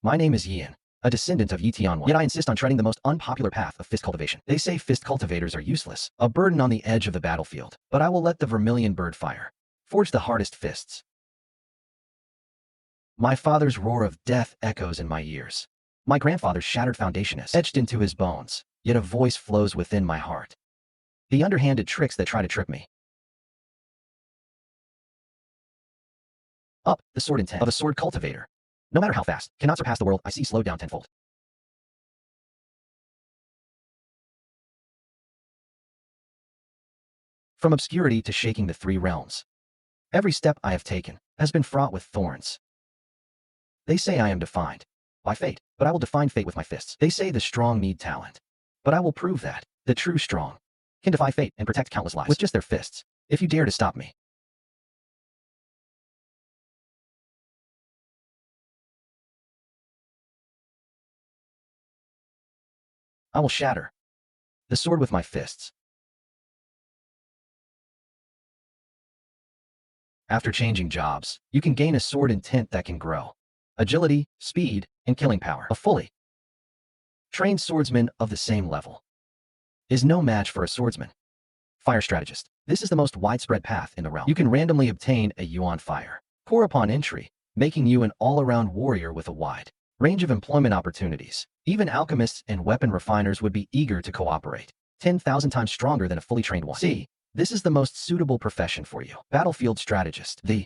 My name is Yian, a descendant of Yi Tianwan, yet I insist on treading the most unpopular path of fist cultivation. They say fist cultivators are useless, a burden on the edge of the battlefield, but I will let the vermilion bird fire. Forge the hardest fists. My father's roar of death echoes in my ears. My grandfather's shattered foundation is etched into his bones, yet a voice flows within my heart. The underhanded tricks that try to trip me. Up, the sword intent of a sword cultivator. No matter how fast, cannot surpass the world I see slowed down tenfold. From obscurity to shaking the three realms. Every step I have taken has been fraught with thorns. They say I am defined by fate, but I will define fate with my fists. They say the strong need talent, but I will prove that the true strong can defy fate and protect countless lives with just their fists, if you dare to stop me. I will shatter the sword with my fists. After changing jobs, you can gain a sword intent that can grow. Agility, speed, and killing power. A fully trained swordsman of the same level is no match for a swordsman. Fire strategist. This is the most widespread path in the realm. You can randomly obtain a yuan fire core upon entry, making you an all-around warrior with a wide range of employment opportunities. Even alchemists and weapon refiners would be eager to cooperate. 10,000 times stronger than a fully trained one. See, this is the most suitable profession for you. Battlefield strategist. The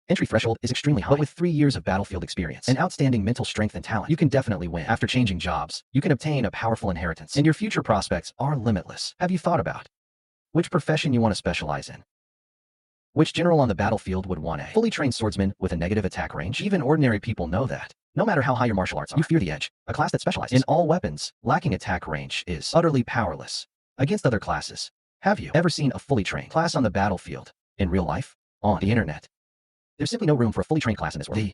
entry threshold is extremely high, but with 3 years of battlefield experience and outstanding mental strength and talent, you can definitely win. After changing jobs, you can obtain a powerful inheritance, and your future prospects are limitless. Have you thought about which profession you want to specialize in? Which general on the battlefield would want a fully trained swordsman with a negative attack range? Even ordinary people know that. No matter how high your martial arts are, you fear the edge. A class that specializes in all weapons, lacking attack range, is utterly powerless against other classes. Have you ever seen a fully trained class on the battlefield? In real life? On the internet? There's simply no room for a fully trained class in this world. The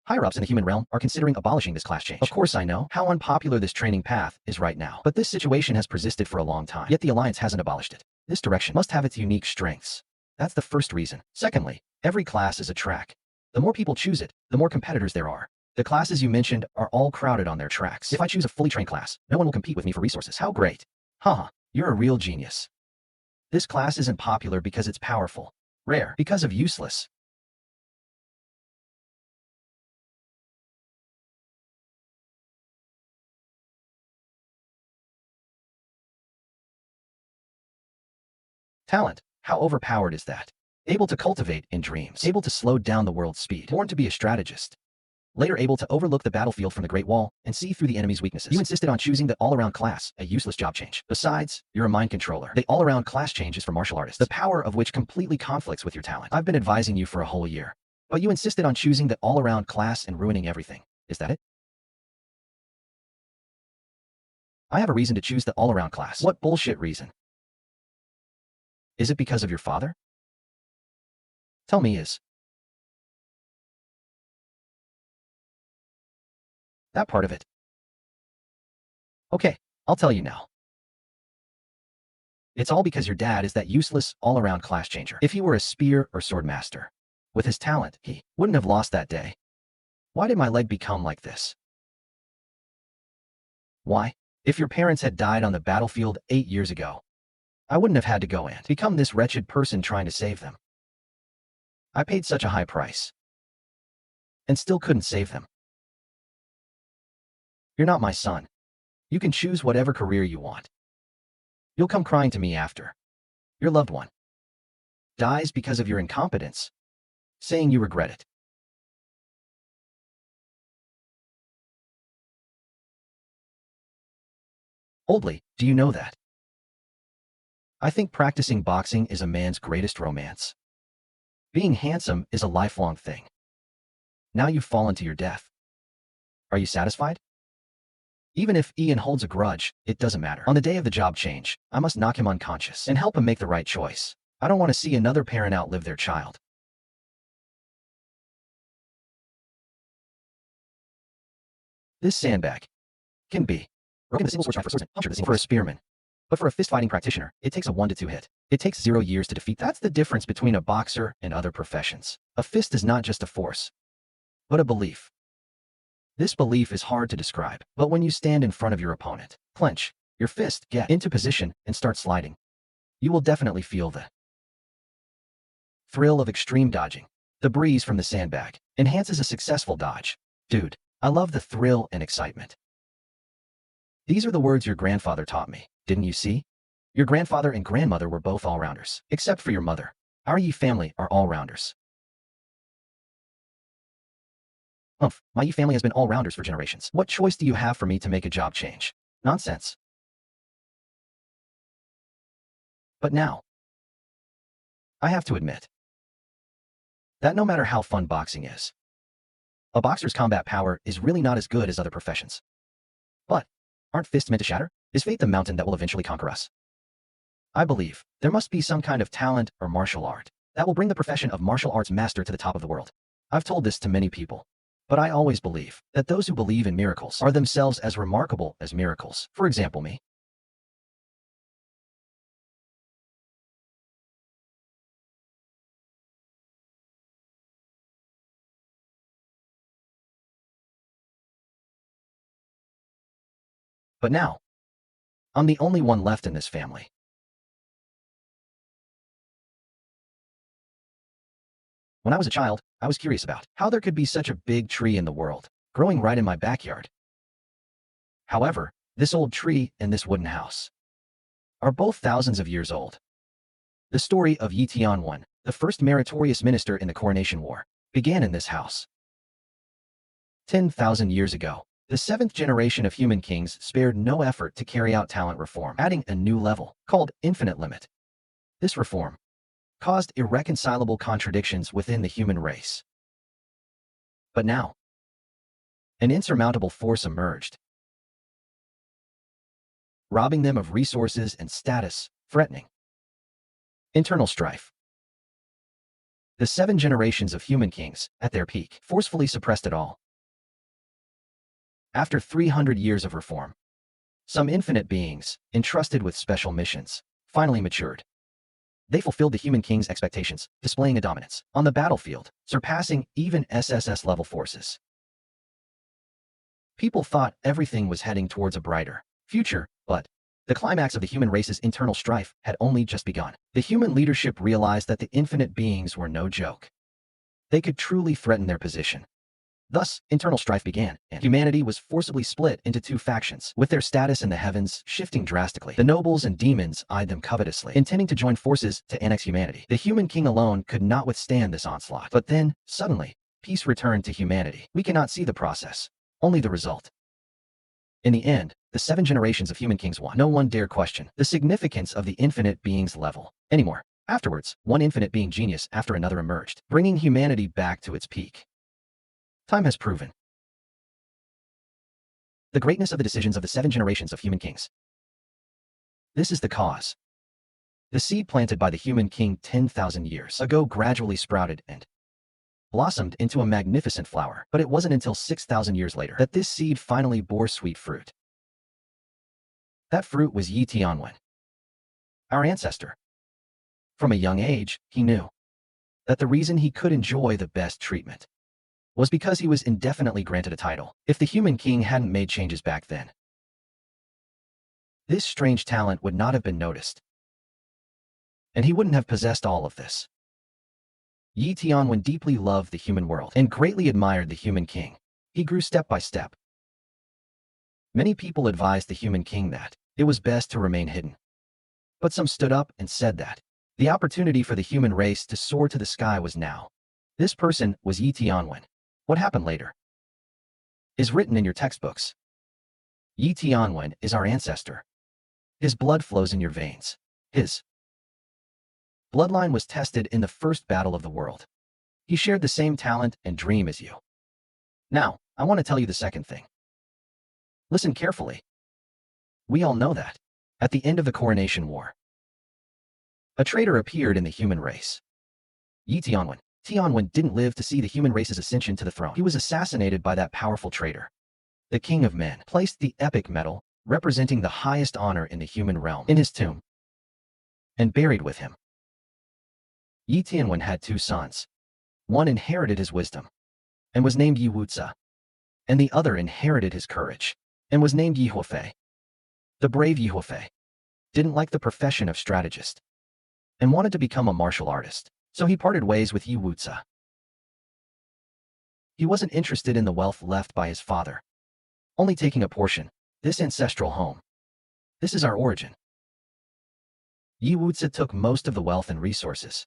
higher-ups in the human realm are considering abolishing this class change. Of course I know how unpopular this training path is right now, but this situation has persisted for a long time, yet the Alliance hasn't abolished it. This direction must have its unique strengths. That's the first reason. Secondly, every class is a track. The more people choose it, the more competitors there are. The classes you mentioned are all crowded on their tracks. If I choose a fully trained class, no one will compete with me for resources. How great. Haha, you're a real genius. This class isn't popular because it's powerful. Rare because of useless. Talent. How overpowered is that? Able to cultivate in dreams. Able to slow down the world's speed. Born to be a strategist. Later able to overlook the battlefield from the Great Wall and see through the enemy's weaknesses. You insisted on choosing the all-around class, a useless job change. Besides, you're a mind controller. The all-around class change is for martial artists, the power of which completely conflicts with your talent. I've been advising you for a whole year, but you insisted on choosing the all-around class and ruining everything. Is that it? I have a reason to choose the all-around class. What bullshit reason? Is it because of your father? Tell me, is that part of it? Okay, I'll tell you now. It's all because your dad is that useless, all-around class changer. If he were a spear or sword master, with his talent, he wouldn't have lost that day. Why did my leg become like this? Why? If your parents had died on the battlefield 8 years ago, I wouldn't have had to go and become this wretched person trying to save them. I paid such a high price, and still couldn't save them. You're not my son. You can choose whatever career you want. You'll come crying to me after your loved one dies because of your incompetence, saying you regret it. Oldly, do you know that? I think practicing boxing is a man's greatest romance. Being handsome is a lifelong thing. Now you've fallen to your death. Are you satisfied? Even if Ian holds a grudge, it doesn't matter. On the day of the job change, I must knock him unconscious and help him make the right choice. I don't want to see another parent outlive their child. This sandbag can be broken with a single sword strike for a swordsman, punctured for a spearman. But for a fist-fighting practitioner, it takes a 1 to 2 hit. It takes 0 years to defeat. That's the difference between a boxer and other professions. A fist is not just a force, but a belief. This belief is hard to describe, but when you stand in front of your opponent, clench your fist, get into position, and start sliding, you will definitely feel the thrill of extreme dodging. The breeze from the sandbag enhances a successful dodge. Dude, I love the thrill and excitement. These are the words your grandfather taught me, didn't you see? Your grandfather and grandmother were both all-rounders, except for your mother. Our Yi family are all-rounders. My Yi family has been all-rounders for generations. What choice do you have for me to make a job change? Nonsense. But now, I have to admit that no matter how fun boxing is, a boxer's combat power is really not as good as other professions. But aren't fists meant to shatter? Is fate the mountain that will eventually conquer us? I believe there must be some kind of talent or martial art that will bring the profession of martial arts master to the top of the world. I've told this to many people, but I always believe that those who believe in miracles are themselves as remarkable as miracles. For example, me. But now, I'm the only one left in this family. When I was a child, I was curious about how there could be such a big tree in the world, growing right in my backyard. However, this old tree and this wooden house are both thousands of years old. The story of Yi Tianwen, the first meritorious minister in the Coronation War, began in this house. 10,000 years ago, the seventh generation of human kings spared no effort to carry out talent reform, adding a new level, called infinite limit. This reform caused irreconcilable contradictions within the human race. But now, an insurmountable force emerged, robbing them of resources and status, threatening internal strife. The 7 generations of human kings, at their peak, forcefully suppressed it all. After 300 years of reform, some infinite beings, entrusted with special missions, finally matured. They fulfilled the human king's expectations, displaying a dominance on the battlefield, surpassing even SSS-level forces. People thought everything was heading towards a brighter future, but the climax of the human race's internal strife had only just begun. The human leadership realized that the infinite beings were no joke. They could truly threaten their position. Thus, internal strife began, and humanity was forcibly split into 2 factions, with their status in the heavens shifting drastically. The nobles and demons eyed them covetously, intending to join forces to annex humanity. The human king alone could not withstand this onslaught. But then, suddenly, peace returned to humanity. We cannot see the process, only the result. In the end, the 7 generations of human kings won. No one dare question the significance of the infinite being's level anymore. Afterwards, one infinite being genius after another emerged, bringing humanity back to its peak. Time has proven the greatness of the decisions of the 7 generations of human kings. This is the cause. The seed planted by the human king 10,000 years ago gradually sprouted and blossomed into a magnificent flower, but it wasn't until 6,000 years later that this seed finally bore sweet fruit. That fruit was Yi Tianwen, our ancestor. From a young age, he knew that the reason he could enjoy the best treatment was because he was indefinitely granted a title. If the human king hadn't made changes back then, this strange talent would not have been noticed, and he wouldn't have possessed all of this. Yi Tianwen deeply loved the human world and greatly admired the human king. He grew step by step. Many people advised the human king that it was best to remain hidden. But some stood up and said that the opportunity for the human race to soar to the sky was now. This person was Yi Tianwen. What happened later is written in your textbooks. Yi Tianwen is our ancestor. His blood flows in your veins. His bloodline was tested in the first battle of the world. He shared the same talent and dream as you. Now, I want to tell you the second thing. Listen carefully. We all know that, at the end of the Coronation War, a traitor appeared in the human race. Yi Tianwen. Tianwen didn't live to see the human race's ascension to the throne. He was assassinated by that powerful traitor. The King of Men placed the epic medal, representing the highest honor in the human realm, in his tomb, and buried with him. Yi Tianwen had 2 sons. One inherited his wisdom, and was named Yi Wuzi. and the other inherited his courage and was named Yi Huofei. The brave Yi Huofei didn't like the profession of strategist and wanted to become a martial artist, so he parted ways with Yi Wuzi. He wasn't interested in the wealth left by his father, only taking a portion. This ancestral home. This is our origin. Yi Wuzi took most of the wealth and resources,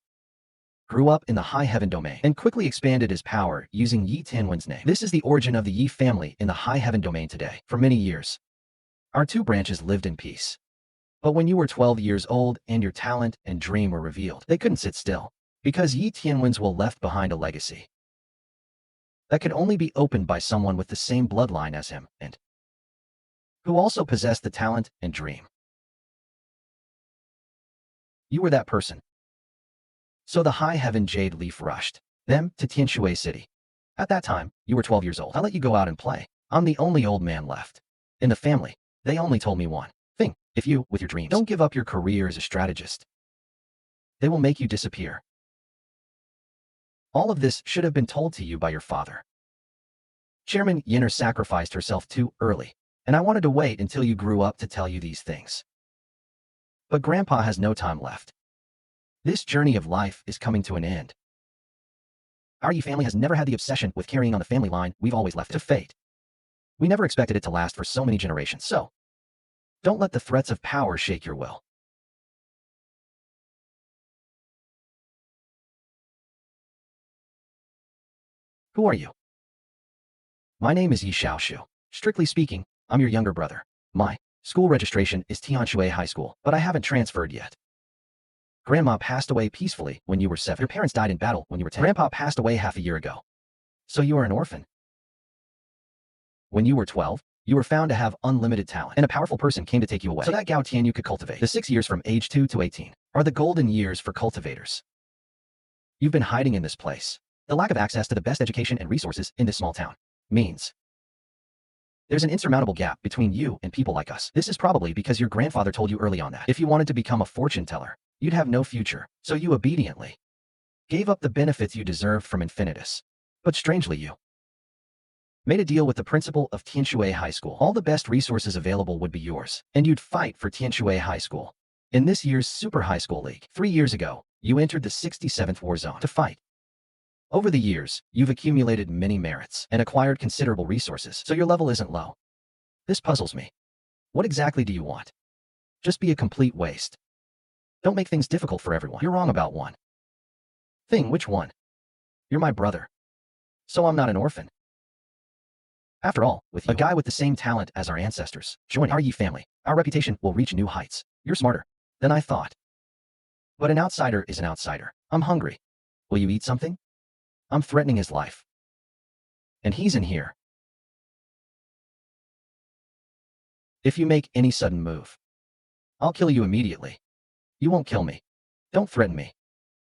grew up in the high heaven domain, and quickly expanded his power using Yi Tianwen's name. This is the origin of the Yi family in the high heaven domain today. For many years, our two branches lived in peace. But when you were 12 years old and your talent and dream were revealed, they couldn't sit still, because Yi Tianwen's will left behind a legacy that could only be opened by someone with the same bloodline as him and who also possessed the talent and dream. You were that person. So the high heaven jade leaf rushed them to Tianshui City. At that time, you were 12 years old. I let you go out and play. I'm the only old man left. In the family, they only told me one thing. If you, with your dreams, don't give up your career as a strategist, they will make you disappear. All of this should have been told to you by your father. Chairman Yinner sacrificed herself too early, and I wanted to wait until you grew up to tell you these things. But Grandpa has no time left. This journey of life is coming to an end. Our Yi family has never had the obsession with carrying on the family line we've always left to fate. We never expected it to last for so many generations, so don't let the threats of power shake your will. Who are you? My name is Yi Xiaoshu. Strictly speaking, I'm your younger brother. My school registration is Tianshui High School, but I haven't transferred yet. Grandma passed away peacefully when you were 7. Your parents died in battle when you were 10. Grandpa passed away half a year ago. So you are an orphan. When you were 12, you were found to have unlimited talent, and a powerful person came to take you away so that Gao Tian you could cultivate. The 6 years from age 2 to 18 are the golden years for cultivators. You've been hiding in this place. The lack of access to the best education and resources in this small town means there's an insurmountable gap between you and people like us. This is probably because your grandfather told you early on that if you wanted to become a fortune teller, you'd have no future, so you obediently gave up the benefits you deserved from Infinitus. But strangely you made a deal with the principal of Tianshui High School. All the best resources available would be yours, and you'd fight for Tianshui High School. In this year's Super High School League, 3 years ago, you entered the 67th War Zone to fight. Over the years, you've accumulated many merits and acquired considerable resources, so your level isn't low. This puzzles me. What exactly do you want? Just be a complete waste. Don't make things difficult for everyone. You're wrong about one thing. Which one? You're my brother. So I'm not an orphan. After all, with you, a guy with the same talent as our ancestors, joining our Yi family, our reputation will reach new heights. You're smarter than I thought. But an outsider is an outsider. I'm hungry. Will you eat something? I'm threatening his life. And he's in here. If you make any sudden move, I'll kill you immediately. You won't kill me. Don't threaten me.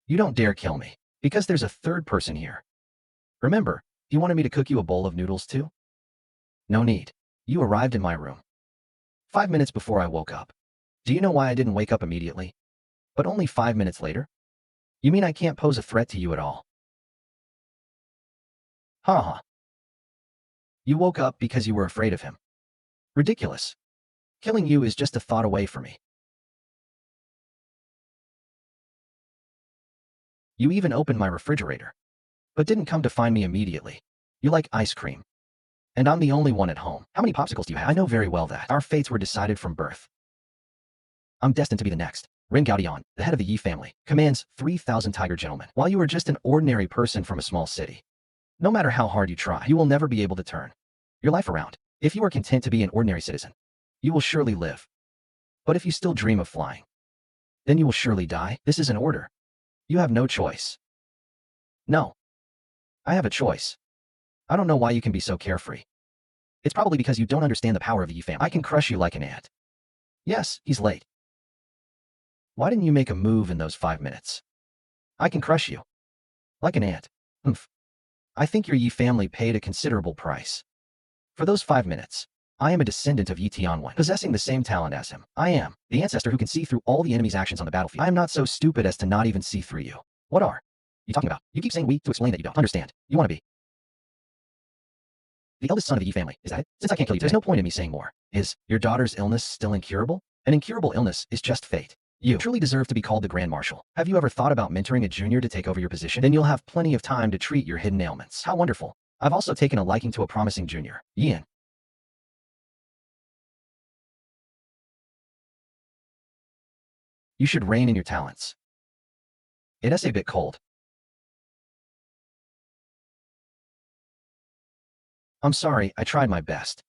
You don't dare kill me, because there's a third person here. Remember, you wanted me to cook you a bowl of noodles too? No need. You arrived in my room 5 minutes before I woke up. Do you know why I didn't wake up immediately? But only 5 minutes later? You mean I can't pose a threat to you at all? Ha. You woke up because you were afraid of him. Ridiculous. Killing you is just a thought away for me. You even opened my refrigerator, but didn't come to find me immediately. You like ice cream. And I'm the only one at home. How many popsicles do you have? I know very well that our fates were decided from birth. I'm destined to be the next. Ren Gaodian, the head of the Yi family, commands 3,000 tiger gentlemen, while you are just an ordinary person from a small city. No matter how hard you try, you will never be able to turn your life around. If you are content to be an ordinary citizen, you will surely live. But if you still dream of flying, then you will surely die. This is an order. You have no choice. No. I have a choice. I don't know why you can be so carefree. It's probably because you don't understand the power of the Yi family. I can crush you like an ant. Yes, he's late. Why didn't you make a move in those 5 minutes? I can crush you. Like an ant. Oomph. I think your Yi family paid a considerable price. For those 5 minutes, I am a descendant of Yi Tianwen, possessing the same talent as him. I am the ancestor who can see through all the enemy's actions on the battlefield. I am not so stupid as to not even see through you. What are you talking about? You keep saying we to explain that you don't understand. You want to be The eldest son of the Yi family. Is that it? Since I can't kill you, there's no point in me saying more. Is your daughter's illness still incurable? An incurable illness is just fate. You truly deserve to be called the Grand Marshal. Have you ever thought about mentoring a junior to take over your position? Then you'll have plenty of time to treat your hidden ailments. How wonderful. I've also taken a liking to a promising junior, Ian. You should rein in your talents. It's a bit cold. I'm sorry, I tried my best.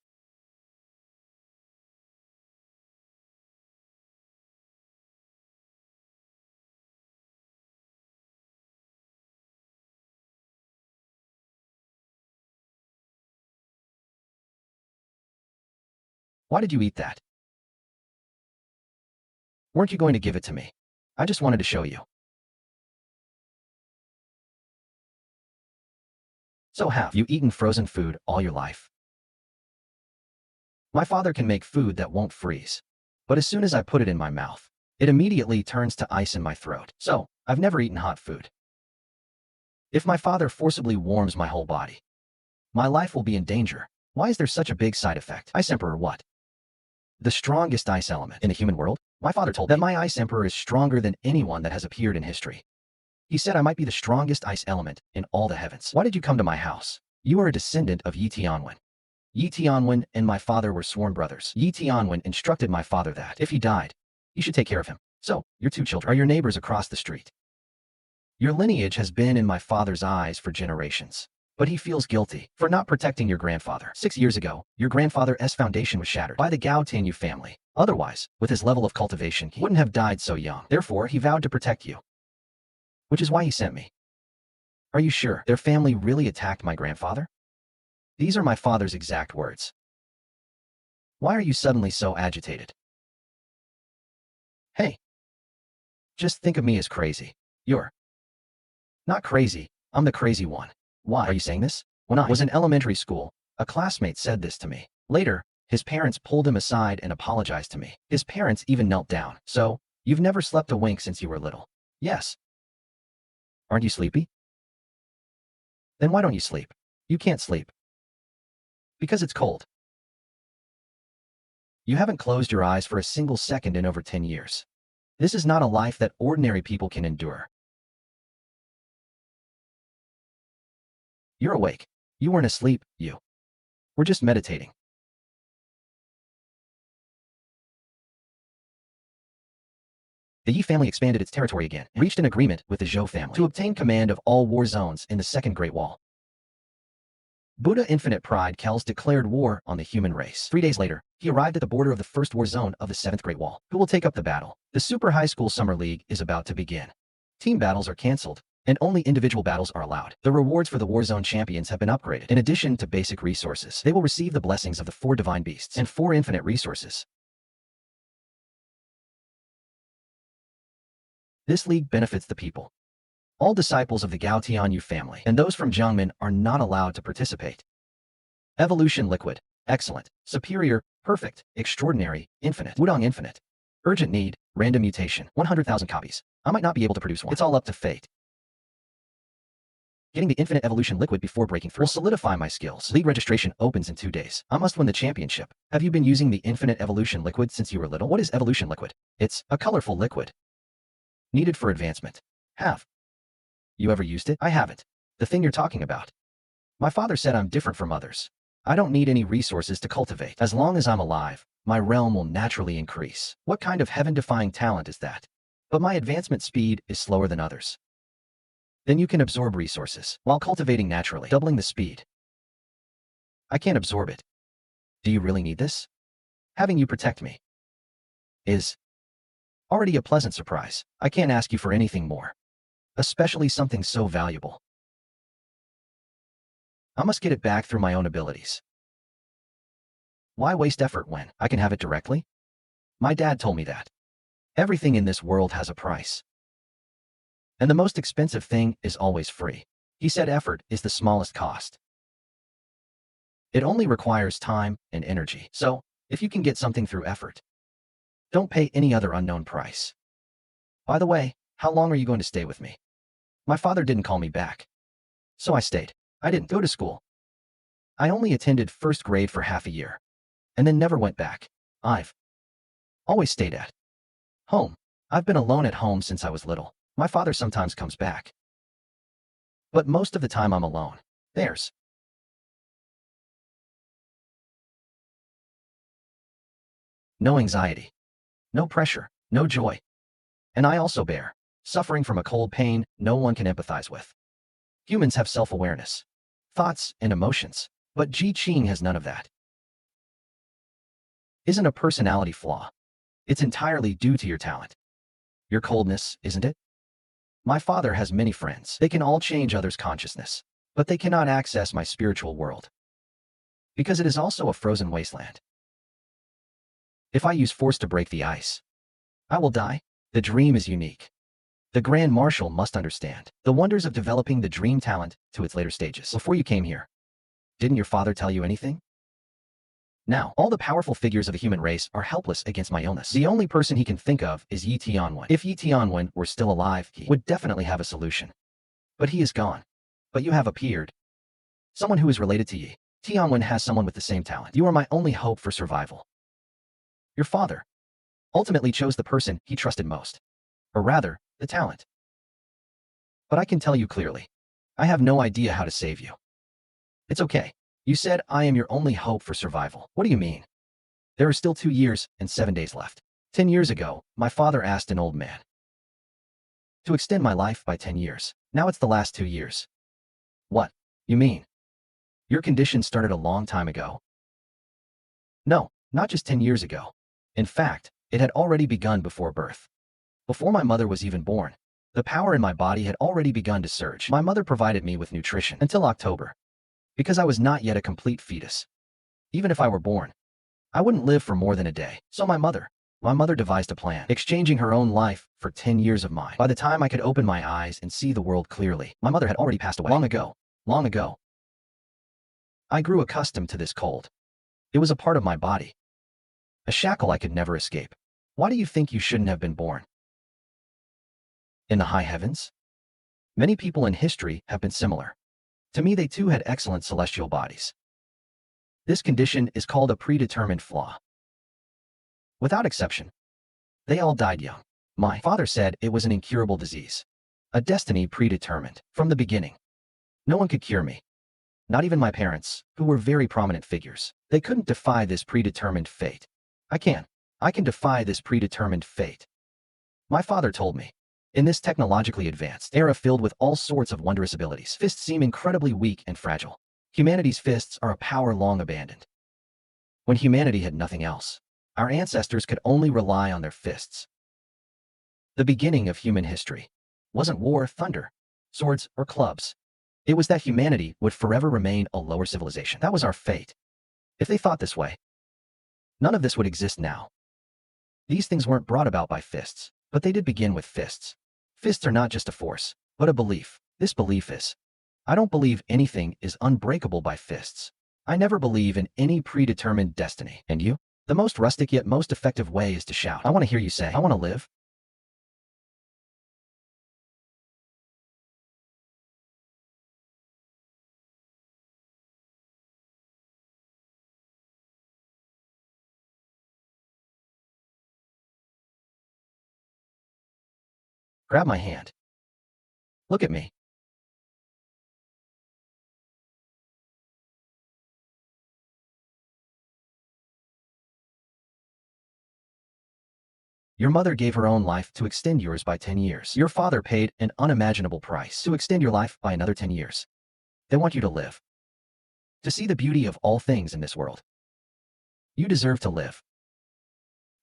Why did you eat that? Weren't you going to give it to me? I just wanted to show you. So have you eaten frozen food all your life? My father can make food that won't freeze. But as soon as I put it in my mouth, it immediately turns to ice in my throat. So, I've never eaten hot food. If my father forcibly warms my whole body, my life will be in danger. Why is there such a big side effect? Ice Emperor what? The strongest ice element in the human world? My father told me that my Ice Emperor is stronger than anyone that has appeared in history. He said I might be the strongest ice element in all the heavens. Why did you come to my house? You are a descendant of Yi Tianwen. Yi Tianwen and my father were sworn brothers. Yi Tianwen instructed my father that, if he died, you should take care of him. So, your two children are your neighbors across the street. Your lineage has been in my father's eyes for generations. But he feels guilty for not protecting your grandfather. 6 years ago, your grandfather's foundation was shattered by the Gao Tianyu family. Otherwise, with his level of cultivation, he wouldn't have died so young. Therefore, he vowed to protect you. Which is why he sent me. Are you sure their family really attacked my grandfather? These are my father's exact words. Why are you suddenly so agitated? Hey. Just think of me as crazy. You're not crazy, I'm the crazy one. Why are you saying this? When I was in elementary school, a classmate said this to me. Later, his parents pulled him aside and apologized to me. His parents even knelt down. So, you've never slept a wink since you were little? Yes. Aren't you sleepy? Then why don't you sleep? You can't sleep. Because it's cold. You haven't closed your eyes for a single second in over 10 years. This is not a life that ordinary people can endure. You're awake. You weren't asleep, you. We're just meditating. The Yi family expanded its territory again and reached an agreement with the Zhou family to obtain command of all war zones in the Second Great Wall. Buddha Infinite Pride Kells declared war on the human race. 3 days later, he arrived at the border of the first war zone of the Seventh Great Wall. Who will take up the battle? The Super High School Summer League is about to begin. Team battles are cancelled, and only individual battles are allowed. The rewards for the war zone champions have been upgraded. In addition to basic resources, they will receive the blessings of the 4 divine beasts and 4 infinite resources. This league benefits the people. All disciples of the Gao Tianyu family and those from Jiangmen are not allowed to participate. Evolution Liquid. Excellent. Superior. Perfect. Extraordinary. Infinite. Wudong Infinite. Urgent need. Random mutation. 100,000 copies. I might not be able to produce one. It's all up to fate. Getting the Infinite Evolution Liquid before breaking through will solidify my skills. League registration opens in 2 days. I must win the championship. Have you been using the Infinite Evolution Liquid since you were little? What is Evolution Liquid? It's a colorful liquid. Needed for advancement. Have you ever used it? I haven't. The thing you're talking about. My father said I'm different from others. I don't need any resources to cultivate. As long as I'm alive, my realm will naturally increase. What kind of heaven-defying talent is that? But my advancement speed is slower than others. Then you can absorb resources while cultivating naturally, doubling the speed. I can't absorb it. Do you really need this? Having you protect me is already a pleasant surprise. I can't ask you for anything more, especially something so valuable. I must get it back through my own abilities. Why waste effort when I can have it directly? My dad told me that everything in this world has a price. And the most expensive thing is always free. He said effort is the smallest cost. It only requires time and energy. So, if you can get something through effort, don't pay any other unknown price. By the way, how long are you going to stay with me? My father didn't call me back. So I stayed. I didn't go to school. I only attended first grade for half a year, and then never went back. I've always stayed at home. I've been alone at home since I was little. My father sometimes comes back, but most of the time I'm alone. There's no anxiety, no pressure, no joy. And I also bear suffering from a cold pain no one can empathize with. Humans have self-awareness, thoughts, and emotions, but Ji-Ching has none of that. Isn't a personality flaw. It's entirely due to your talent. Your coldness, isn't it? My father has many friends. They can all change others' consciousness, but they cannot access my spiritual world, because it is also a frozen wasteland. If I use force to break the ice, I will die. The dream is unique. The Grand Marshal must understand the wonders of developing the dream talent to its later stages. Before you came here, didn't your father tell you anything? Now, all the powerful figures of the human race are helpless against my illness. The only person he can think of is Yi Tianwen. If Yi Tianwen were still alive, he would definitely have a solution. But he is gone. But you have appeared. Someone who is related to Yi Tianwen has someone with the same talent. You are my only hope for survival. Your father ultimately chose the person he trusted most. Or rather, the talent. But I can tell you clearly, I have no idea how to save you. It's okay. You said I am your only hope for survival. What do you mean? There are still 2 years and 7 days left. 10 years ago, my father asked an old man to extend my life by 10 years. Now it's the last 2 years. What? You mean? Your condition started a long time ago? No, not just 10 years ago. In fact, it had already begun before birth. Before my mother was even born, the power in my body had already begun to surge. My mother provided me with nutrition until October, because I was not yet a complete fetus. Even if I were born, I wouldn't live for more than a day. So my mother devised a plan, exchanging her own life for 10 years of mine. By the time I could open my eyes and see the world clearly, my mother had already passed away. Long ago. I grew accustomed to this cold. It was a part of my body, a shackle I could never escape. Why do you think you shouldn't have been born in the high heavens? Many people in history have been similar. To me, they too had excellent celestial bodies. This condition is called a predetermined flaw. Without exception, they all died young. My father said it was an incurable disease, a destiny predetermined. From the beginning, no one could cure me. Not even my parents, who were very prominent figures. They couldn't defy this predetermined fate. I can defy this predetermined fate. My father told me, in this technologically advanced era filled with all sorts of wondrous abilities, fists seem incredibly weak and fragile. Humanity's fists are a power long abandoned. When humanity had nothing else, our ancestors could only rely on their fists. The beginning of human history wasn't war, thunder, swords, or clubs. It was that humanity would forever remain a lower civilization. That was our fate. If they thought this way, none of this would exist now. These things weren't brought about by fists, but they did begin with fists. Fists are not just a force, but a belief. This belief is, I don't believe anything is unbreakable by fists. I never believe in any predetermined destiny. And you? The most rustic yet most effective way is to shout. I want to hear you say, I want to live. Grab my hand. Look at me. Your mother gave her own life to extend yours by 10 years. Your father paid an unimaginable price to extend your life by another 10 years. They want you to live, to see the beauty of all things in this world. You deserve to live.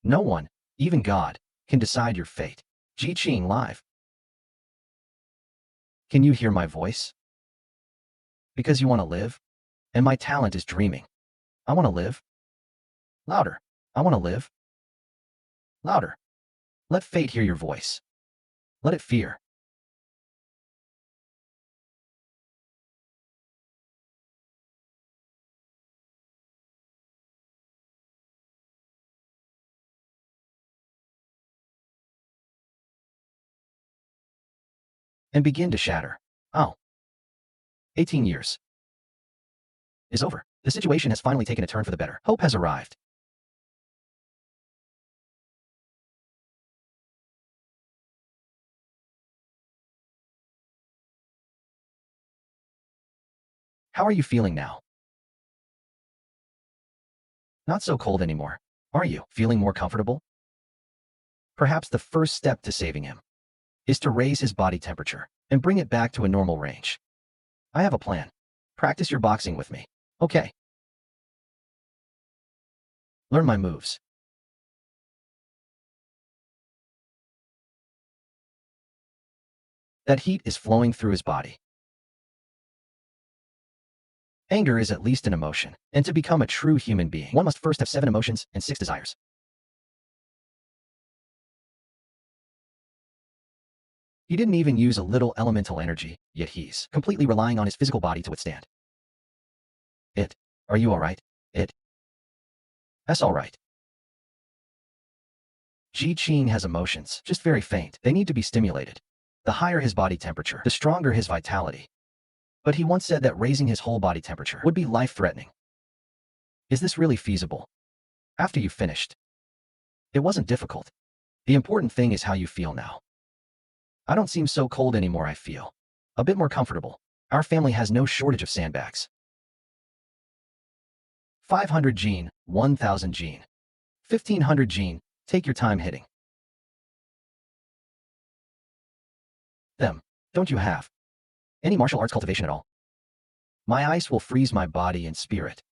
No one, even God, can decide your fate. Ji-Ching live. Can you hear my voice? Because you want to live? And my talent is dreaming. I want to live. Louder. I want to live. Louder. Let fate hear your voice. Let it fear. And begin to shatter. Oh. 18 years. is over. The situation has finally taken a turn for the better. Hope has arrived. How are you feeling now? Not so cold anymore. Are you feeling more comfortable? Perhaps the first step to saving him is to raise his body temperature and bring it back to a normal range. I have a plan. Practice your boxing with me. Okay. Learn my moves. That heat is flowing through his body. Anger is at least an emotion, and to become a true human being, one must first have 7 emotions and 6 desires. He didn't even use a little elemental energy, yet he's completely relying on his physical body to withstand it. Are you alright? That's alright. Ji Qing has emotions, just very faint. They need to be stimulated. The higher his body temperature, the stronger his vitality. But he once said that raising his whole body temperature would be life-threatening. Is this really feasible? After you finished, it wasn't difficult. The important thing is how you feel now. I don't seem so cold anymore. I feel a bit more comfortable. Our family has no shortage of sandbags. 500 gene, 1000 gene, 1500 gene, take your time hitting them. Don't you have any martial arts cultivation at all? My ice will freeze my body and spirit.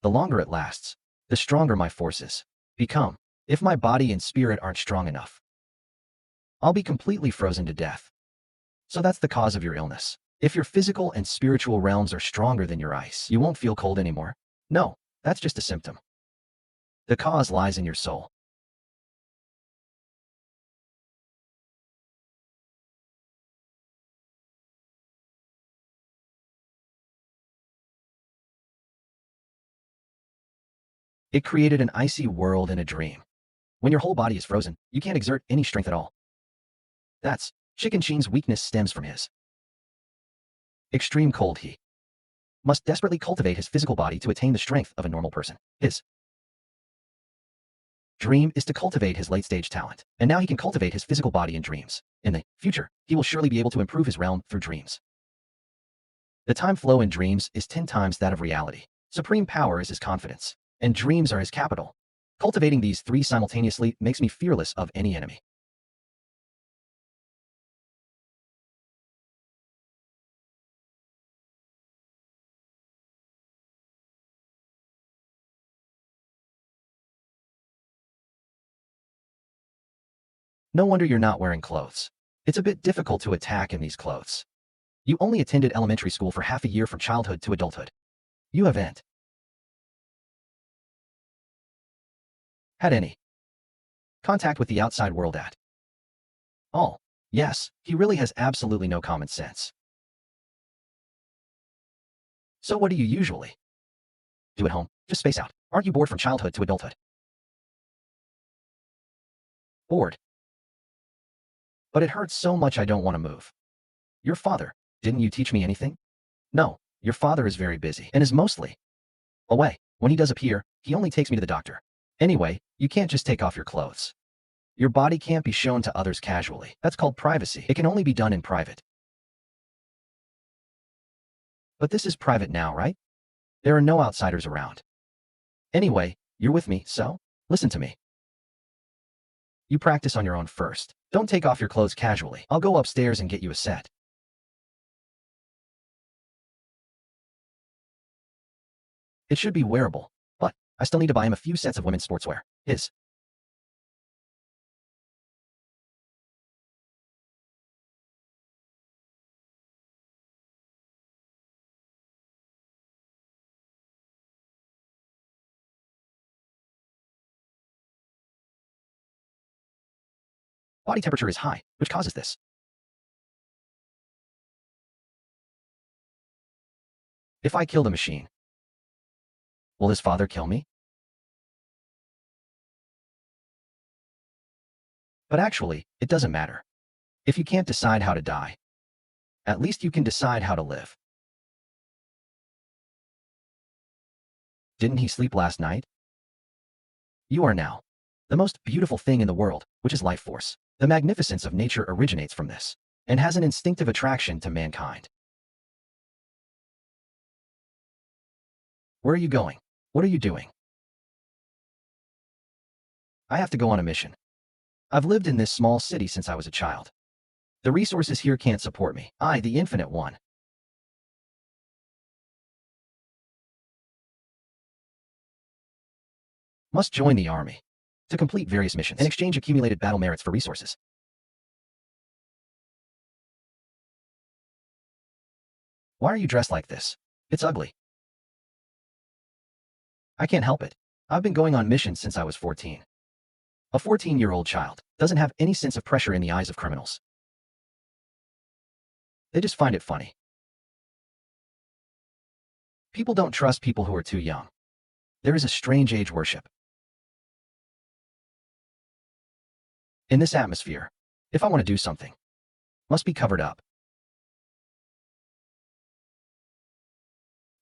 The longer it lasts, the stronger my forces become. If my body and spirit aren't strong enough, I'll be completely frozen to death. So that's the cause of your illness. If your physical and spiritual realms are stronger than your ice, you won't feel cold anymore. No, that's just a symptom. The cause lies in your soul. It created an icy world in a dream. When your whole body is frozen, you can't exert any strength at all. That's Chicken Sheen's weakness stems from his extreme cold. He must desperately cultivate his physical body to attain the strength of a normal person. His dream is to cultivate his late-stage talent, and now he can cultivate his physical body in dreams. In the future, he will surely be able to improve his realm through dreams. The time flow in dreams is 10 times that of reality. Supreme power is his confidence, and dreams are his capital. Cultivating these 3 simultaneously makes me fearless of any enemy. No wonder you're not wearing clothes. It's a bit difficult to attack in these clothes. You only attended elementary school for half a year from childhood to adulthood. You haven't had any contact with the outside world at all. Yes, he really has absolutely no common sense. So what do you usually do at home? Just space out. Aren't you bored from childhood to adulthood? Bored. But it hurts so much I don't want to move. Your father, didn't you teach me anything? No, your father is very busy and is mostly away. When he does appear, he only takes me to the doctor. Anyway, you can't just take off your clothes. Your body can't be shown to others casually. That's called privacy. It can only be done in private. But this is private now, right? There are no outsiders around. Anyway, you're with me, so listen to me. You practice on your own first. Don't take off your clothes casually. I'll go upstairs and get you a set. It should be wearable, but I still need to buy him a few sets of women's sportswear. His body temperature is high, which causes this. If I kill the machine, will his father kill me? But actually, it doesn't matter. If you can't decide how to die, At least you can decide how to live. Didn't he sleep last night? You are now. The most beautiful thing in the world, which is life force. The magnificence of nature originates from this, and has an instinctive attraction to mankind. Where are you going? What are you doing? I have to go on a mission. I've lived in this small city since I was a child. The resources here can't support me. I, the infinite one. Must join the army to complete various missions and exchange accumulated battle merits for resources. Why are you dressed like this? It's ugly. I can't help it. I've been going on missions since I was 14. A 14-year-old child doesn't have any sense of pressure in the eyes of criminals. They just find it funny. People don't trust people who are too young. There is a strange age worship. In this atmosphere, if I want to do something, must be covered up.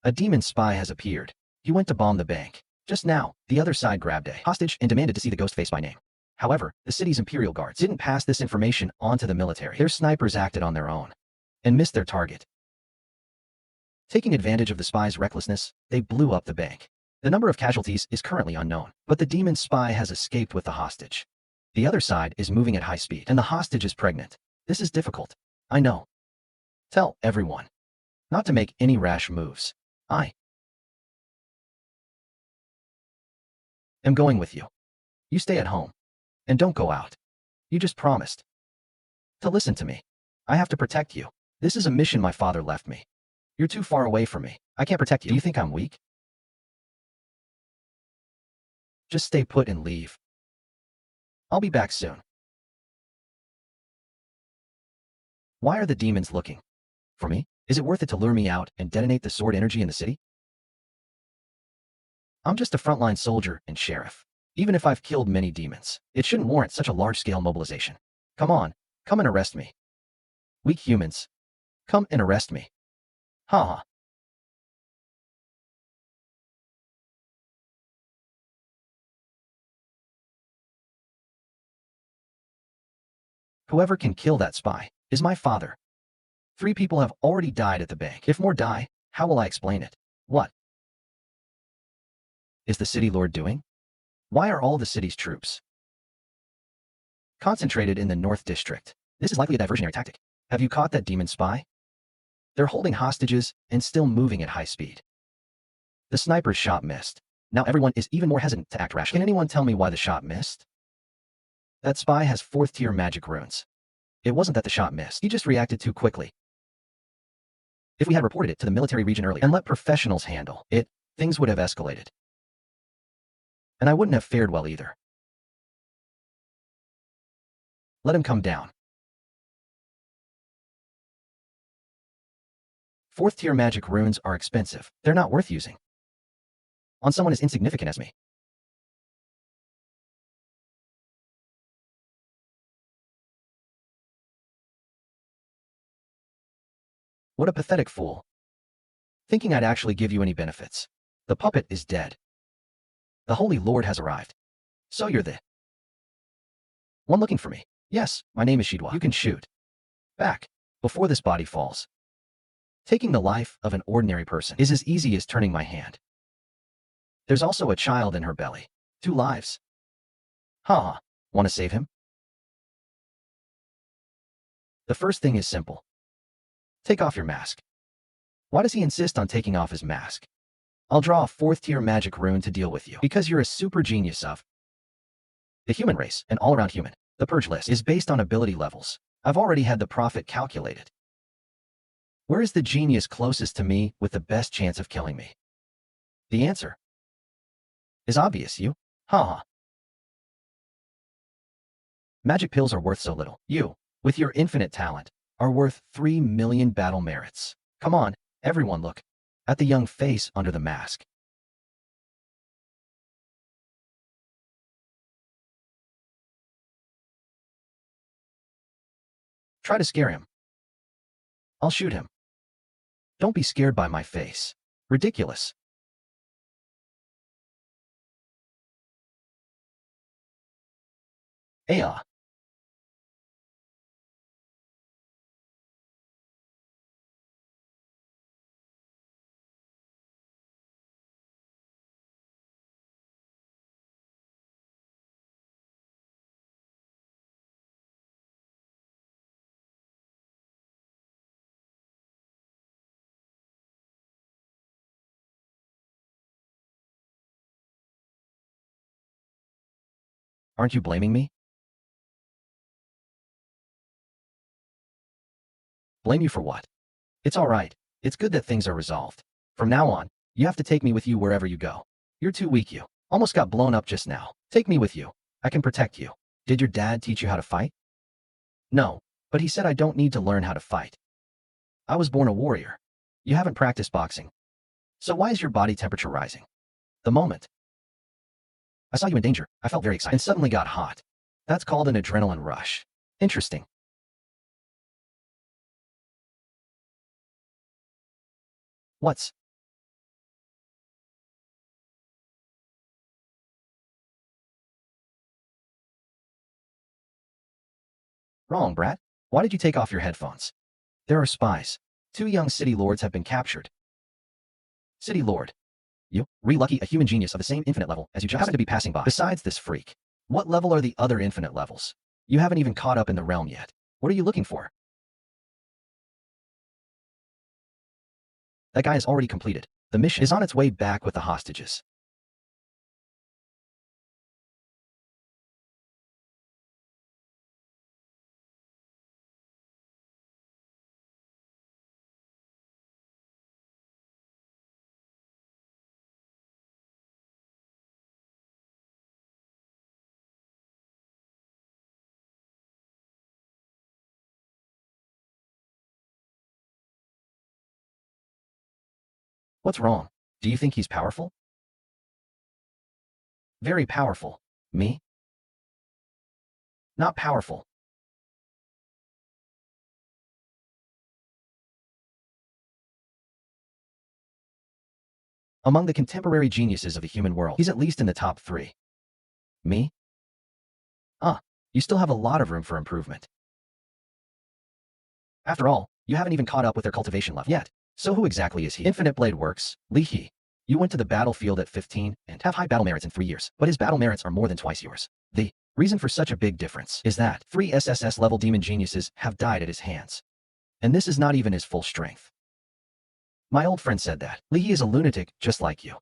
A demon spy has appeared. He went to bomb the bank. Just now, the other side grabbed a hostage and demanded to see the ghost face by name. However, the city's Imperial Guards didn't pass this information on to the military. Their snipers acted on their own and missed their target. Taking advantage of the spy's recklessness, they blew up the bank. The number of casualties is currently unknown, but the demon spy has escaped with the hostage. The other side is moving at high speed, and the hostage is pregnant. This is difficult. I know. Tell everyone not to make any rash moves. I am going with you. You stay at home. And don't go out. You just promised to listen to me. I have to protect you. This is a mission my father left me. You're too far away from me. I can't protect you. Do you think I'm weak? Just stay put and leave. I'll be back soon. Why are the demons looking for me? Is it worth it to lure me out and detonate the sword energy in the city? I'm just a frontline soldier and sheriff. Even if I've killed many demons, it shouldn't warrant such a large-scale mobilization. Come on, come and arrest me. Weak humans, come and arrest me. Ha ha. Whoever can kill that spy is my father. 3 people have already died at the bank. If more die, how will I explain it? What is the city lord doing? Why are all the city's troops concentrated in the North District? This is likely a diversionary tactic. Have you caught that demon spy? They're holding hostages and still moving at high speed. The sniper's shot missed. Now everyone is even more hesitant to act rashly. Can anyone tell me why the shot missed? That spy has 4th-tier magic runes. It wasn't that the shot missed. He just reacted too quickly. If we had reported it to the military region earlier and let professionals handle it, things would have escalated. And I wouldn't have fared well either. Let him come down. 4th-tier magic runes are expensive. They're not worth using on someone as insignificant as me. What a pathetic fool. Thinking I'd actually give you any benefits. The puppet is dead. The Holy Lord has arrived. So you're the one looking for me. Yes, my name is Shidwa. You can shoot back before this body falls. Taking the life of an ordinary person is as easy as turning my hand. There's also a child in her belly. 2 lives. Ha! Want to save him? The first thing is simple. Take off your mask. Why does he insist on taking off his mask? I'll draw a 4th-tier magic rune to deal with you, because you're a super genius of the human race, an all-around human. The Pugilist is based on ability levels. I've already had the profit calculated. Where is the genius closest to me with the best chance of killing me? The answer is obvious, you. Ha. Magic pills are worth so little. You, with your infinite talent, are worth 3 million battle merits. Come on, everyone look at the young face under the mask. Try to scare him. I'll shoot him. Don't be scared by my face. Ridiculous. Aya. Aren't you blaming me? Blame you for what? It's all right. It's good that things are resolved. From now on, you have to take me with you wherever you go. You're too weak, you. Almost got blown up just now. Take me with you. I can protect you. Did your dad teach you how to fight? No, but he said I don't need to learn how to fight. I was born a warrior. You haven't practiced boxing. So why is your body temperature rising? The moment I saw you in danger, I felt very excited and suddenly got hot. That's called an adrenaline rush. Interesting. What's wrong, brat? Why did you take off your headphones? There are spies. 2 young city lords have been captured. City lord. You, lucky, a human genius of the same infinite level as you just happen to be passing by. Besides this freak, what level are the other infinite levels? You haven't even caught up in the realm yet. What are you looking for? That guy has already completed. The mission is on its way back with the hostages. What's wrong? Do you think he's powerful? Very powerful. Me? Not powerful. Among the contemporary geniuses of the human world, he's at least in the top 3. Me? Ah, you still have a lot of room for improvement. After all, you haven't even caught up with their cultivation level yet. So who exactly is he? Infinite Blade Works, Li He. You went to the battlefield at 15 and have high battle merits in 3 years, but his battle merits are more than twice yours. The reason for such a big difference is that 3 SSS level demon geniuses have died at his hands. And this is not even his full strength. My old friend said that Li He is a lunatic just like you.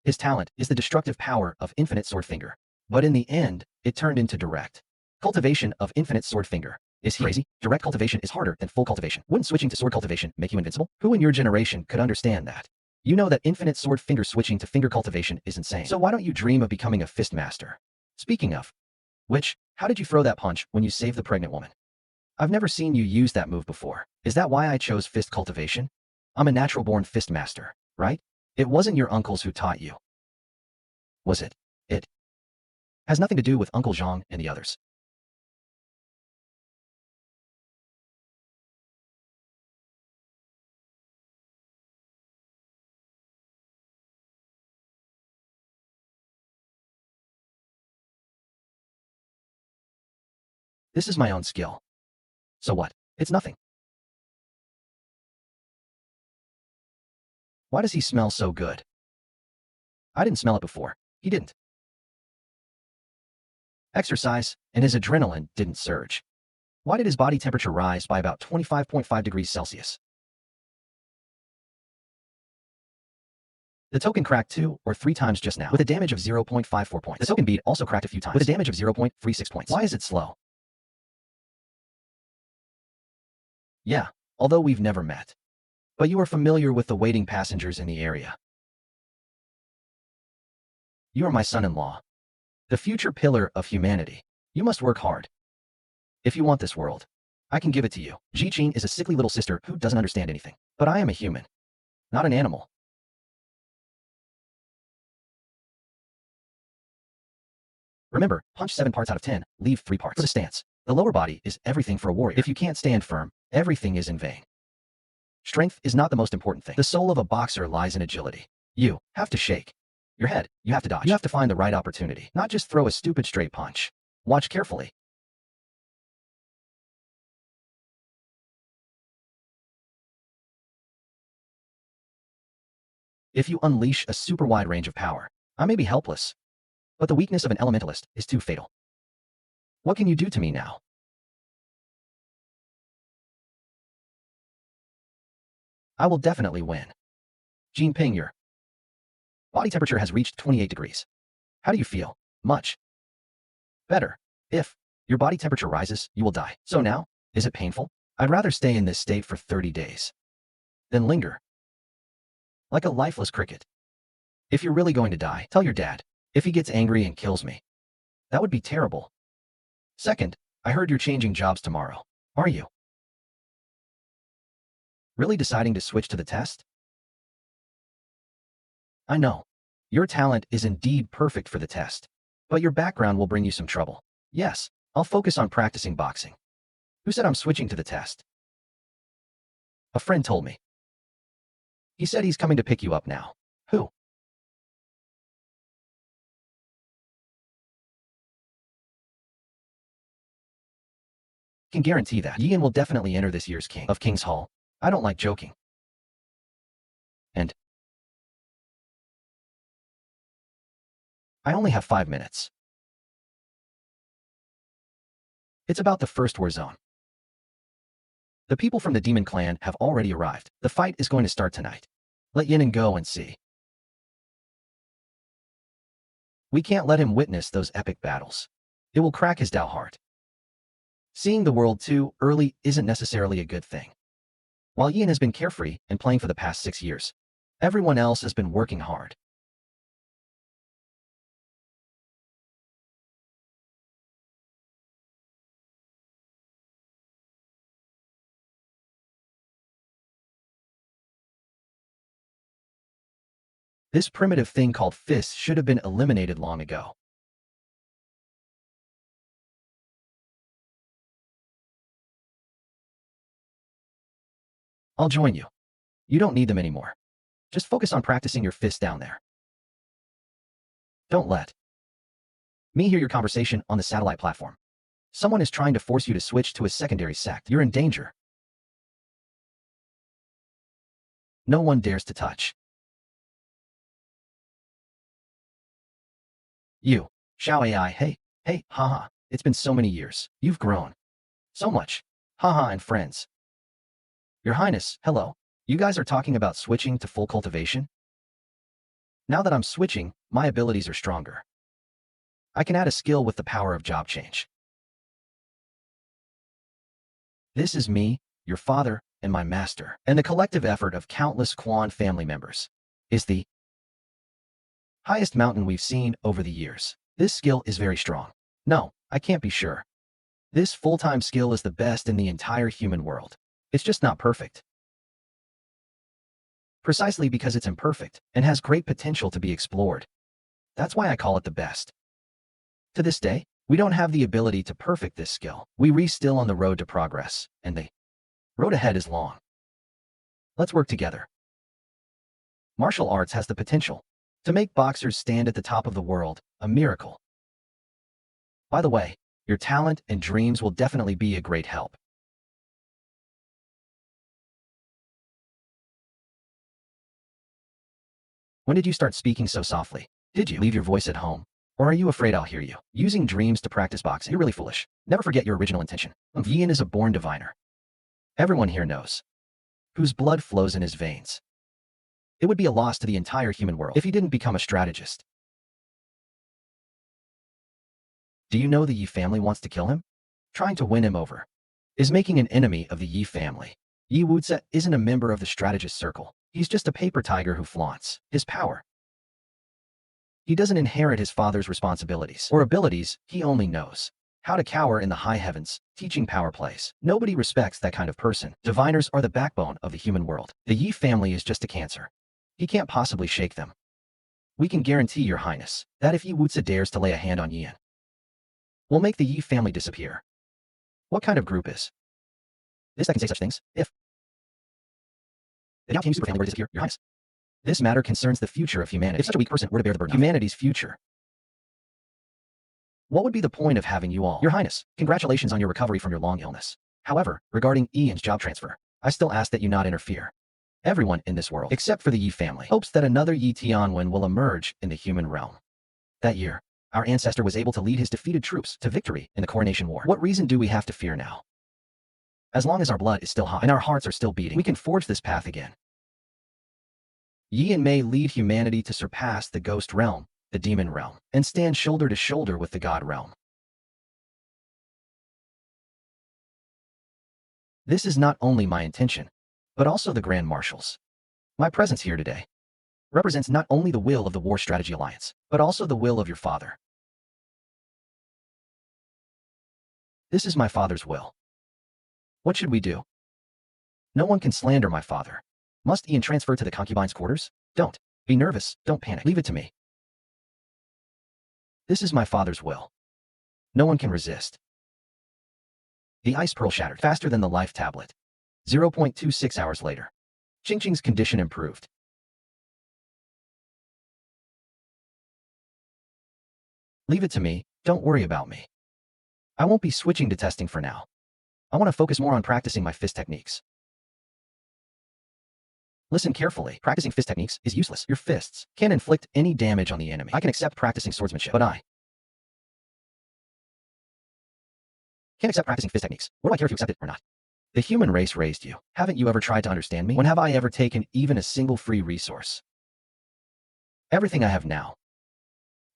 His talent is the destructive power of Infinite Sword Finger. But in the end, it turned into direct cultivation of Infinite Sword Finger. Is he crazy? Direct cultivation is harder than full cultivation. Wouldn't switching to sword cultivation make you invincible? Who in your generation could understand that? You know that Infinite Sword Finger switching to finger cultivation is insane. So why don't you dream of becoming a fist master? Speaking of which, how did you throw that punch when you saved the pregnant woman? I've never seen you use that move before. Is that why I chose fist cultivation? I'm a natural-born fist master, right? It wasn't your uncles who taught you. Was it? It has nothing to do with Uncle Zhang and the others. This is my own skill. So what? It's nothing. Why does he smell so good? I didn't smell it before. He didn't. Exercise, and his adrenaline didn't surge. Why did his body temperature rise by about 25.5 degrees Celsius? The token cracked 2 or 3 times just now, with a damage of 0.54 points. The token bead also cracked a few times, with a damage of 0.36 points. Why is it slow? Yeah, although we've never met. But you are familiar with the waiting passengers in the area. You are my son-in-law, the future pillar of humanity. You must work hard. If you want this world, I can give it to you. Ji-Qin is a sickly little sister who doesn't understand anything. But I am a human, not an animal. Remember, punch 7 parts out of 10, leave 3 parts. For the stance, the lower body is everything for a warrior. If you can't stand firm, everything is in vain. Strength is not the most important thing. The soul of a boxer lies in agility. You have to shake your head. You have to dodge. You have to find the right opportunity, not just throw a stupid straight punch. Watch carefully. If you unleash a super wide range of power, I may be helpless, but the weakness of an elementalist is too fatal. What can you do to me now? I will definitely win. Jinping, your body temperature has reached 28 degrees. How do you feel? Much better. If your body temperature rises, you will die. So now, is it painful? I'd rather stay in this state for 30 days than linger like a lifeless cricket. If you're really going to die, tell your dad. If he gets angry and kills me, that would be terrible. Second, I heard you're changing jobs tomorrow. Are you really deciding to switch to the test? I know. Your talent is indeed perfect for the test, but your background will bring you some trouble. Yes, I'll focus on practicing boxing. Who said I'm switching to the test? A friend told me. He said he's coming to pick you up now. Who? Can guarantee that Ian will definitely enter this year's King of King's Hall. I don't like joking. And I only have 5 minutes. It's about the first war zone. The people from the Demon Clan have already arrived. The fight is going to start tonight. Let Yin go and see. We can't let him witness those epic battles. It will crack his Dao heart. Seeing the world too early isn't necessarily a good thing. While Ian has been carefree and playing for the past 6 years, everyone else has been working hard. This primitive thing called fists should have been eliminated long ago. I'll join you. You don't need them anymore. Just focus on practicing your fists down there. Don't let me hear your conversation on the satellite platform. Someone is trying to force you to switch to a secondary sect. You're in danger. No one dares to touch you. Xiao AI, hey, haha. It's been so many years. You've grown so much. Haha and friends. Your Highness, hello. You guys are talking about switching to full cultivation? Now that I'm switching, my abilities are stronger. I can add a skill with the power of job change. This is me, your father, and my master, and the collective effort of countless Quan family members is the highest mountain we've seen over the years. This skill is very strong. No, I can't be sure. This full-time skill is the best in the entire human world. It's just not perfect. Precisely because it's imperfect and has great potential to be explored. That's why I call it the best. To this day, we don't have the ability to perfect this skill. We're still on the road to progress, and the road ahead is long. Let's work together. Martial arts has the potential to make boxers stand at the top of the world, a miracle. By the way, your talent and dreams will definitely be a great help. When did you start speaking so softly? Did you leave your voice at home? Or are you afraid I'll hear you? Using dreams to practice boxing, you're really foolish. Never forget your original intention. Ian is a born diviner. Everyone here knows whose blood flows in his veins. It would be a loss to the entire human world if he didn't become a strategist. Do you know the Yi family wants to kill him? Trying to win him over is making an enemy of the Yi family. Yi Wuzi isn't a member of the strategist circle. He's just a paper tiger who flaunts his power. He doesn't inherit his father's responsibilities or abilities. He only knows how to cower in the high heavens, teaching power plays. Nobody respects that kind of person. Diviners are the backbone of the human world. The Yi family is just a cancer. He can't possibly shake them. We can guarantee, Your Highness, that if Yi Wuzi dares to lay a hand on Yin, we'll make the Yi family disappear. What kind of group is this that can say such things? If The high-octane super family were to disappear, Your Highness. This matter concerns the future of humanity. If such a weak person were to bear the burden of humanity's future, what would be the point of having you all? Your Highness, congratulations on your recovery from your long illness. However, regarding Ian's job transfer, I still ask that you not interfere. Everyone in this world, except for the Yi family, hopes that another Yi Tianwen will emerge in the human realm. That year, our ancestor was able to lead his defeated troops to victory in the Coronation War. What reason do we have to fear now? As long as our blood is still hot and our hearts are still beating, we can forge this path again. Yi and Mei lead humanity to surpass the ghost realm, the demon realm, and stand shoulder to shoulder with the god realm. This is not only my intention, but also the Grand Marshal's. My presence here today represents not only the will of the War Strategy Alliance, but also the will of your father. This is my father's will. What should we do? No one can slander my father. Must Ian transfer to the concubine's quarters? Don't be nervous, don't panic. Leave it to me. This is my father's will. No one can resist. The ice pearl shattered faster than the life tablet. 0.26 hours later. Qingqing's condition improved. Leave it to me, don't worry about me. I won't be switching to testing for now. I want to focus more on practicing my fist techniques. Listen carefully. Practicing fist techniques is useless. Your fists can't inflict any damage on the enemy. I can accept practicing swordsmanship, but I can't accept practicing fist techniques. What do I care if you accept it or not? The human race raised you. Haven't you ever tried to understand me? When have I ever taken even a single free resource? Everything I have now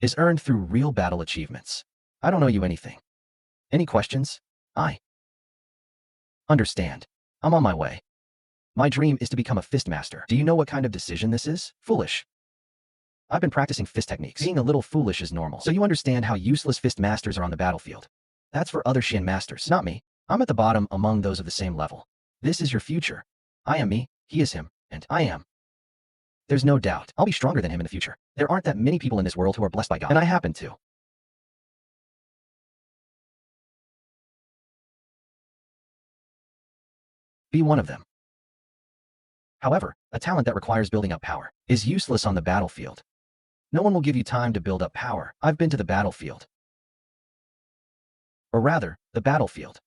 is earned through real battle achievements. I don't owe you anything. Any questions? I understand. I'm on my way. My dream is to become a fist master. Do you know what kind of decision this is? Foolish. I've been practicing fist techniques. Being a little foolish is normal. So you understand how useless fist masters are on the battlefield. That's for other Shin masters, not me. I'm at the bottom among those of the same level. This is your future. I am me, he is him, and I am. There's no doubt. I'll be stronger than him in the future. There aren't that many people in this world who are blessed by God, and I happen to. Be one of them. However, a talent that requires building up power is useless on the battlefield. No one will give you time to build up power. I've been to the battlefield. Or rather, the battlefield.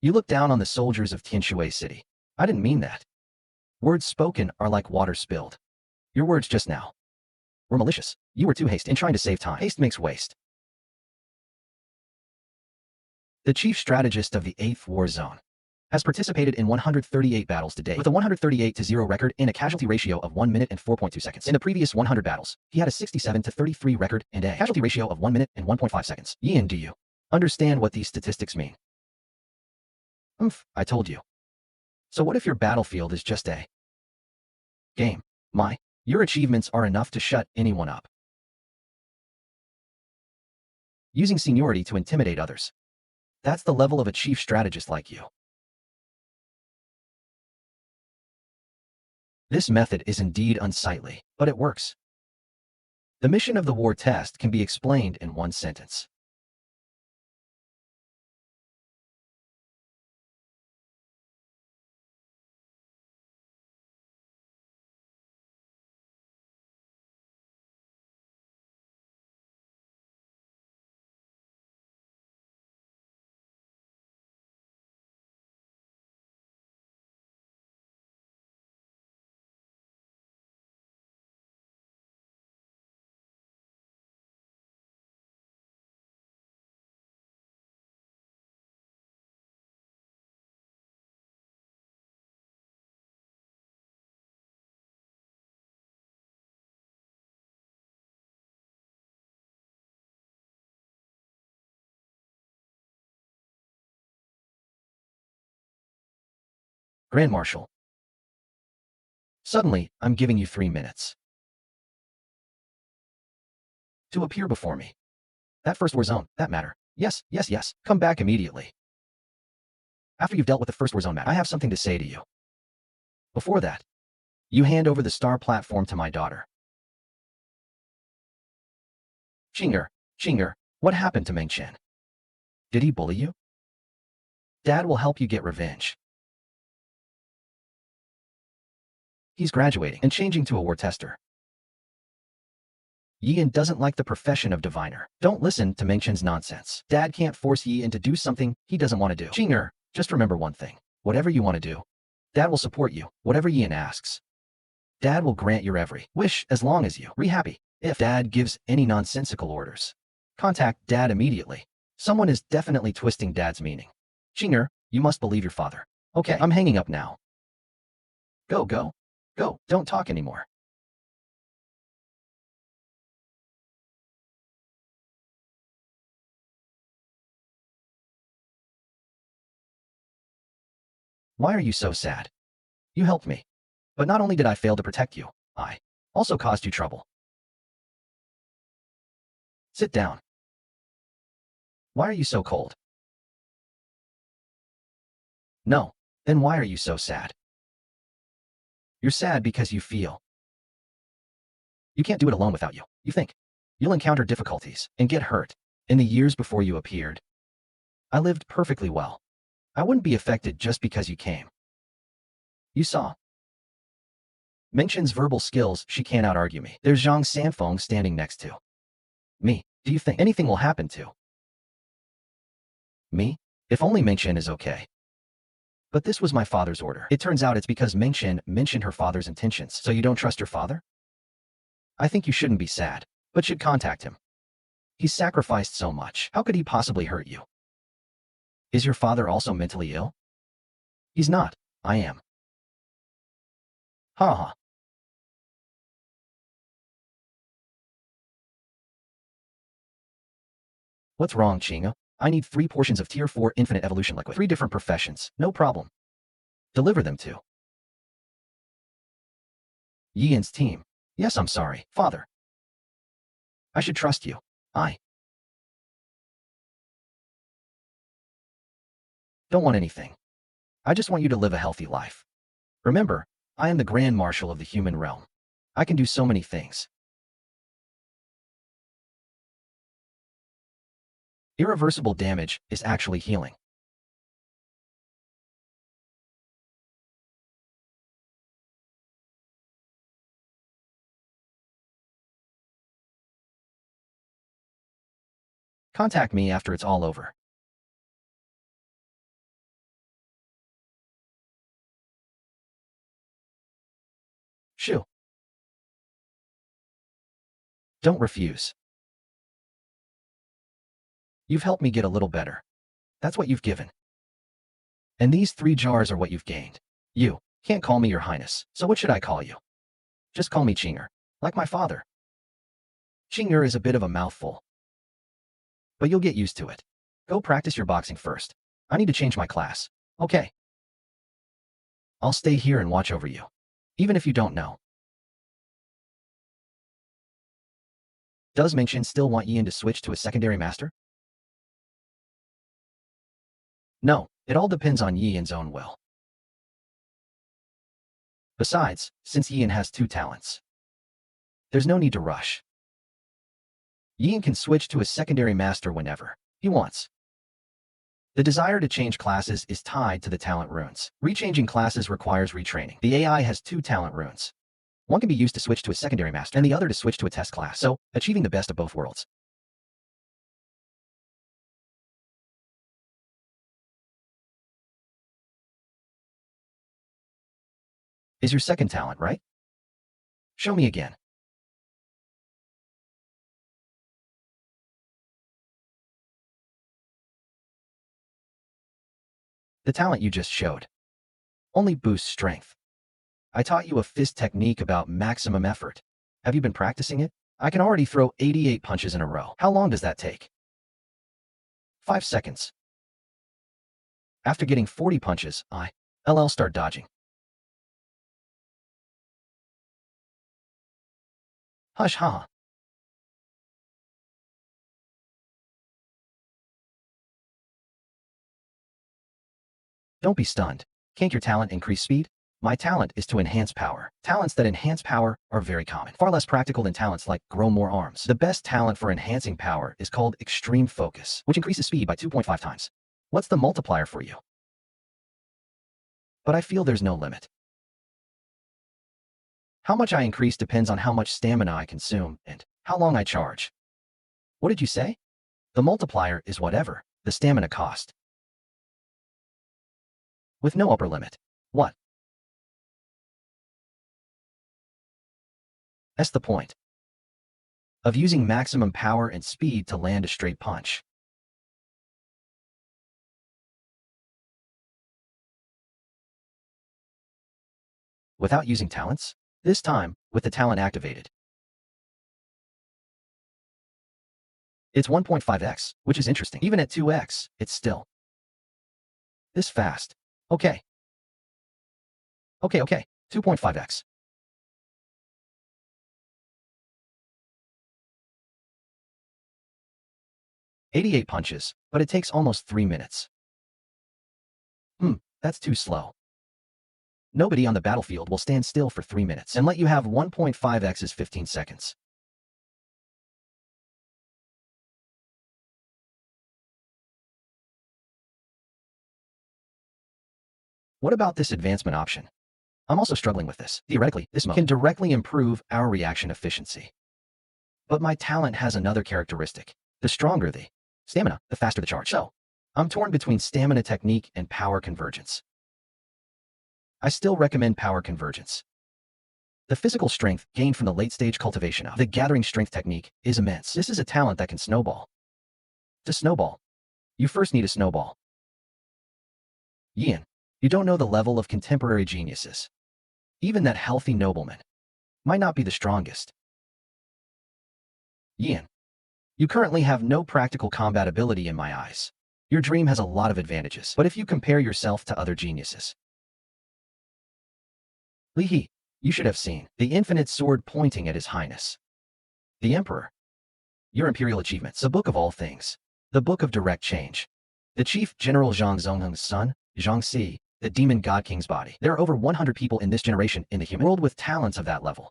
You look down on the soldiers of Tianshui City. I didn't mean that. Words spoken are like water spilled. Your words just now were malicious. You were too hasty in trying to save time. Haste makes waste. The chief strategist of the 8th War Zone has participated in 138 battles to date, with a 138-0 record and a casualty ratio of 1 minute and 4.2 seconds. In the previous 100 battles, he had a 67-33 record and a casualty ratio of 1 minute and 1.5 seconds. Ian, do you understand what these statistics mean? I told you. So what if your battlefield is just a game? Your achievements are enough to shut anyone up. Using seniority to intimidate others. That's the level of a chief strategist like you. This method is indeed unsightly, but it works. The mission of the war test can be explained in one sentence. Grand Marshal. Suddenly, I'm giving you 3 minutes to appear before me. That first war zone, that matter. Yes, yes, yes. Come back immediately. After you've dealt with the first war zone matter, I have something to say to you. Before that, you hand over the star platform to my daughter. Qinger, what happened to Meng Chen? Did he bully you? Dad will help you get revenge. He's graduating and changing to a war tester. Yian doesn't like the profession of diviner. Don't listen to Mengchen's nonsense. Dad can't force Yian to do something he doesn't want to do. Qing'er, just remember one thing. Whatever you want to do, Dad will support you, whatever Yian asks. Dad will grant your every wish as long as you are happy. If Dad gives any nonsensical orders, contact Dad immediately. Someone is definitely twisting Dad's meaning. Qing'er, you must believe your father. Okay, I'm hanging up now. Go, go, go, don't talk anymore. Why are you so sad? You helped me. But not only did I fail to protect you, I also caused you trouble. Sit down. Why are you so cold? No. Then why are you so sad? You're sad because you feel you can't do it alone without you. You think you'll encounter difficulties and get hurt. In the years before you appeared, I lived perfectly well. I wouldn't be affected just because you came. You saw Mengchen's verbal skills, she can't out-argue me. There's Zhang Sanfeng standing next to me. Do you think anything will happen to me? If only Mengchen is okay. But this was my father's order. It turns out it's because Mengchen mentioned her father's intentions. So you don't trust your father? I think you shouldn't be sad, but should contact him. He's sacrificed so much. How could he possibly hurt you? Is your father also mentally ill? He's not. I am. Ha ha. What's wrong, Qing'er? I need 3 portions of Tier 4 infinite evolution liquid. 3 different professions. No problem. Deliver them to Yian's team. Yes, I'm sorry, father. I should trust you. I don't want anything. I just want you to live a healthy life. Remember, I am the Grand Marshal of the human realm. I can do so many things. Irreversible damage is actually healing. Contact me after it's all over. Shoo. Don't refuse. You've helped me get a little better. That's what you've given. And these 3 jars are what you've gained. You can't call me your highness, so what should I call you? Just call me Qing'er, like my father. Qing'er is a bit of a mouthful, but you'll get used to it. Go practice your boxing first. I need to change my class. Okay. I'll stay here and watch over you, even if you don't know. Does Mengchen still want Yian to switch to a secondary master? No, it all depends on Yian's own will. Besides, since Yian has 2 talents, there's no need to rush. Yian can switch to a secondary master whenever he wants. The desire to change classes is tied to the talent runes. Rechanging classes requires retraining. The AI has 2 talent runes. One can be used to switch to a secondary master and the other to switch to a test class, so achieving the best of both worlds. Is your second talent, right? Show me again. The talent you just showed only boosts strength. I taught you a fist technique about maximum effort. Have you been practicing it? I can already throw 88 punches in a row. How long does that take? 5 seconds. After getting 40 punches, I'll start dodging. Hush, haha. Don't be stunned. Can't your talent increase speed? My talent is to enhance power. Talents that enhance power are very common, far less practical than talents like grow more arms. The best talent for enhancing power is called extreme focus, which increases speed by 2.5 times. What's the multiplier for you? But I feel there's no limit. How much I increase depends on how much stamina I consume and how long I charge. What did you say? The multiplier is whatever the stamina cost, with no upper limit. What? That's the point of using maximum power and speed to land a straight punch. Without using talents? This time, with the talent activated. It's 1.5x, which is interesting. Even at 2x, it's still this fast. Okay. 2.5x. 88 punches, but it takes almost 3 minutes. That's too slow. Nobody on the battlefield will stand still for 3 minutes and let you have 1.5x's 15 seconds. What about this advancement option? I'm also struggling with this. Theoretically, this mode can directly improve our reaction efficiency. But my talent has another characteristic. The stronger the stamina, the faster the charge. So, I'm torn between stamina technique and power convergence. I still recommend power convergence. The physical strength gained from the late-stage cultivation of the gathering strength technique is immense. This is a talent that can snowball. To snowball, you first need a snowball. Yin, you don't know the level of contemporary geniuses. Even that healthy nobleman might not be the strongest. Yin, you currently have no practical combat ability in my eyes. Your dream has a lot of advantages, but if you compare yourself to other geniuses. Li He, you should have seen the infinite sword pointing at His Highness, the Emperor. Your imperial achievements, the book of all things, the book of direct change. The Chief General Zhang Zongheng's son, Zhang Si, the demon god king's body. There are over 100 people in this generation in the human world with talents of that level.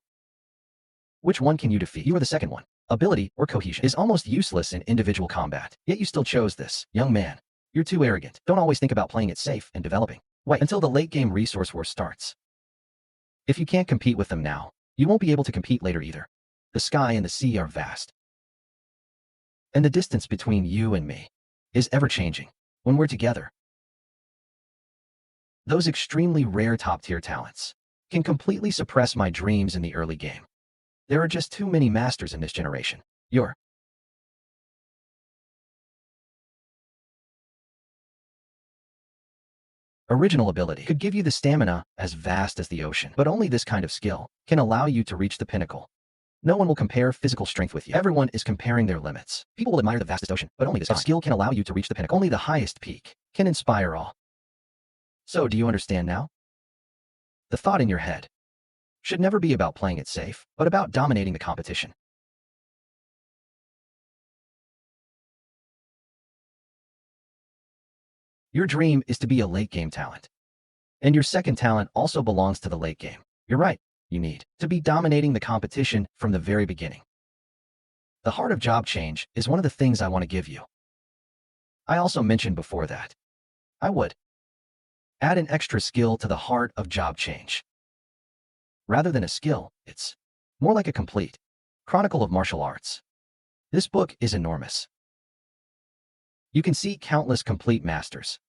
Which one can you defeat? You are the second one. Ability or cohesion is almost useless in individual combat, yet you still chose this. Young man, you're too arrogant. Don't always think about playing it safe and developing. Wait until the late game resource war starts. If you can't compete with them now, you won't be able to compete later either. The sky and the sea are vast. And the distance between you and me is ever-changing. When we're together, those extremely rare top-tier talents can completely suppress my dreams in the early game. There are just too many masters in this generation. Your original ability could give you the stamina as vast as the ocean, but only this kind of skill can allow you to reach the pinnacle. No one will compare physical strength with you. Everyone is comparing their limits. People will admire the vastest ocean, but only this skill can allow you to reach the pinnacle. Only the highest peak can inspire all. So, do you understand now? The thought in your head should never be about playing it safe, but about dominating the competition. Your dream is to be a late-game talent. And your second talent also belongs to the late game. You're right, you need to be dominating the competition from the very beginning. The heart of job change is one of the things I want to give you. I also mentioned before that I would add an extra skill to the heart of job change. Rather than a skill, it's more like a complete chronicle of martial arts. This book is enormous. You can see countless complete masters,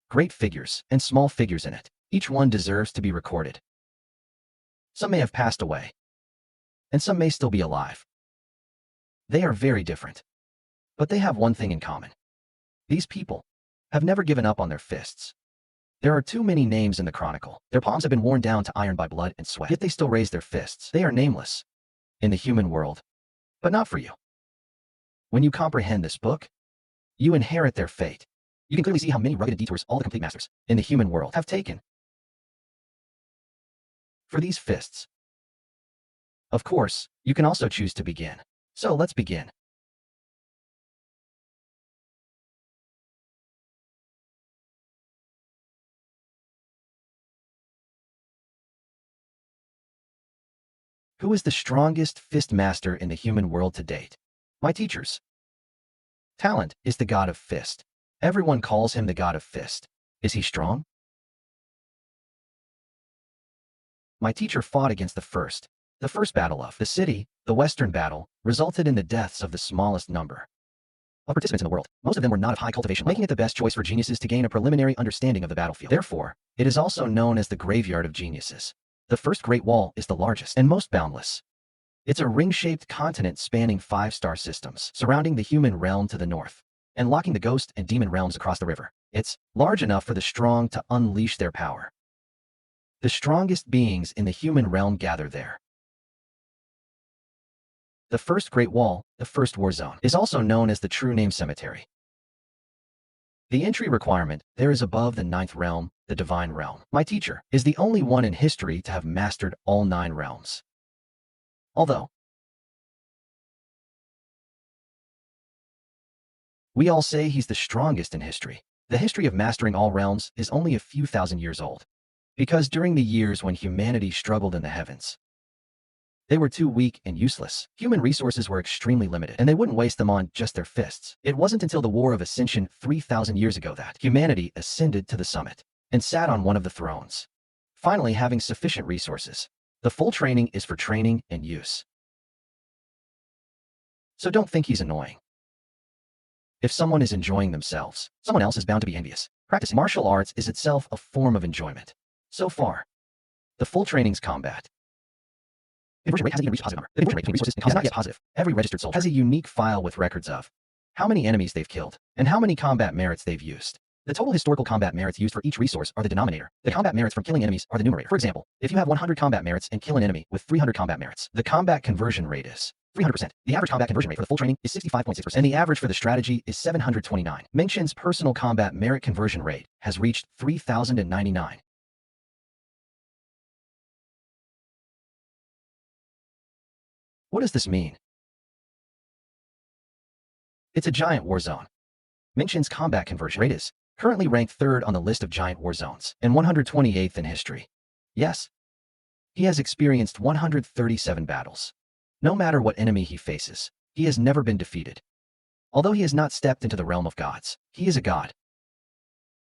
great figures, and small figures in it. Each one deserves to be recorded. Some may have passed away, and some may still be alive. They are very different, but they have one thing in common. These people have never given up on their fists. There are too many names in the chronicle. Their palms have been worn down to iron by blood and sweat, yet they still raise their fists. They are nameless in the human world, but not for you. When you comprehend this book, you inherit their fate. You can clearly see how many rugged detours all the complete masters in the human world have taken for these fists. Of course, you can also choose to begin. So let's begin. Who is the strongest fist master in the human world to date? My teachers. Talent is the god of fist. Everyone calls him the god of fist. Is he strong? my teacher fought against the first. The first battle of the city, the Western battle, resulted in the deaths of the smallest number of participants in the world. Most of them were not of high cultivation, making it the best choice for geniuses to gain a preliminary understanding of the battlefield. Therefore, it is also known as the graveyard of geniuses. The first Great Wall is the largest and most boundless. It's a ring-shaped continent spanning 5-star systems, surrounding the human realm to the north, and locking the ghost and demon realms across the river. It's large enough for the strong to unleash their power. The strongest beings in the human realm gather there. The first Great Wall, the first war zone, is also known as the true name cemetery. The entry requirement there is above the 9th realm, the divine realm. My teacher is the only one in history to have mastered all 9 realms. Although we all say he's the strongest in history, the history of mastering all realms is only a few thousand years old. Because during the years when humanity struggled in the heavens, they were too weak and useless. Human resources were extremely limited, and they wouldn't waste them on just their fists. It wasn't until the War of Ascension 3,000 years ago that humanity ascended to the summit and sat on one of the thrones, finally having sufficient resources. The full training is for training and use. So don't think he's annoying. If someone is enjoying themselves, someone else is bound to be envious. Practicing martial arts is itself a form of enjoyment. So far, the full training's combat. Conversion rate hasn't even reached positive number. The conversion rate between resources and combat is not yet positive. Every registered soldier has a unique file with records of how many enemies they've killed and how many combat merits they've used. The total historical combat merits used for each resource are the denominator. The combat merits from killing enemies are the numerator. For example, if you have 100 combat merits and kill an enemy with 300 combat merits, the combat conversion rate is 300%. The average combat conversion rate for the full training is 65.6%, and the average for the strategy is 729. Meng Chen's personal combat merit conversion rate has reached 3,099. What does this mean? It's a giant war zone. Meng Chen's combat conversion rate is currently ranked 3rd on the list of giant war zones and 128th in history. Yes, he has experienced 137 battles. No matter what enemy he faces, he has never been defeated. Although he has not stepped into the realm of gods, he is a god.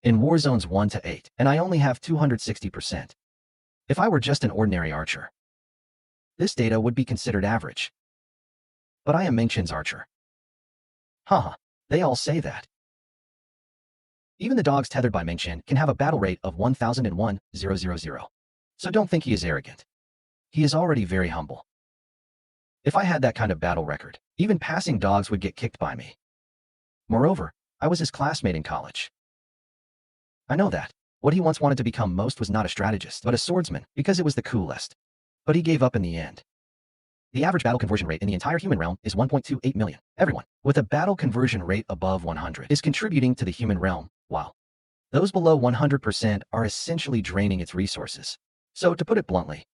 In war zones 1 to 8, and I only have 260%. If I were just an ordinary archer, this data would be considered average. But I am Meng Chen's archer. Haha, they all say that. Even the dogs tethered by Meng Chen can have a battle rate of 1001,000. So don't think he is arrogant. He is already very humble. If I had that kind of battle record, even passing dogs would get kicked by me. Moreover, I was his classmate in college. I know that. What he once wanted to become most was not a strategist, but a swordsman, because it was the coolest. But he gave up in the end. The average battle conversion rate in the entire human realm is 1.28 million. Everyone with a battle conversion rate above 100 is contributing to the human realm, while those below 100% are essentially draining its resources. So to put it bluntly,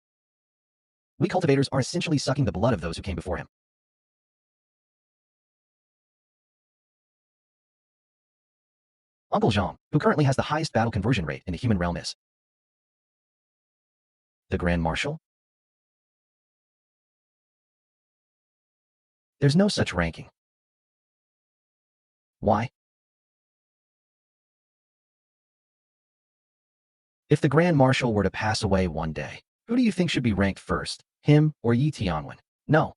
we cultivators are essentially sucking the blood of those who came before him. Uncle Zhang, who currently has the highest battle conversion rate in the human realm, is the Grand Marshal. There's no such ranking. Why? If the Grand Marshal were to pass away one day, who do you think should be ranked first, him or Yi Tianwen? No.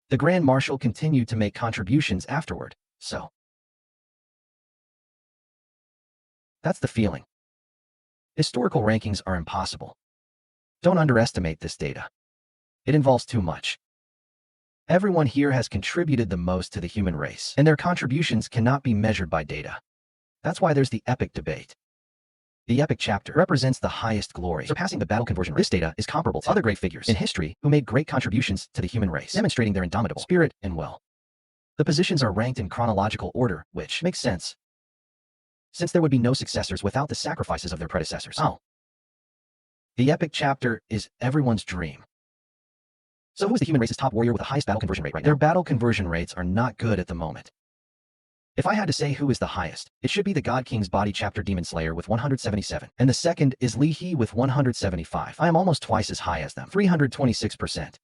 The Grand Marshal continued to make contributions afterward, so that's the feeling. Historical rankings are impossible. Don't underestimate this data. It involves too much. Everyone here has contributed the most to the human race, and their contributions cannot be measured by data. That's why there's the epic debate. The epic chapter represents the highest glory, surpassing the battle conversion rate. This data is comparable to other great figures in history who made great contributions to the human race, demonstrating their indomitable spirit and will. The positions are ranked in chronological order, which makes sense, since there would be no successors without the sacrifices of their predecessors. Oh. The epic chapter is everyone's dream. So who is the human race's top warrior with the highest battle conversion rate right now? Their battle conversion rates are not good at the moment. If I had to say who is the highest, it should be the God King's Body Chapter Demon Slayer with 177, and the second is Li He with 175. I am almost twice as high as them, 326%.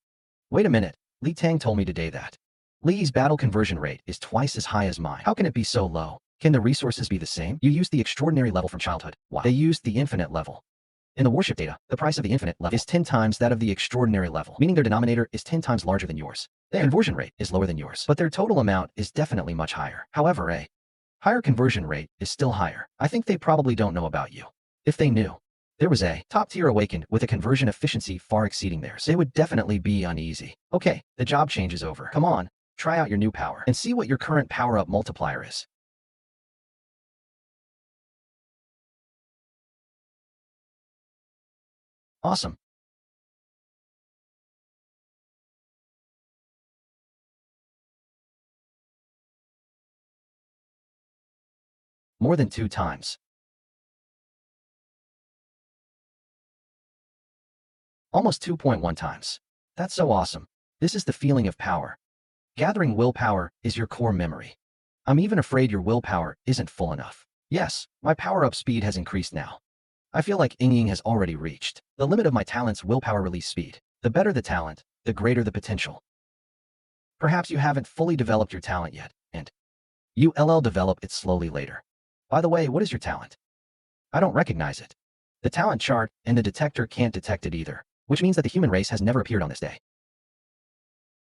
Wait a minute, Li Tang told me today that Li's battle conversion rate is twice as high as mine. How can it be so low? Can the resources be the same? You used the extraordinary level from childhood. Wow. They used the infinite level. In the warship data, the price of the infinite level is 10 times that of the extraordinary level, meaning their denominator is 10 times larger than yours. Their conversion rate is lower than yours, but their total amount is definitely much higher. However, a higher conversion rate is still higher. I think they probably don't know about you. If they knew there was a top-tier awakened with a conversion efficiency far exceeding theirs, they would definitely be uneasy. Okay, the job change is over. Come on, try out your new power and see what your current power-up multiplier is. Awesome. More than 2 times. Almost 2.1 times. That's so awesome. This is the feeling of power. Gathering willpower is your core memory. I'm even afraid your willpower isn't full enough. Yes, my power-up speed has increased now. I feel like Ying has already reached the limit of my talent's willpower release speed. The better the talent, the greater the potential. Perhaps you haven't fully developed your talent yet, and you'll develop it slowly later. By the way, what is your talent? I don't recognize it. The talent chart and the detector can't detect it either, which means that the human race has never appeared on this day.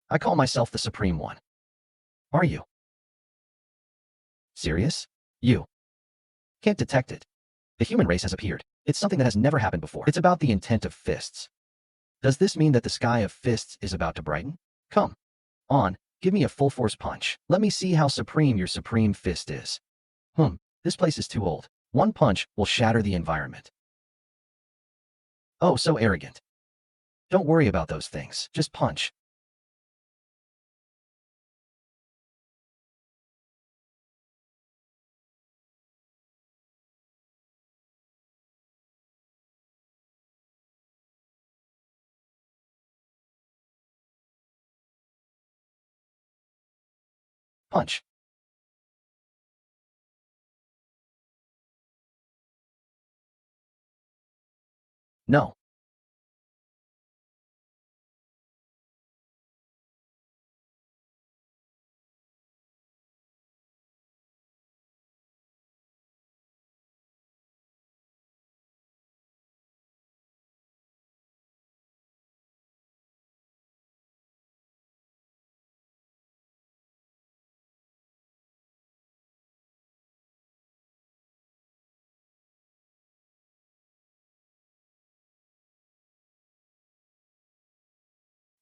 I call myself the Supreme One. Are you serious? You can't detect it. The human race has appeared. It's something that has never happened before. It's about the intent of fists. Does this mean that the sky of fists is about to brighten? Come on, give me a full force punch. Let me see how supreme your supreme fist is. This place is too old. One punch will shatter the environment. Oh, so arrogant. Don't worry about those things. Just punch. Punch. No.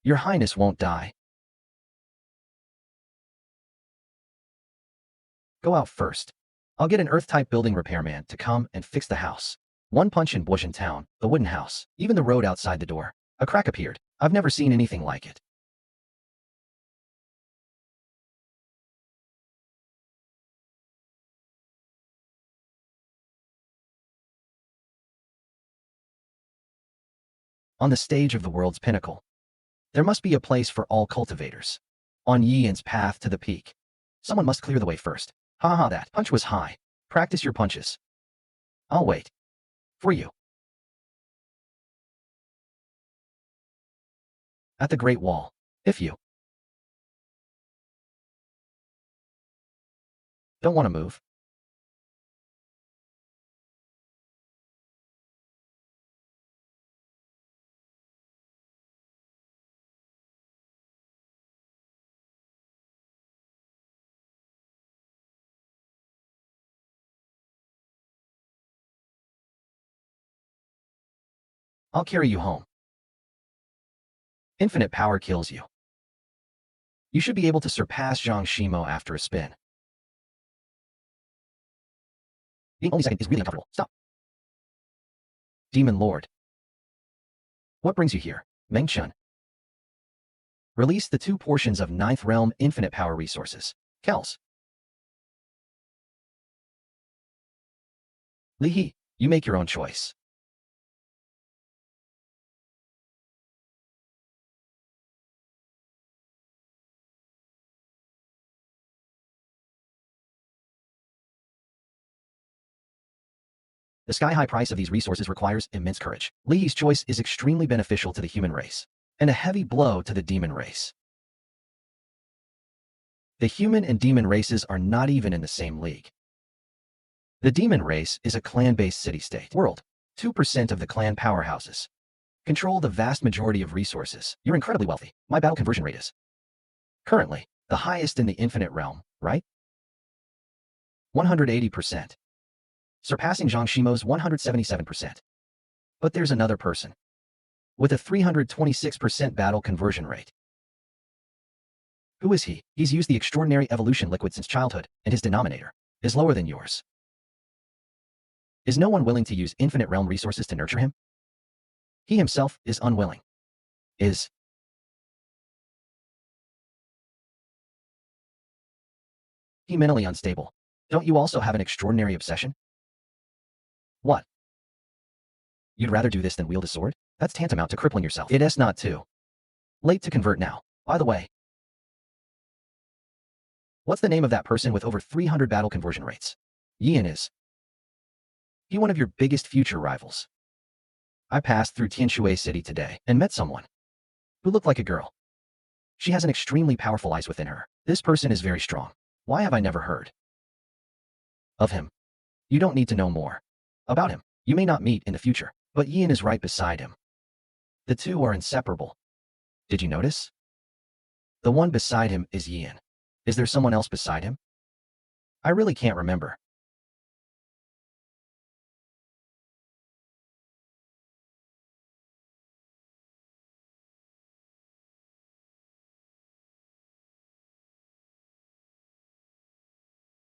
Your Highness won't die. Go out first. I'll get an Earth-type building repairman to come and fix the house. One punch in Bush in town, the wooden house, even the road outside the door. A crack appeared. I've never seen anything like it. On the stage of the world's pinnacle, there must be a place for all cultivators. On Yian's path to the peak, someone must clear the way first. Haha, that punch was high. Practice your punches. I'll wait for you at the Great Wall. If you don't want to move, I'll carry you home. Infinite power kills you. You should be able to surpass Zhang Shimo after a spin. Being only second is really uncomfortable. Stop. Demon Lord. What brings you here? Meng Chun. Release the 2 portions of 9th Realm infinite power resources. Kells. Li He, you make your own choice. The sky-high price of these resources requires immense courage. Li He's choice is extremely beneficial to the human race, and a heavy blow to the demon race. The human and demon races are not even in the same league. The demon race is a clan-based city-state world. 2% of the clan powerhouses. Control the vast majority of resources. You're incredibly wealthy. My battle conversion rate is currently the highest in the infinite realm, right? 180%. Surpassing Zhang Shimo's 177%. But there's another person with a 326% battle conversion rate. Who is he? He's used the extraordinary evolution liquid since childhood, and his denominator is lower than yours. Is no one willing to use infinite realm resources to nurture him? He himself is unwilling. Is he mentally unstable? Don't you also have an extraordinary obsession? What? You'd rather do this than wield a sword? That's tantamount to crippling yourself. It is not too late to convert now. By the way, what's the name of that person with over 300 battle conversion rates? Yin is he one of your biggest future rivals? I passed through Tianshui City today and met someone who looked like a girl. She has an extremely powerful ice within her. This person is very strong. Why have I never heard of him? You don't need to know more about him. You may not meet in the future, but Yin is right beside him. The two are inseparable. Did you notice? The one beside him is Yin. Is there someone else beside him? I really can't remember.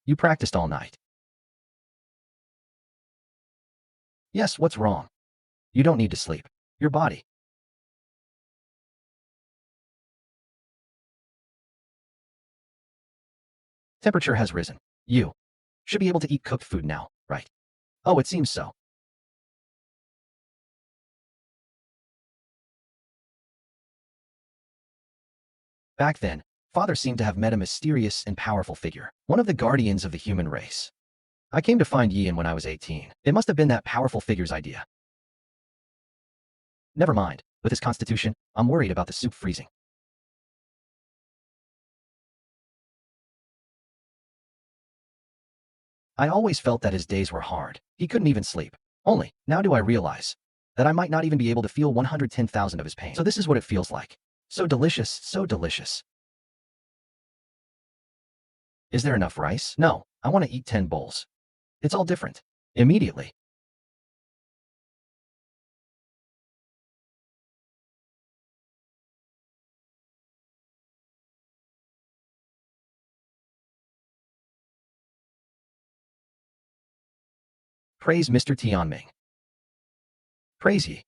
You practiced all night. Yes, what's wrong? You don't need to sleep. Your body temperature has risen. You should be able to eat cooked food now, right? Oh, it seems so. Back then, Father seemed to have met a mysterious and powerful figure, one of the guardians of the human race. I came to find Yin when I was 18. It must have been that powerful figure's idea. Never mind. With his constitution, I'm worried about the soup freezing. I always felt that his days were hard. He couldn't even sleep. Only, now do I realize that I might not even be able to feel 110,000 of his pain. So this is what it feels like. So delicious, so delicious. Is there enough rice? No, I want to eat 10 bowls. It's all different. Immediately. Praise Mr. Tianming. Praise ye.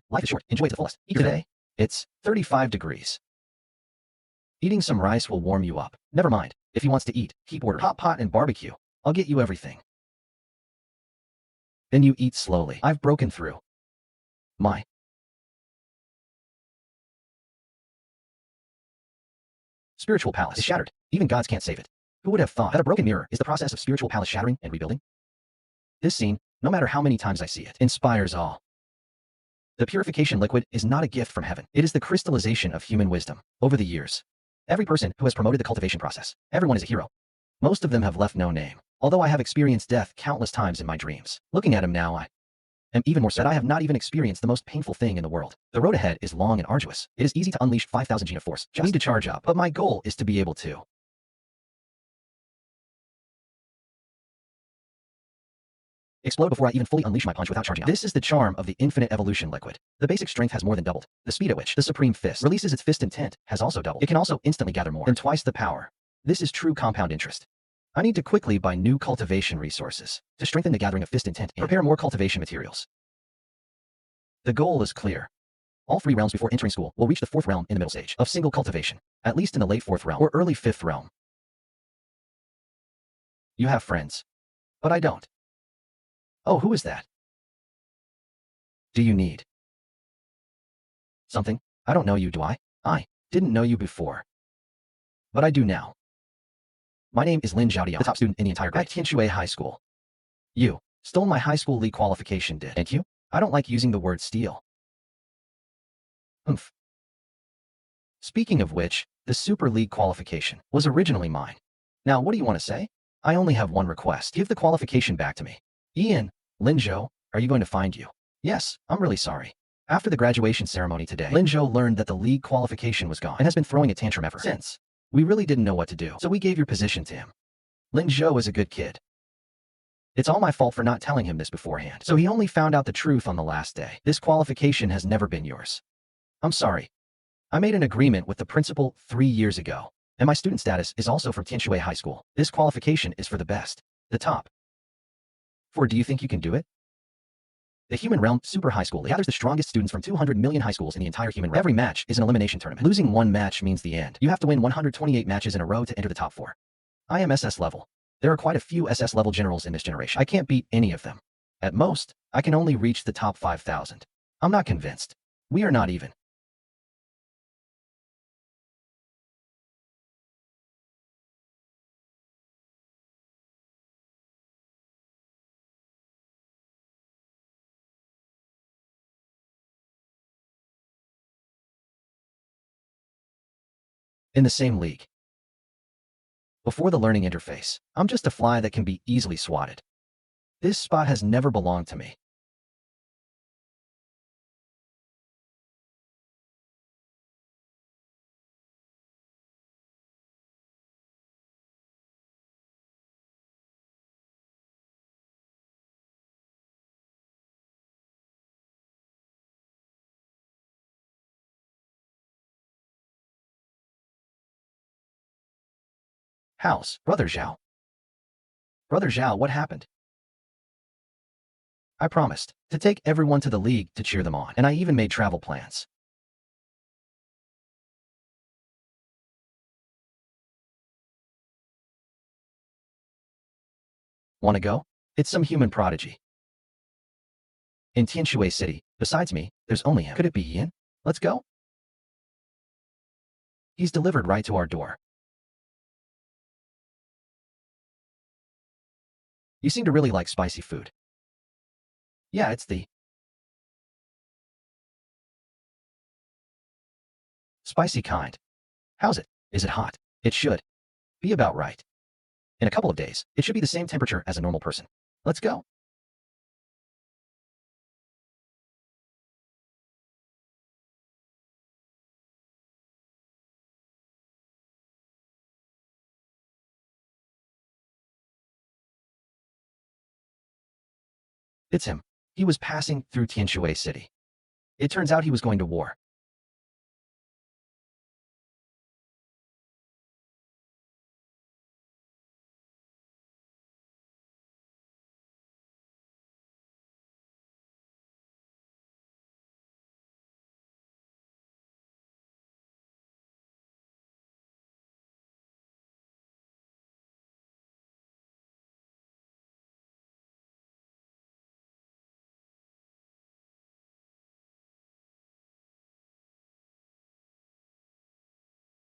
Life is short. Enjoy it to the fullest. Eat today. It's 35 degrees. Eating some rice will warm you up. Never mind. If he wants to eat, keep order. Hot pot and barbecue. I'll get you everything. Then you eat slowly. I've broken through my spiritual palace is shattered. Even gods can't save it. Who would have thought that a broken mirror is the process of spiritual palace shattering and rebuilding? This scene, no matter how many times I see it, inspires awe. The purification liquid is not a gift from heaven. It is the crystallization of human wisdom. Over the years, every person who has promoted the cultivation process, everyone is a hero. Most of them have left no name. Although I have experienced death countless times in my dreams. Looking at him now, I am even more sad. I have not even experienced the most painful thing in the world. The road ahead is long and arduous. It is easy to unleash 5,000 G of force. Just need to charge up. But my goal is to be able to explode before I even fully unleash my punch without charging up. This is the charm of the infinite evolution liquid. The basic strength has more than doubled. The speed at which the supreme fist releases its fist intent has also doubled. It can also instantly gather more than twice the power. This is true compound interest. I need to quickly buy new cultivation resources to strengthen the gathering of fist intent and prepare more cultivation materials. The goal is clear. All 3 realms before entering school will reach the 4th realm in the middle stage of single cultivation, at least in the late 4th realm or early 5th realm. You have friends, but I don't. Oh, who is that? Do you need something? I don't know you, do I? I didn't know you before, but I do now. My name is Lin Zhaodiao, the top student in the entire grade at Tianshui High School. You stole my high school league qualification, didn't you? I don't like using the word steal. Humph. Speaking of which, The Super League qualification was originally mine. Now, what do you want to say? I only have one request. Give the qualification back to me. Ian, Linzhou, are you going to find you? Yes, I'm really sorry. After the graduation ceremony today, Linzhou learned that the league qualification was gone and has been throwing a tantrum ever since. We really didn't know what to do, so we gave your position to him. Linzhou is a good kid. It's all my fault for not telling him this beforehand, so he only found out the truth on the last day. This qualification has never been yours. I'm sorry. I made an agreement with the principal 3 years ago, and my student status is also from Tianshui High School. This qualification is for the best, the top. Do you think you can do it? The Human Realm Super High School gathers the strongest students from 200 million high schools in the entire human realm. Every match is an elimination tournament. Losing one match means the end. You have to win 128 matches in a row to enter the top 4. I am SS level. There are quite a few SS level generals in this generation. I can't beat any of them. At most, I can only reach the top 5,000. I'm not convinced. We are not even. In the same league. Before the learning interface, I'm just a fly that can be easily swatted. This spot has never belonged to me. House, Brother Zhao. Brother Zhao, what happened? I promised to take everyone to the league to cheer them on, and I even made travel plans. Want to go? It's some human prodigy. In Tianshui City, besides me, there's only him. Could it be Ian? Let's go? He's delivered right to our door. You seem to really like spicy food. Yeah, it's the spicy kind. How's it? Is it hot? It should be about right. In a couple of days, it should be the same temperature as a normal person. Let's go. It's him. He was passing through Tianshui City. It turns out he was going to war.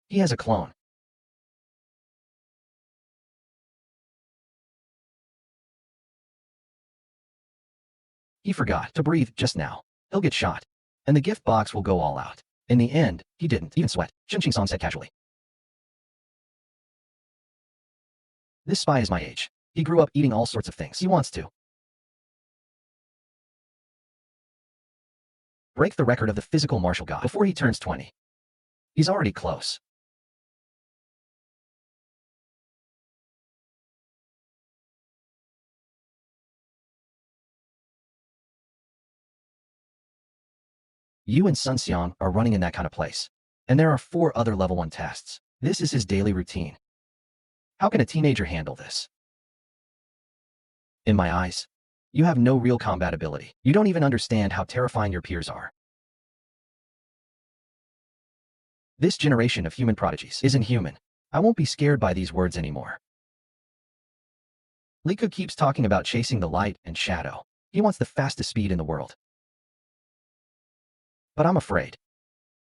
He has a clone. He forgot to breathe just now. He'll get shot. And the gift box will go all out. In the end, he didn't even sweat, Chen Song said casually. This spy is my age. He grew up eating all sorts of things. He wants to break the record of the physical martial god before he turns 20. He's already close. You and Sun Xiang are running in that kind of place. And there are 4 other level 1 tests. This is his daily routine. How can a teenager handle this? In my eyes, you have no real combat ability. You don't even understand how terrifying your peers are. This generation of human prodigies isn't human. I won't be scared by these words anymore. Lika keeps talking about chasing the light and shadow. He wants the fastest speed in the world. But I'm afraid.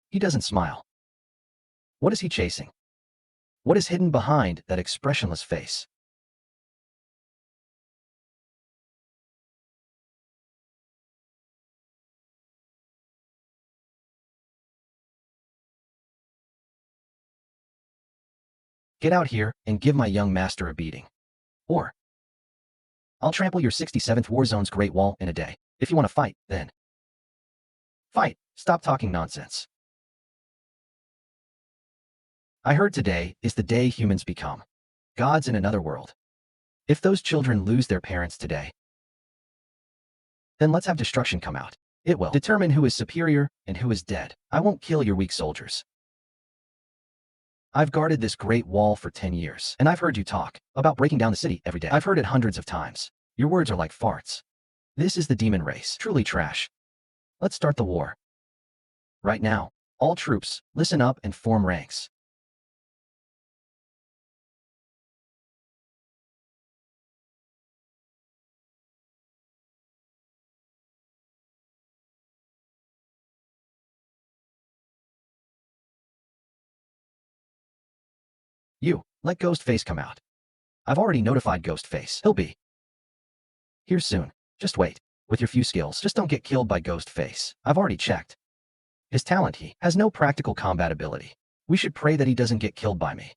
He doesn't smile. What is he chasing? What is hidden behind that expressionless face? Get out here and give my young master a beating. Or I'll trample your 67th Warzone's Great Wall in a day. If you want to fight, then fight. Stop talking nonsense. I heard today is the day humans become gods in another world. If those children lose their parents today, then let's have destruction come out. It will determine who is superior and who is dead. I won't kill your weak soldiers. I've guarded this great wall for 10 years, and I've heard you talk about breaking down the city every day. I've heard it hundreds of times. Your words are like farts. This is the demon race. Truly trash. Let's start the war. Right now, all troops, listen up and form ranks. You, let Ghostface come out. I've already notified Ghostface. He'll be here soon. Just wait. With your few skills, just don't get killed by Ghostface. I've already checked. His talent, he has no practical combat ability. We should pray that he doesn't get killed by me.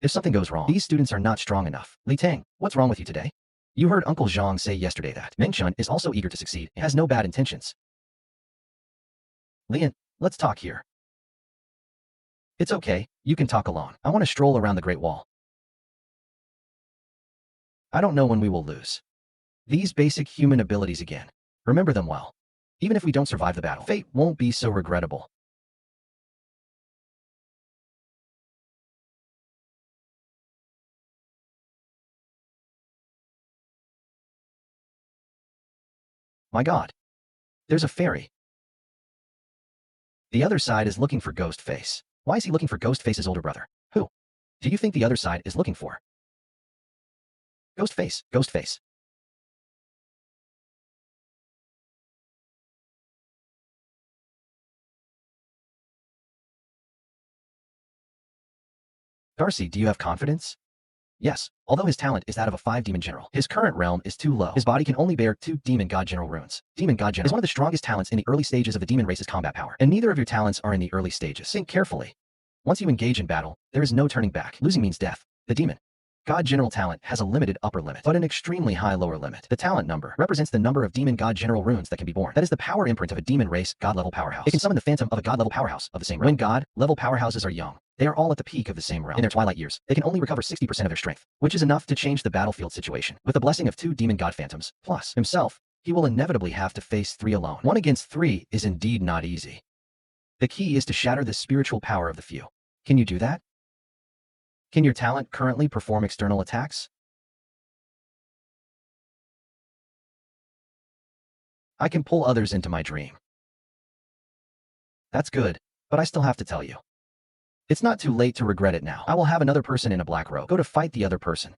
If something goes wrong, these students are not strong enough. Li Tang, what's wrong with you today? You heard Uncle Zhang say yesterday that Meng Chun is also eager to succeed and has no bad intentions. Lian, let's talk here. It's okay, you can talk alone. I want to stroll around the Great Wall. I don't know when we will lose these basic human abilities again. Remember them well. Even if we don't survive the battle, fate won't be so regrettable. My God. There's a fairy. The other side is looking for Ghostface. Why is he looking for Ghostface's older brother? Who do you think the other side is looking for? Ghostface, Ghostface. Darcy, do you have confidence? Yes, although his talent is that of a 5-demon general, his current realm is too low. His body can only bear 2 demon god general runes. Demon god general is one of the strongest talents in the early stages of the demon race's combat power, and neither of your talents are in the early stages. Think carefully. Once you engage in battle, there is no turning back. Losing means death. The demon god general talent has a limited upper limit, but an extremely high lower limit. The talent number represents the number of demon god general runes that can be born. That is the power imprint of a demon race god-level powerhouse. It can summon the phantom of a god-level powerhouse of the same realm. When god-level powerhouses are young, they are all at the peak of the same realm. In their twilight years, they can only recover 60% of their strength, which is enough to change the battlefield situation. With the blessing of 2 demon god phantoms, plus himself, he will inevitably have to face 3 alone. 1 against 3 is indeed not easy. The key is to shatter the spiritual power of the few. Can you do that? Can your talent currently perform external attacks? I can pull others into my dream. That's good, but I still have to tell you. It's not too late to regret it now. I will have another person in a black robe go to fight the other person.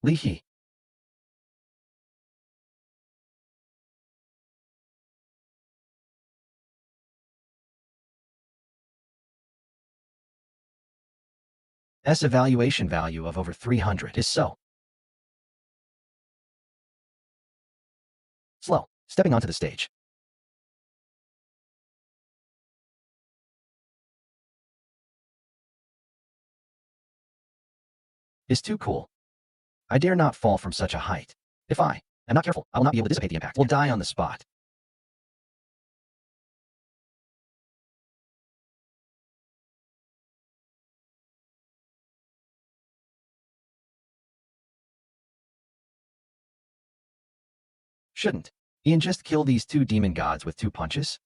Li He. S evaluation value of over 300 is so slow. Stepping onto the stage. Is too cool. I dare not fall from such a height. If I am not careful, I will not be able to dissipate the impact. Will die on the spot. Shouldn't Ian just kill these 2 demon gods with 2 punches?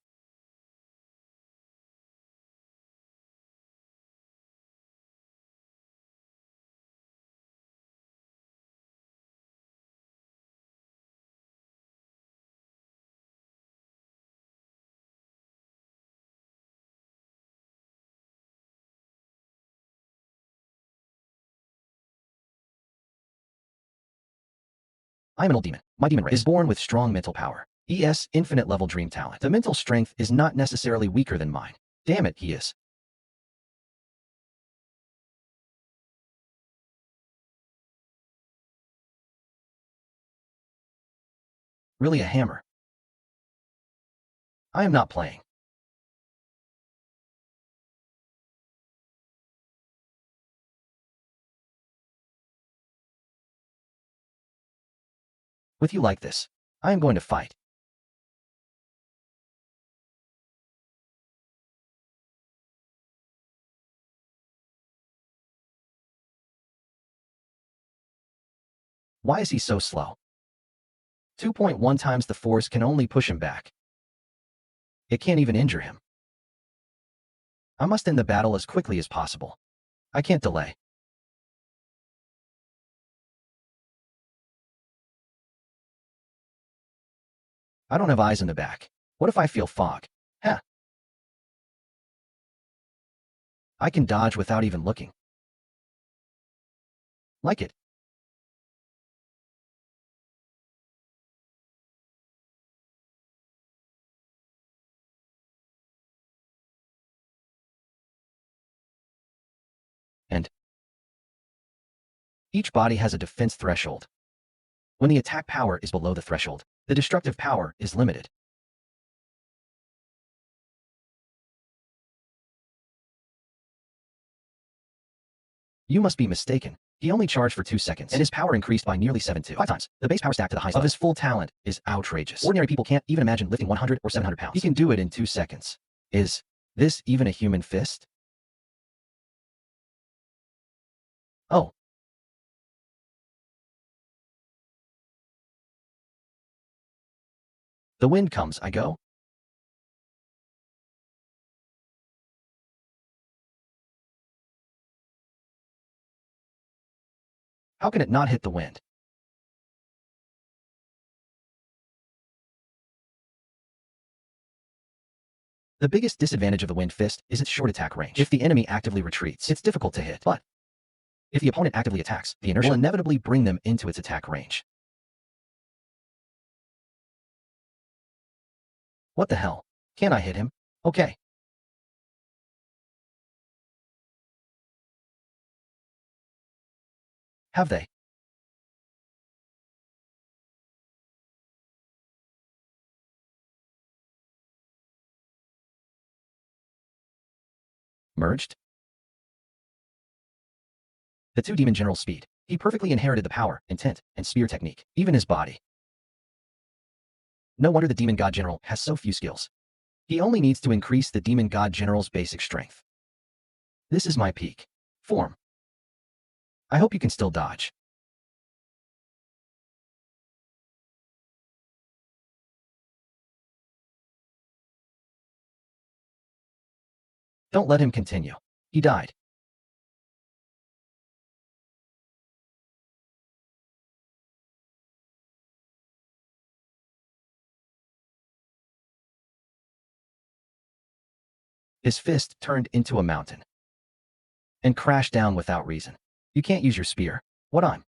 I am an old demon. My demon race is born with strong mental power. Infinite level dream talent. The mental strength is not necessarily weaker than mine. Damn it, he is. Really a hammer? I am not playing. With you like this, I am going to fight. Why is he so slow? 2.1 times the force can only push him back. It can't even injure him. I must end the battle as quickly as possible. I can't delay. I don't have eyes in the back. What if I feel fog? Heh. I can dodge without even looking. Like it. And each body has a defense threshold. When the attack power is below the threshold, the destructive power is limited. You must be mistaken. He only charged for 2 seconds, and his power increased by nearly 5 times. The base power stack to the highest of his full talent is outrageous. Ordinary people can't even imagine lifting 100 or 700 pounds. He can do it in 2 seconds. Is this even a human fist? Oh. The wind comes, I go. How can it not hit the wind? The biggest disadvantage of the wind fist is its short attack range. If the enemy actively retreats, it's difficult to hit, but if the opponent actively attacks, the inertia will inevitably bring them into its attack range. What the hell? Can I hit him? Okay. Have they? Merged? The two demon generals' speed. He perfectly inherited the power, intent, and spear technique, even his body. No wonder the demon god general has so few skills. He only needs to increase the demon god general's basic strength. This is my peak form. I hope you can still dodge. Don't let him continue. He died. His fist turned into a mountain and crashed down without reason. You can't use your spear. What I'm?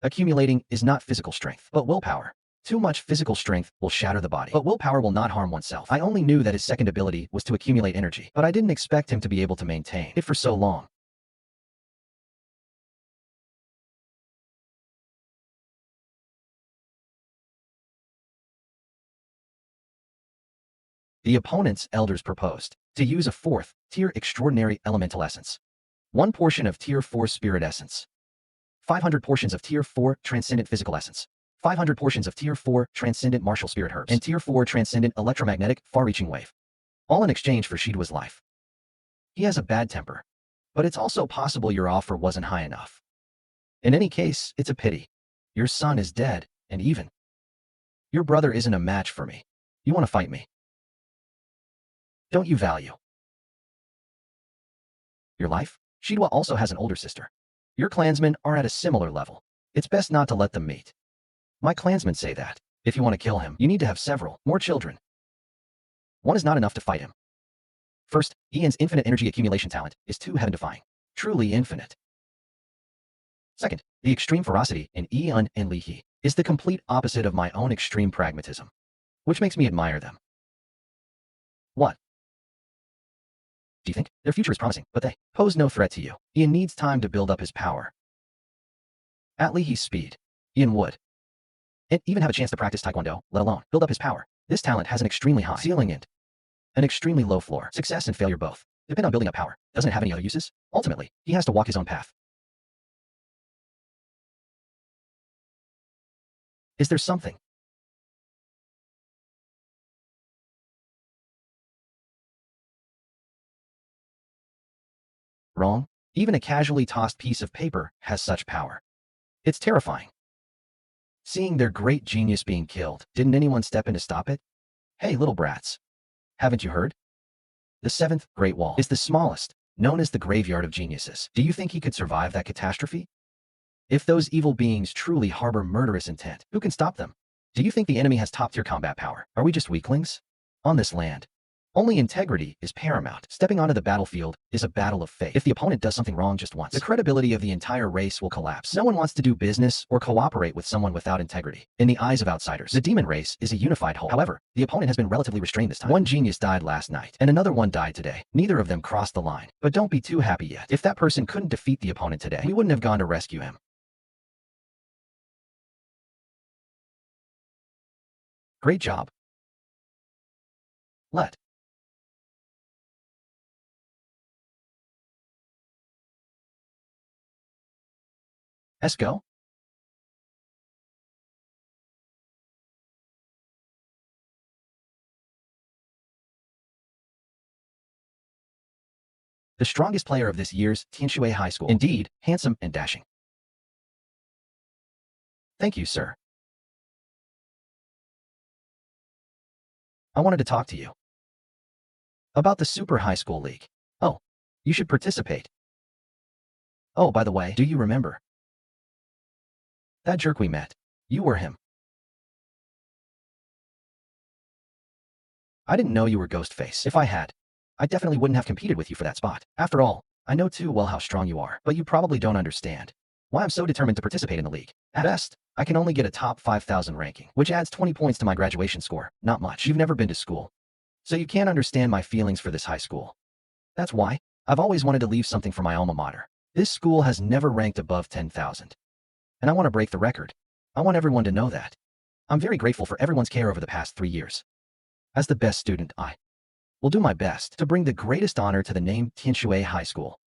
Accumulating is not physical strength, but willpower. Too much physical strength will shatter the body, but willpower will not harm oneself. I only knew that his second ability was to accumulate energy, but I didn't expect him to be able to maintain it for so long. The opponent's elders proposed to use a fourth tier extraordinary elemental essence. 1 portion of tier 4 spirit essence. 500 portions of tier 4 transcendent physical essence. 500 portions of tier 4 transcendent martial spirit herbs. And tier 4 transcendent electromagnetic far-reaching wave. All in exchange for Shidua's life. He has a bad temper. But it's also possible your offer wasn't high enough. In any case, it's a pity. Your son is dead, and even your brother isn't a match for me. You want to fight me? Don't you value your life? Shidua also has an older sister. Your clansmen are at a similar level. It's best not to let them meet. My clansmen say that if you want to kill him, you need to have several more children. One is not enough to fight him. First, Ian's infinite energy accumulation talent is too heaven-defying. Truly infinite. Second, the extreme ferocity in Ian and Li He is the complete opposite of my own extreme pragmatism. which makes me admire them. What? Do you think? Their future is promising, but they pose no threat to you. Ian needs time to build up his power. At Leahy's speed, Ian would even have a chance to practice Taekwondo, let alone build up his power. This talent has an extremely high ceiling and an extremely low floor. Success and failure both depend on building up power. Doesn't it have any other uses? Ultimately, he has to walk his own path. Is there something wrong? Even a casually tossed piece of paper has such power. It's terrifying. Seeing their great genius being killed, didn't anyone step in to stop it? Hey, little brats. Haven't you heard? The seventh Great Wall is the smallest, known as the graveyard of geniuses. Do you think he could survive that catastrophe? If those evil beings truly harbor murderous intent, who can stop them? Do you think the enemy has top-tier combat power? Are we just weaklings? On this land, only integrity is paramount. Stepping onto the battlefield is a battle of fate. If the opponent does something wrong just once, the credibility of the entire race will collapse. No one wants to do business or cooperate with someone without integrity. In the eyes of outsiders, the demon race is a unified whole. However, the opponent has been relatively restrained this time. One genius died last night, and another one died today. Neither of them crossed the line. But don't be too happy yet. If that person couldn't defeat the opponent today, we wouldn't have gone to rescue him. Great job. Let's go. The strongest player of this year's Tianshui High School. Indeed, handsome and dashing. Thank you, sir. I wanted to talk to you about the Super High School League. Oh, you should participate. Oh, by the way, do you remember that jerk we met? You were him. I didn't know you were Ghostface. If I had, I definitely wouldn't have competed with you for that spot. After all, I know too well how strong you are, but you probably don't understand why I'm so determined to participate in the league. At best, I can only get a top 5,000 ranking, which adds 20 points to my graduation score. Not much. You've never been to school, so you can't understand my feelings for this high school. That's why I've always wanted to leave something for my alma mater. This school has never ranked above 10,000, and I want to break the record. I want everyone to know that. I'm very grateful for everyone's care over the past 3 years. As the best student, I will do my best to bring the greatest honor to the name Tianshui High School.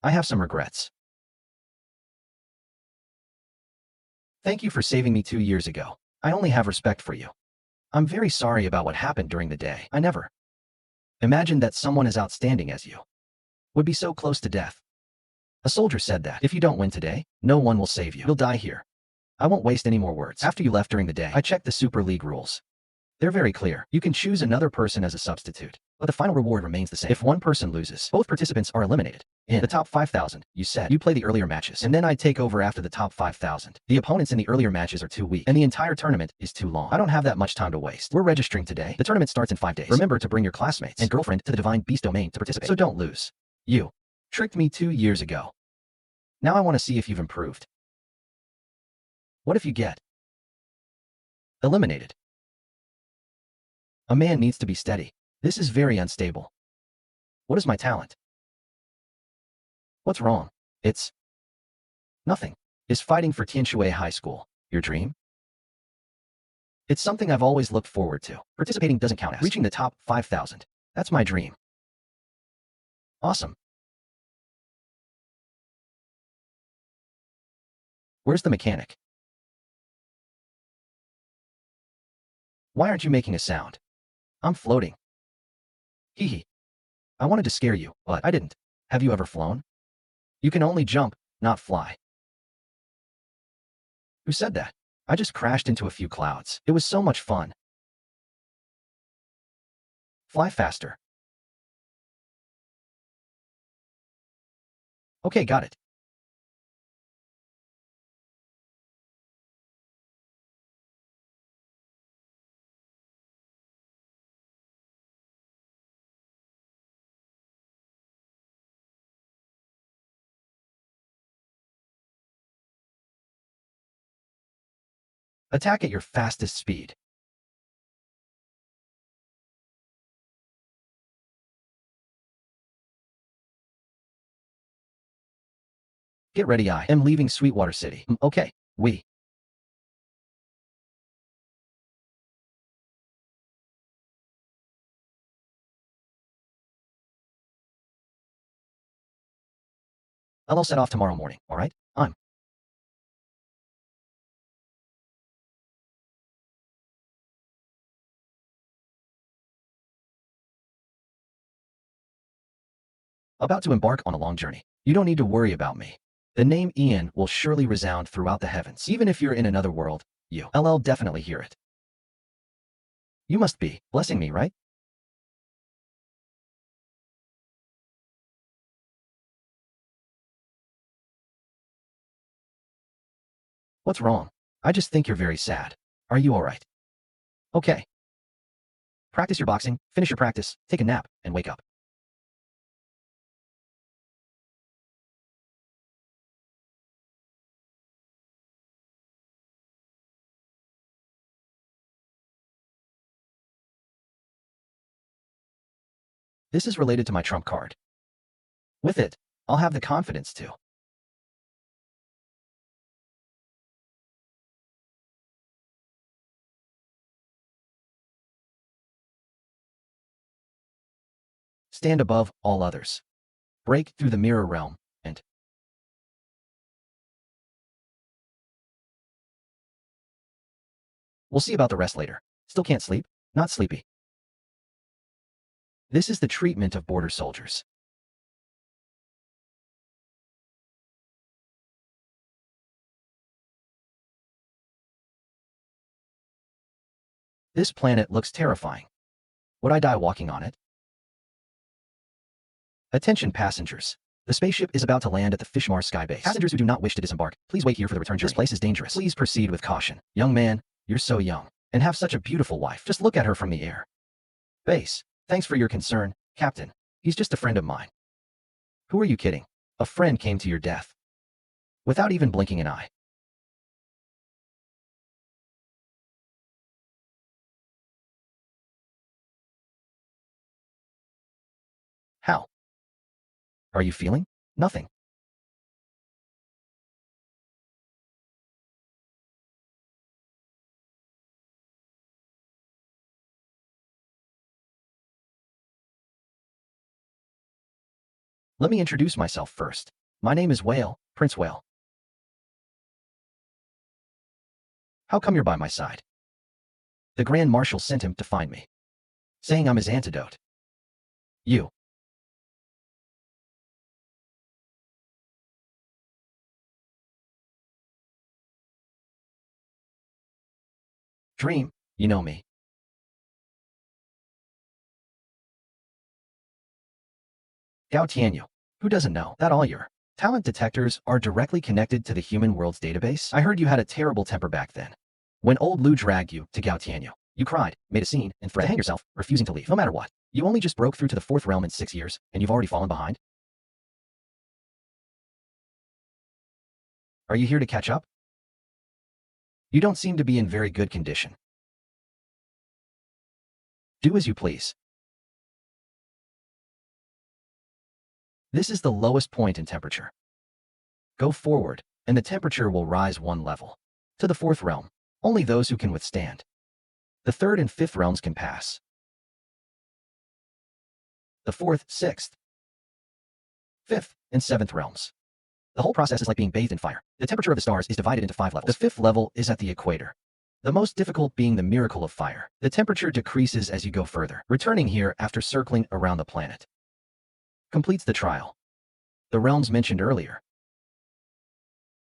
I have some regrets. Thank you for saving me 2 years ago. I only have respect for you. I'm very sorry about what happened during the day. I never imagined that someone as outstanding as you would be so close to death. A soldier said that if you don't win today, no one will save you. You'll die here. I won't waste any more words. After you left during the day, I checked the Super League rules. They're very clear. You can choose another person as a substitute, but the final reward remains the same. If one person loses, both participants are eliminated. In the top 5,000, you said you play the earlier matches, and then I take over after the top 5,000. The opponents in the earlier matches are too weak, and the entire tournament is too long. I don't have that much time to waste. We're registering today. The tournament starts in 5 days. Remember to bring your classmates and girlfriend to the Divine Beast domain to participate, so don't lose. You tricked me 2 years ago. Now I want to see if you've improved. What if you get eliminated? A man needs to be steady. This is very unstable. What is my talent? What's wrong? It's nothing. Is fighting for Tianshui High School your dream? It's something I've always looked forward to. Participating doesn't count as reaching the top 5,000. That's my dream. Awesome. Where's the mechanic? Why aren't you making a sound? I'm floating. Hee hee. I wanted to scare you, but I didn't. Have you ever flown? You can only jump, not fly. Who said that? I just crashed into a few clouds. It was so much fun. Fly faster. Okay, got it. Attack at your fastest speed. Get ready, I am leaving Sweetwater City. Okay, we. I'll set off tomorrow morning, alright? I'm about to embark on a long journey. You don't need to worry about me. The name Ian will surely resound throughout the heavens. Even if you're in another world, you'll definitely hear it. You must be blessing me, right? What's wrong? I just think you're very sad. Are you alright? Okay. Practice your boxing, finish your practice, take a nap, and wake up. This is related to my trump card. With it, I'll have the confidence to. Stand above all others. Break through the mirror realm, and we'll see about the rest later. Still can't sleep? Not sleepy. This is the treatment of border soldiers. This planet looks terrifying. Would I die walking on it? Attention passengers. The spaceship is about to land at the Fishmar Sky Base. Passengers who do not wish to disembark, please wait here for the return journey. This place is dangerous. Please proceed with caution. Young man, you're so young. And have such a beautiful wife. Just look at her from the air. Base. Thanks for your concern, Captain. He's just a friend of mine. Who are you kidding? A friend came to your death. Without even blinking an eye. How? Are you feeling? Nothing. Let me introduce myself first. My name is Whale, Prince Whale. How come you're by my side? The Grand Marshal sent him to find me, saying I'm his antidote. You. Dream, you know me. Gao Tianyu. Who doesn't know that all your talent detectors are directly connected to the human world's database? I heard you had a terrible temper back then. When old Lu dragged you to Gao Tianyu, you cried, made a scene, and threatened to hang yourself, refusing to leave, no matter what. You only just broke through to the 4th realm in 6 years, and you've already fallen behind? Are you here to catch up? You don't seem to be in very good condition. Do as you please. This is the lowest point in temperature. Go forward, and the temperature will rise 1 level. To the 4th realm, only those who can withstand. The 3rd and 5th realms can pass. The 4th, 6th, 5th, and 7th realms. The whole process is like being bathed in fire. The temperature of the stars is divided into 5 levels. The 5th level is at the equator. The most difficult being the miracle of fire. The temperature decreases as you go further, returning here after circling around the planet. Completes the trial. The realms mentioned earlier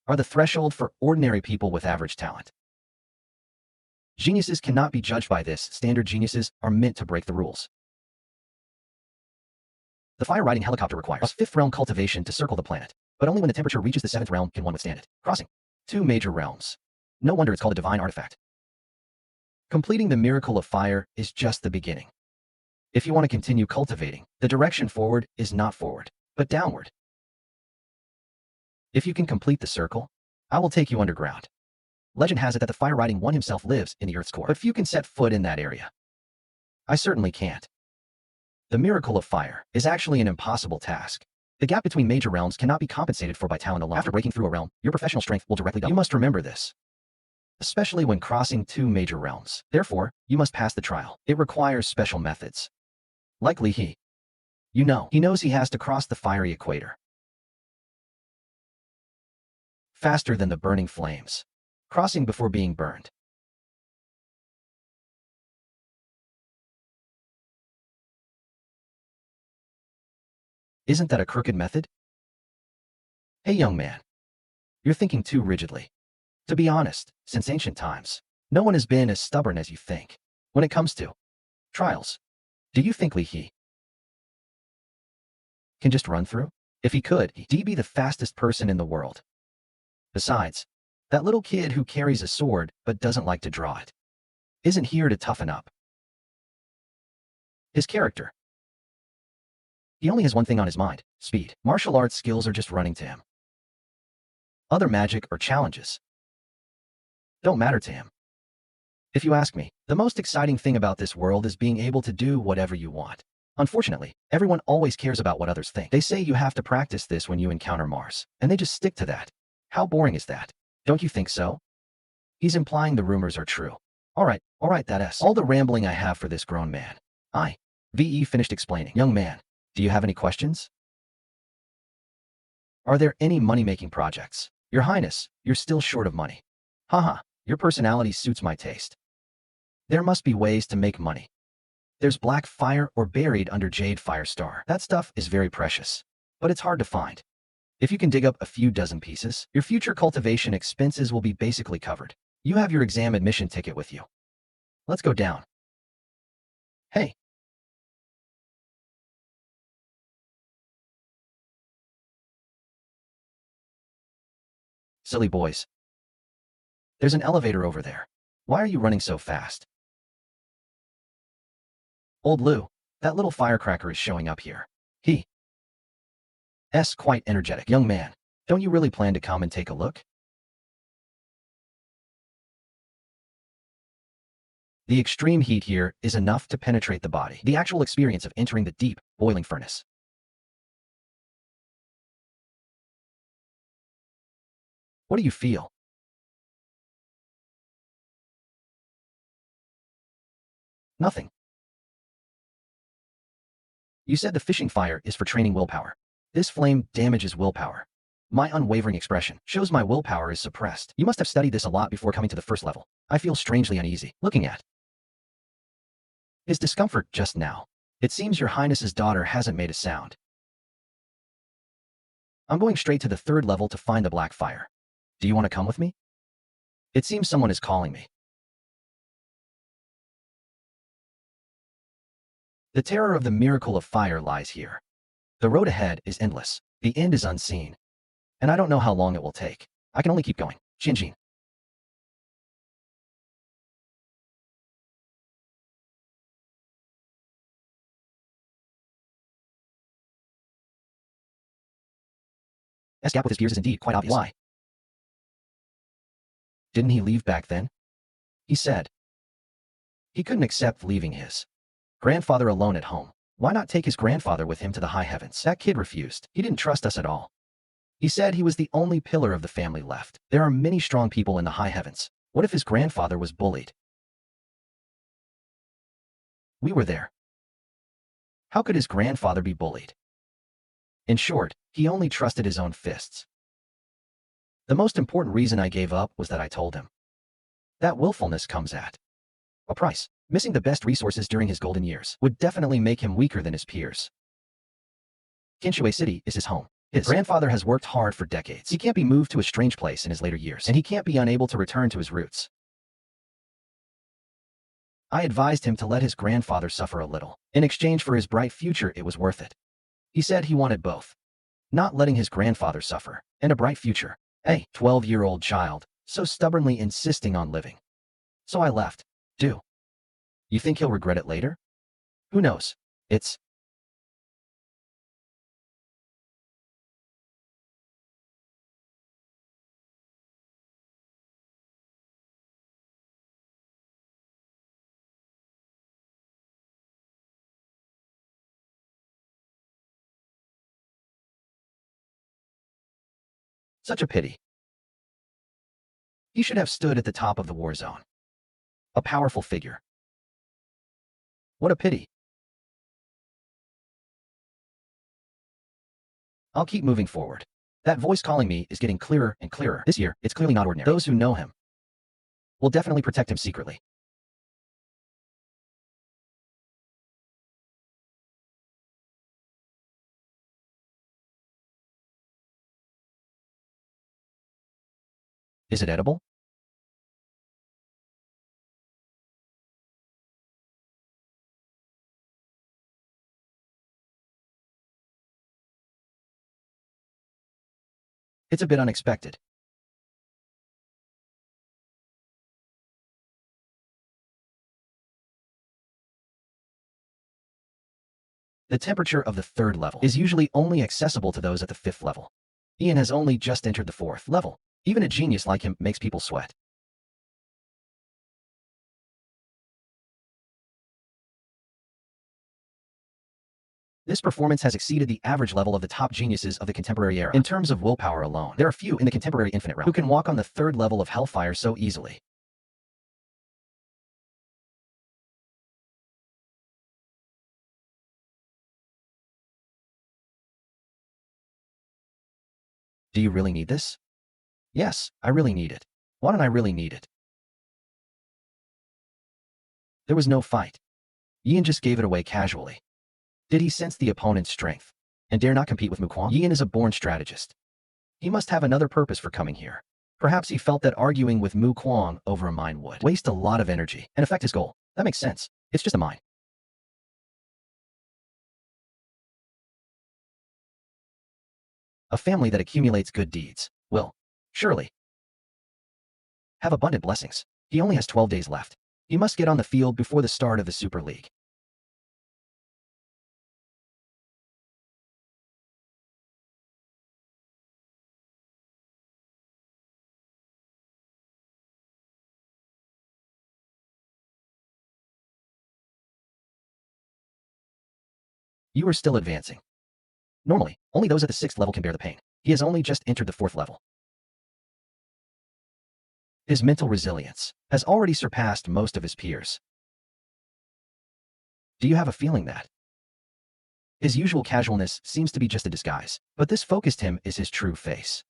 are the threshold for ordinary people with average talent. Geniuses cannot be judged by this. Standard geniuses are meant to break the rules. The fire-riding helicopter requires a 5th realm cultivation to circle the planet, but only when the temperature reaches the 7th realm can one withstand it. Crossing 2 major realms. No wonder it's called a divine artifact. Completing the miracle of fire is just the beginning. If you want to continue cultivating, the direction forward is not forward, but downward. If you can complete the circle, I will take you underground. Legend has it that the fire-riding one himself lives in the Earth's core, but few can set foot in that area. I certainly can't. The miracle of fire is actually an impossible task. The gap between major realms cannot be compensated for by talent alone. After breaking through a realm, your professional strength will directly double. You must remember this, especially when crossing two major realms. Therefore, you must pass the trial. It requires special methods. Likely he knows he has to cross the fiery equator faster than the burning flames, crossing before being burned. Isn't that a crooked method? Hey, young man, you're thinking too rigidly. To be honest, since ancient times, no one has been as stubborn as you think. When it comes to trials, do you think he can just run through? If he could, he'd be the fastest person in the world. Besides, that little kid who carries a sword but doesn't like to draw it isn't here to toughen up his character. He only has one thing on his mind: speed. Martial arts skills are just running to him. Other magic or challenges don't matter to him. If you ask me, the most exciting thing about this world is being able to do whatever you want. Unfortunately, everyone always cares about what others think. They say you have to practice this when you encounter Mars, and they just stick to that. How boring is that? Don't you think so? He's implying the rumors are true. All right, that's all the rambling I have for this grown man. VE finished explaining. Young man, do you have any questions? Are there any money-making projects? Your Highness, you're still short of money. Haha, your personality suits my taste. There must be ways to make money. There's black fire or buried under jade firestar. That stuff is very precious, but it's hard to find. If you can dig up a few dozen pieces, your future cultivation expenses will be basically covered. You have your exam admission ticket with you. Let's go down. Hey. Silly boys. There's an elevator over there. Why are you running so fast? Old Lou, that little firecracker is showing up here. He's quite energetic. Young man, don't you really plan to come and take a look? The extreme heat here is enough to penetrate the body. The actual experience of entering the deep, boiling furnace. What do you feel? Nothing. You said the fishing fire is for training willpower. This flame damages willpower. My unwavering expression shows my willpower is suppressed. You must have studied this a lot before coming to the first level. I feel strangely uneasy looking at his discomfort just now. It seems your Highness's daughter hasn't made a sound. I'm going straight to the third level to find the black fire. Do you want to come with me? It seems someone is calling me. The terror of the miracle of fire lies here. The road ahead is endless. The end is unseen. And I don't know how long it will take. I can only keep going. Jinjin. S gap with his peers is indeed quite obvious. Why? Didn't he leave back then? He said he couldn't accept leaving his grandfather alone at home. Why not take his grandfather with him to the high heavens? That kid refused. He didn't trust us at all. He said he was the only pillar of the family left. There are many strong people in the high heavens. What if his grandfather was bullied? We were there. How could his grandfather be bullied? In short, he only trusted his own fists. The most important reason I gave up was that I told him that willfulness comes at a price. Missing the best resources during his golden years would definitely make him weaker than his peers. Kinshue City is his home. His grandfather has worked hard for decades. He can't be moved to a strange place in his later years, and he can't be unable to return to his roots. I advised him to let his grandfather suffer a little. In exchange for his bright future, it was worth it. He said he wanted both. Not letting his grandfather suffer, and a bright future. A 12-year-old child, so stubbornly insisting on living. So I left. Do you think he'll regret it later? Who knows? It's Such a pity. He should have stood at the top of the war zone. A powerful figure. What a pity. I'll keep moving forward. That voice calling me is getting clearer and clearer. This year, it's clearly not ordinary. Those who know him will definitely protect him secretly. Is it edible? It's a bit unexpected. The temperature of the 3rd level is usually only accessible to those at the 5th level. Ian has only just entered the 4th level. Even a genius like him makes people sweat. This performance has exceeded the average level of the top geniuses of the contemporary era. In terms of willpower alone, there are few in the contemporary infinite realm who can walk on the 3rd level of Hellfire so easily. Do you really need this? Yes, I really need it. Why don't I really need it? There was no fight. Ian just gave it away casually. Did he sense the opponent's strength and dare not compete with Mukwang? Ian is a born strategist. He must have another purpose for coming here. Perhaps he felt that arguing with Mukwang over a mine would waste a lot of energy and affect his goal. That makes sense. It's just a mine. A family that accumulates good deeds will, surely, have abundant blessings. He only has 12 days left. He must get on the field before the start of the Super League. You are still advancing. Normally, only those at the 6th level can bear the pain. He has only just entered the 4th level. His mental resilience has already surpassed most of his peers. Do you have a feeling that his usual casualness seems to be just a disguise, but this focused him is his true face?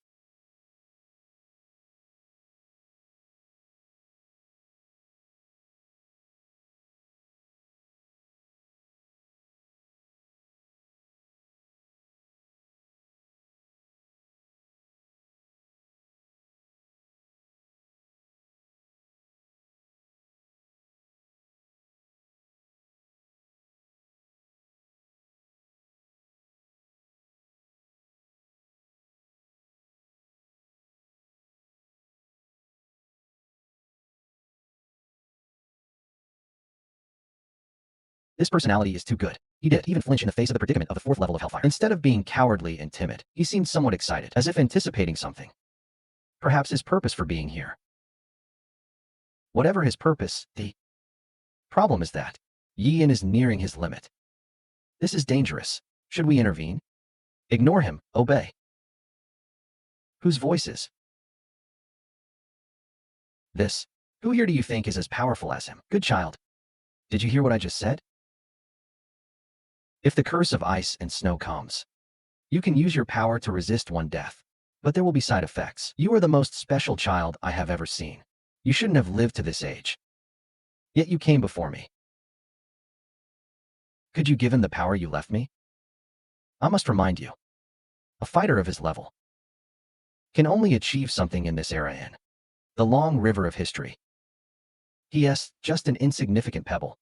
This personality is too good. He did even flinch in the face of the predicament of the 4th level of Hellfire. Instead of being cowardly and timid, he seemed somewhat excited, as if anticipating something. Perhaps his purpose for being here. Whatever his purpose, the problem is that Yin is nearing his limit. This is dangerous. Should we intervene? Ignore him. Obey. Whose voice is this? Who here do you think is as powerful as him? Good child. Did you hear what I just said? If the curse of ice and snow comes, you can use your power to resist one death, but there will be side effects. You are the most special child I have ever seen. You shouldn't have lived to this age. Yet you came before me. Could you give him the power you left me? I must remind you, a fighter of his level can only achieve something in this era in the long river of history. He is just an insignificant pebble.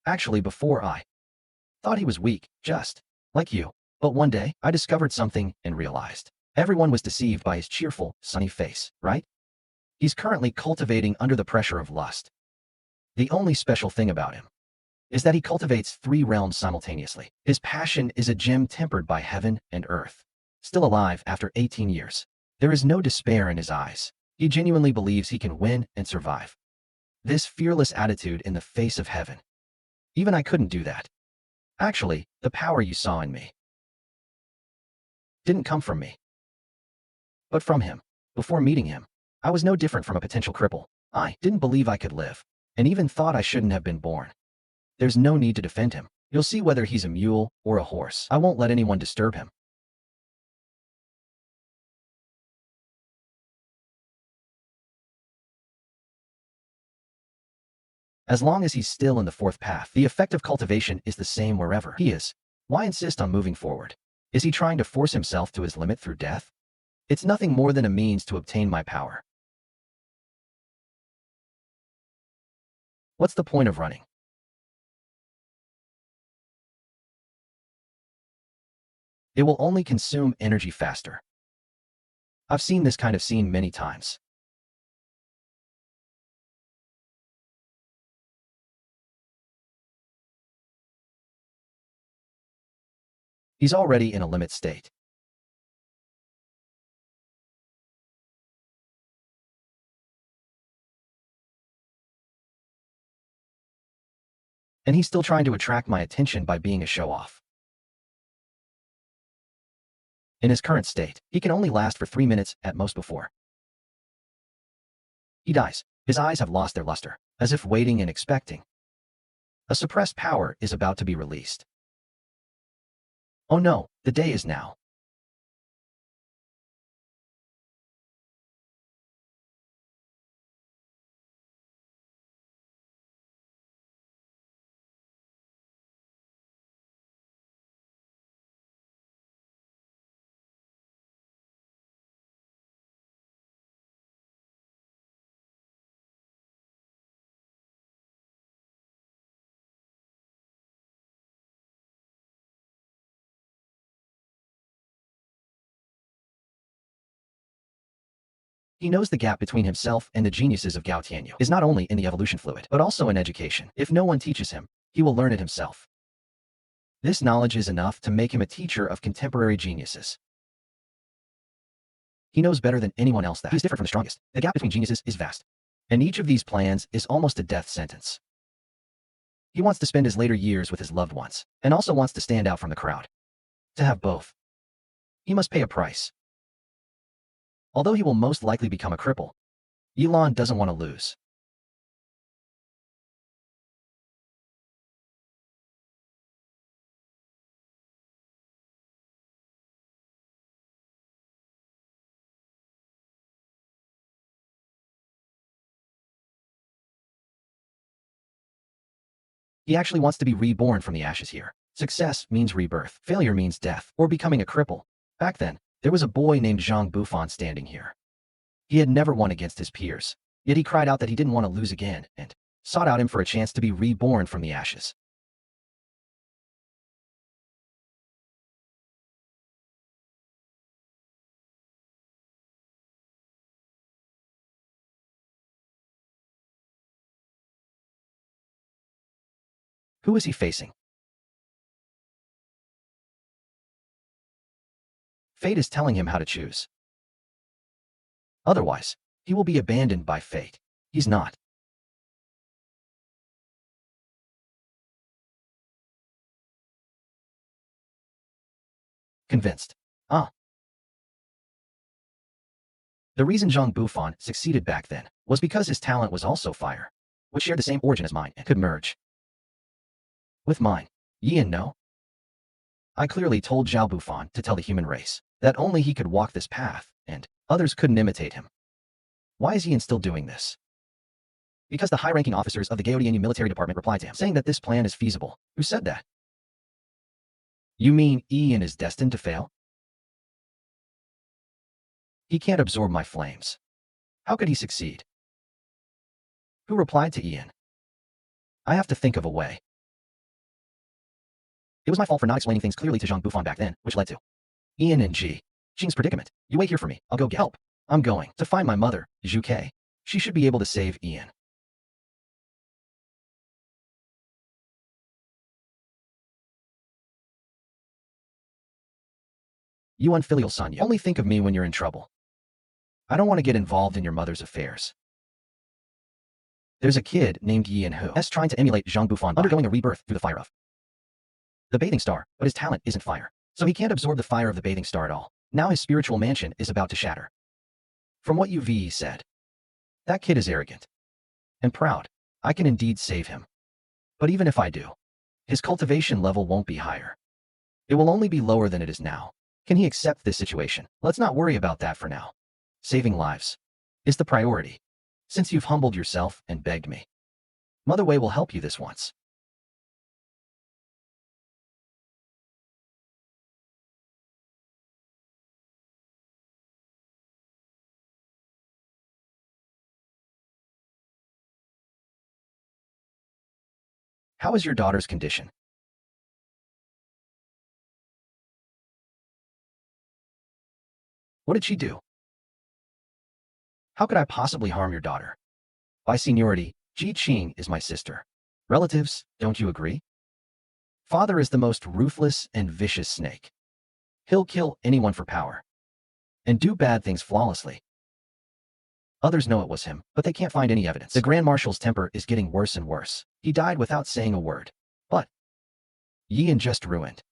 Actually, before I thought he was weak, just like you. But one day, I discovered something and realized everyone was deceived by his cheerful, sunny face, right? He's currently cultivating under the pressure of lust. The only special thing about him is that he cultivates 3 realms simultaneously. His passion is a gem tempered by heaven and earth. Still alive after 18 years. There is no despair in his eyes. He genuinely believes he can win and survive. This fearless attitude in the face of heaven. Even I couldn't do that. Actually, the power you saw in me didn't come from me. But from him, before meeting him, I was no different from a potential cripple. I didn't believe I could live, and even thought I shouldn't have been born. There's no need to defend him. You'll see whether he's a mule or a horse. I won't let anyone disturb him. As long as he's still in the fourth path, the effect of cultivation is the same wherever he is. Why insist on moving forward? Is he trying to force himself to his limit through death? It's nothing more than a means to obtain my power. What's the point of running? It will only consume energy faster. I've seen this kind of scene many times. He's already in a limit state. And he's still trying to attract my attention by being a show-off. In his current state, he can only last for 3 minutes at most before he dies. His eyes have lost their luster, as if waiting and expecting. A suppressed power is about to be released. Oh no, the day is now. He knows the gap between himself and the geniuses of Gao Tianyu is not only in the evolution fluid, but also in education. If no one teaches him, he will learn it himself. This knowledge is enough to make him a teacher of contemporary geniuses. He knows better than anyone else that he's different from the strongest. The gap between geniuses is vast. And each of these plans is almost a death sentence. He wants to spend his later years with his loved ones, and also wants to stand out from the crowd. To have both, he must pay a price. Although he will most likely become a cripple, Elon doesn't want to lose. He actually wants to be reborn from the ashes here. Success means rebirth, failure means death, or becoming a cripple. Back then, there was a boy named Zhang Bufan standing here. He had never won against his peers, yet he cried out that he didn't want to lose again, and sought out him for a chance to be reborn from the ashes. Who is he facing? Fate is telling him how to choose. Otherwise, he will be abandoned by fate. He's not. Convinced. Ah. The reason Zhang Bufan succeeded back then was because his talent was also fire, which shared the same origin as mine and could merge with mine. Yin, no? I clearly told Zhao Bufan to tell the human race that only he could walk this path, and others couldn't imitate him. Why is Yin still doing this? Because the high-ranking officers of the Gaodianyu military department replied to him, saying that this plan is feasible. Who said that? You mean Ian is destined to fail? He can't absorb my flames. How could he succeed? Who replied to Ian? I have to think of a way. It was my fault for not explaining things clearly to Zhang Bufan back then, which led to Ian and Jing's predicament. You wait here for me. I'll go get help. I'm going to find my mother, Zhu Kei. She should be able to save Ian. You unfilial son, you only think of me when you're in trouble. I don't want to get involved in your mother's affairs. There's a kid named Ian who is trying to emulate Zhang Bufan, undergoing a rebirth through the fire of the bathing star, but his talent isn't fire. So he can't absorb the fire of the bathing star at all. Now his spiritual mansion is about to shatter. From what UV said, that kid is arrogant and proud. I can indeed save him. But even if I do, his cultivation level won't be higher. It will only be lower than it is now. Can he accept this situation? Let's not worry about that for now. Saving lives is the priority. Since you've humbled yourself and begged me, Mother Wei will help you this once. How is your daughter's condition? What did she do? How could I possibly harm your daughter? By seniority, Ji Qing is my sister. Relatives, don't you agree? Father is the most ruthless and vicious snake. He'll kill anyone for power and do bad things flawlessly. Others know it was him, but they can't find any evidence. The Grand Marshal's temper is getting worse and worse. He died without saying a word. But Yian just ruined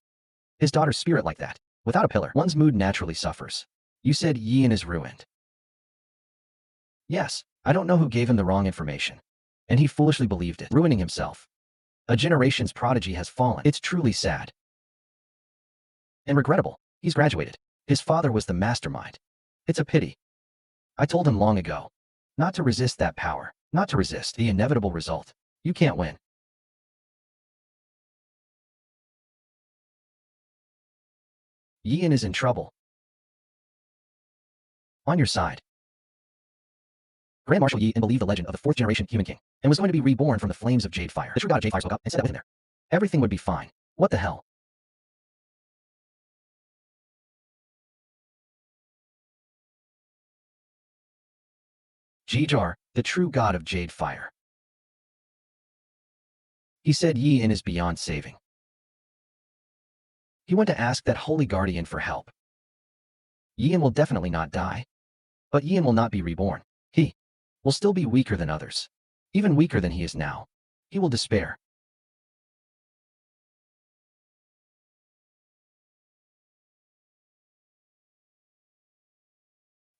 his daughter's spirit like that. Without a pillar, one's mood naturally suffers. You said Yian is ruined. Yes, I don't know who gave him the wrong information, and he foolishly believed it, ruining himself. A generation's prodigy has fallen. It's truly sad and regrettable. He's graduated. His father was the mastermind. It's a pity. I told him long ago not to resist that power, not to resist the inevitable result. You can't win. Yian is in trouble. On your side. Grand Marshal Yi believed the legend of the fourth generation human king and was going to be reborn from the flames of jade fire. The true god of jade fire spoke up and said that with him there, everything would be fine. What the hell? Jijar, the true god of jade fire. He said Yian is beyond saving. He went to ask that holy guardian for help. Yian will definitely not die, but Yian will not be reborn. He will still be weaker than others, even weaker than he is now. He will despair.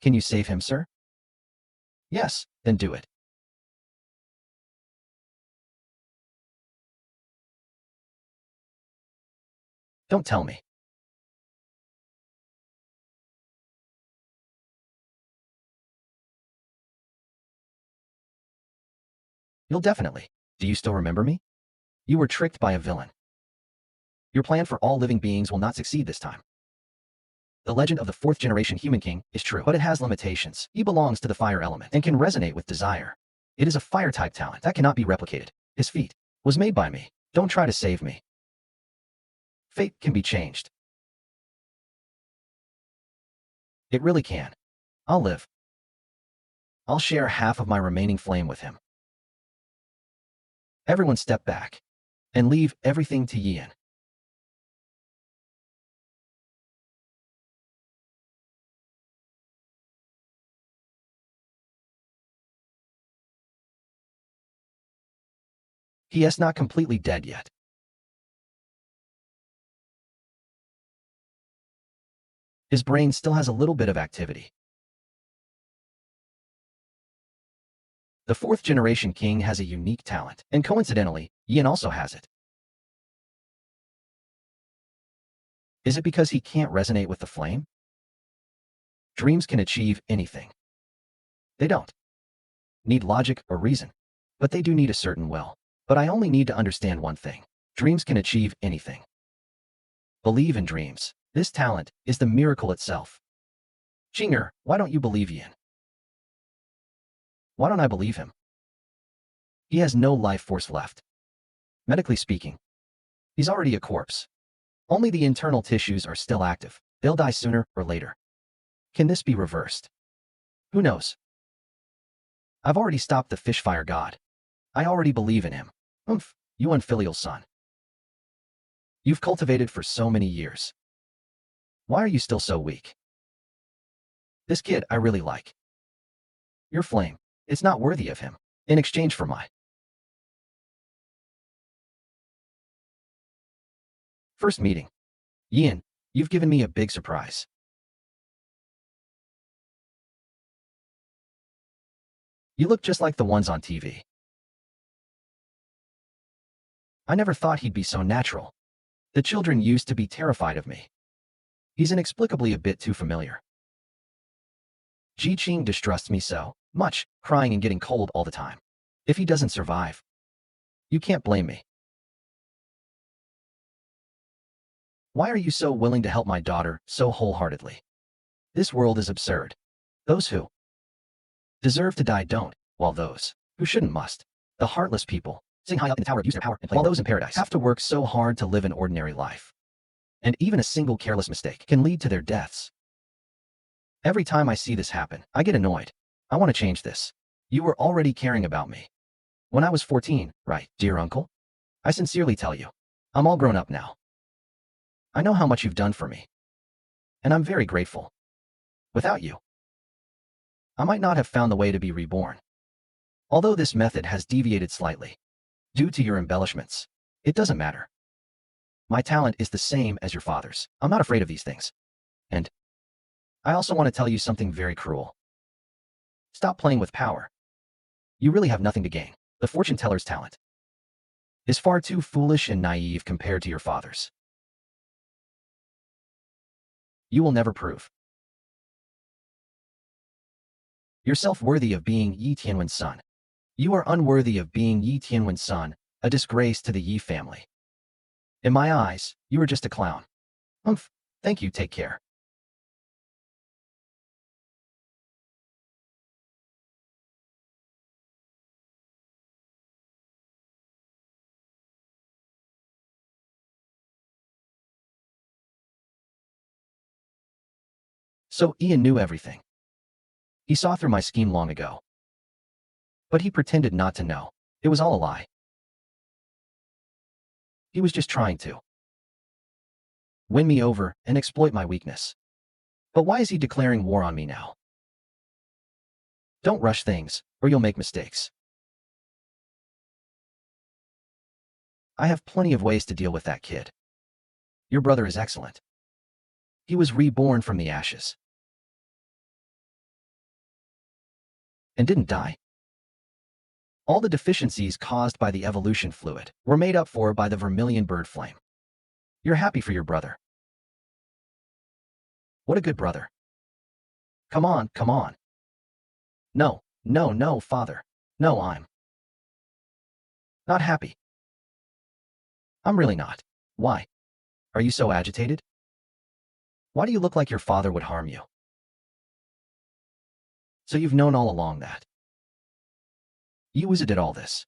Can you save him, sir? Yes, then do it. Don't tell me. You'll definitely. Do you still remember me? You were tricked by a villain. Your plan for all living beings will not succeed this time. The legend of the fourth generation human king is true, but it has limitations. He belongs to the fire element and can resonate with desire. It is a fire-type talent that cannot be replicated. His feat was made by me. Don't try to save me. Fate can be changed. It really can. I'll live. I'll share half of my remaining flame with him. Everyone step back and leave everything to Yian. He is not completely dead yet. His brain still has a little bit of activity. The fourth generation king has a unique talent, and coincidentally, Yian also has it. Is it because he can't resonate with the flame? Dreams can achieve anything. They don't need logic or reason, but they do need a certain will. But I only need to understand one thing. Dreams can achieve anything. Believe in dreams. This talent is the miracle itself. Qinger, why don't you believe Yian? Why don't I believe him? He has no life force left. Medically speaking, he's already a corpse. Only the internal tissues are still active. They'll die sooner or later. Can this be reversed? Who knows? I've already stopped the fishfire god. I already believe in him. You unfilial son. You've cultivated for so many years. Why are you still so weak? This kid I really like. Your flame, it's not worthy of him. In exchange for my first meeting. Yian, you've given me a big surprise. You look just like the ones on TV. I never thought he'd be so natural. The children used to be terrified of me. He's inexplicably a bit too familiar. Ji-Qing distrusts me so much, crying and getting cold all the time. If he doesn't survive, you can't blame me. Why are you so willing to help my daughter so wholeheartedly? This world is absurd. Those who deserve to die don't, while those who shouldn't must. The heartless people, sitting high up in the tower, use their power and play, while those in paradise have to work so hard to live an ordinary life. And even a single careless mistake can lead to their deaths. Every time I see this happen, I get annoyed. I want to change this. You were already caring about me when I was 14, right, dear uncle? I sincerely tell you, I'm all grown up now. I know how much you've done for me, and I'm very grateful. Without you, I might not have found the way to be reborn. Although this method has deviated slightly due to your embellishments, it doesn't matter. My talent is the same as your father's. I'm not afraid of these things. And I also want to tell you something very cruel. Stop playing with power. You really have nothing to gain. The fortune teller's talent is far too foolish and naive compared to your father's. You will never prove yourself worthy of being Yi Tianwen's son. You are unworthy of being Yi Tianwen's son, a disgrace to the Yi family. In my eyes, you are just a clown. Thank you, take care. So Ian knew everything. He saw through my scheme long ago. But he pretended not to know. It was all a lie. He was just trying to win me over and exploit my weakness. But why is he declaring war on me now? Don't rush things, or you'll make mistakes. I have plenty of ways to deal with that kid. Your brother is excellent. He was reborn from the ashes and didn't die. All the deficiencies caused by the evolution fluid were made up for by the vermilion bird flame. You're happy for your brother. What a good brother. Come on, come on. No, no, no, father. No, I'm not happy. I'm really not. Why? Are you so agitated? Why do you look like your father would harm you? So you've known all along that Yuuza did all this.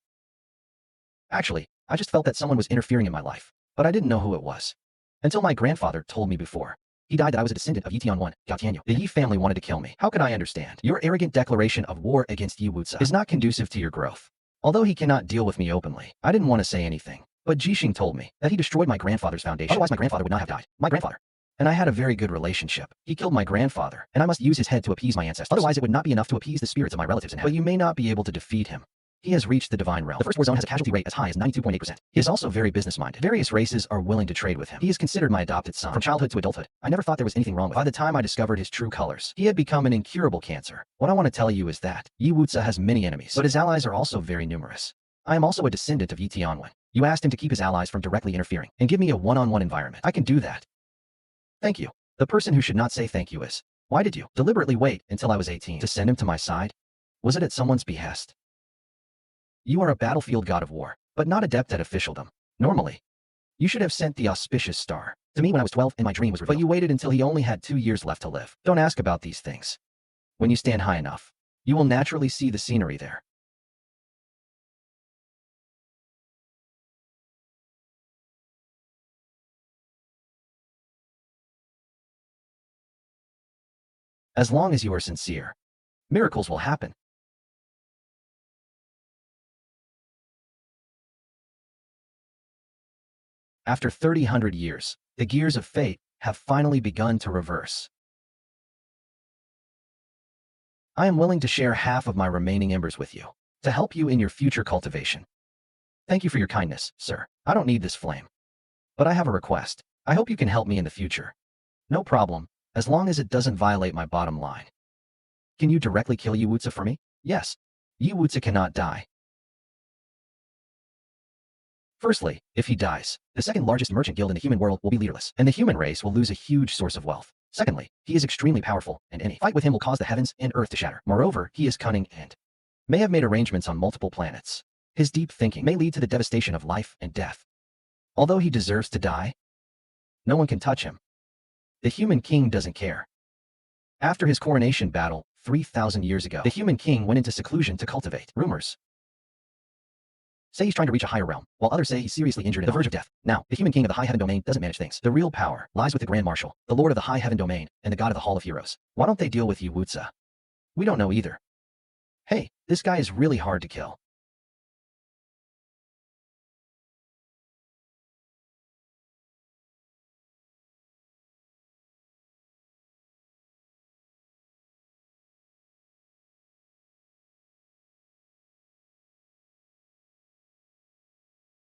Actually, I just felt that someone was interfering in my life, but I didn't know who it was. Until my grandfather told me before he died that I was a descendant of Yi Tianwen, Gao Tianyu. The Yi family wanted to kill me. How could I understand? Your arrogant declaration of war against Yuuza is not conducive to your growth. Although he cannot deal with me openly, I didn't want to say anything. But Jixing told me that he destroyed my grandfather's foundation. Otherwise my grandfather would not have died. My grandfather and I had a very good relationship. He killed my grandfather, and I must use his head to appease my ancestors. Otherwise it would not be enough to appease the spirits of my relatives in heaven. But you may not be able to defeat him. He has reached the divine realm. The first war zone has a casualty rate as high as 92.8%. He is also very business-minded. Various races are willing to trade with him. He is considered my adopted son. From childhood to adulthood, I never thought there was anything wrong with him. By the time I discovered his true colors, he had become an incurable cancer. What I want to tell you is that Yuuza has many enemies, but his allies are also very numerous. I am also a descendant of Yi Tianwen. You asked him to keep his allies from directly interfering and give me a one-on-one environment. I can do that. Thank you. The person who should not say thank you is, why did you deliberately wait until I was 18 to send him to my side? Was it at someone's behest? You are a battlefield god of war, but not adept at officialdom. Normally, you should have sent the auspicious star to me when I was 12 and my dream was revealed. But you waited until he only had 2 years left to live. Don't ask about these things. When you stand high enough, you will naturally see the scenery there. As long as you are sincere, miracles will happen. After 300 years, the gears of fate have finally begun to reverse. I am willing to share half of my remaining embers with you, to help you in your future cultivation. Thank you for your kindness, sir. I don't need this flame. But I have a request. I hope you can help me in the future. No problem, as long as it doesn't violate my bottom line. Can you directly kill Yuuza for me? Yes. Yi Wuzi cannot die. Firstly, if he dies, the second largest merchant guild in the human world will be leaderless, and the human race will lose a huge source of wealth. Secondly, he is extremely powerful, and any fight with him will cause the heavens and earth to shatter. Moreover, he is cunning and may have made arrangements on multiple planets. His deep thinking may lead to the devastation of life and death. Although he deserves to die, no one can touch him. The human king doesn't care. After his coronation battle, 3,000 years ago, the human king went into seclusion to cultivate. Rumors say he's trying to reach a higher realm, while others say he's seriously injured and on the verge of death. Now, the human king of the high heaven domain doesn't manage things. The real power lies with the Grand Marshal, the lord of the high heaven domain, and the god of the Hall of Heroes. Why don't they deal with Yi Wuzi? We don't know either. Hey, this guy is really hard to kill.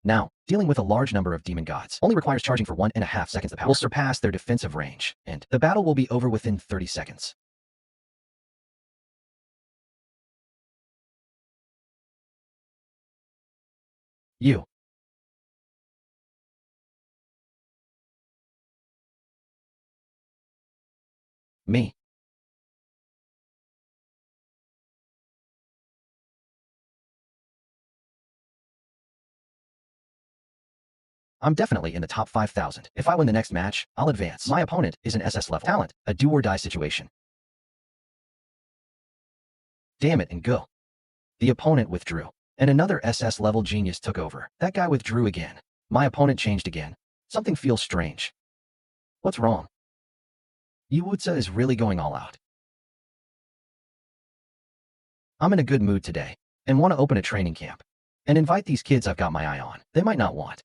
Now, dealing with a large number of demon gods only requires charging for 1.5 seconds. The power will surpass their defensive range, and the battle will be over within 30 seconds. You. Me. I'm definitely in the top 5,000. If I win the next match, I'll advance. My opponent is an SS level talent, a do-or-die situation. Damn it and go. The opponent withdrew, and another SS level genius took over. That guy withdrew again. My opponent changed again. Something feels strange. What's wrong? Yi Wuzi is really going all out. I'm in a good mood today, and want to open a training camp, and invite these kids I've got my eye on. They might not want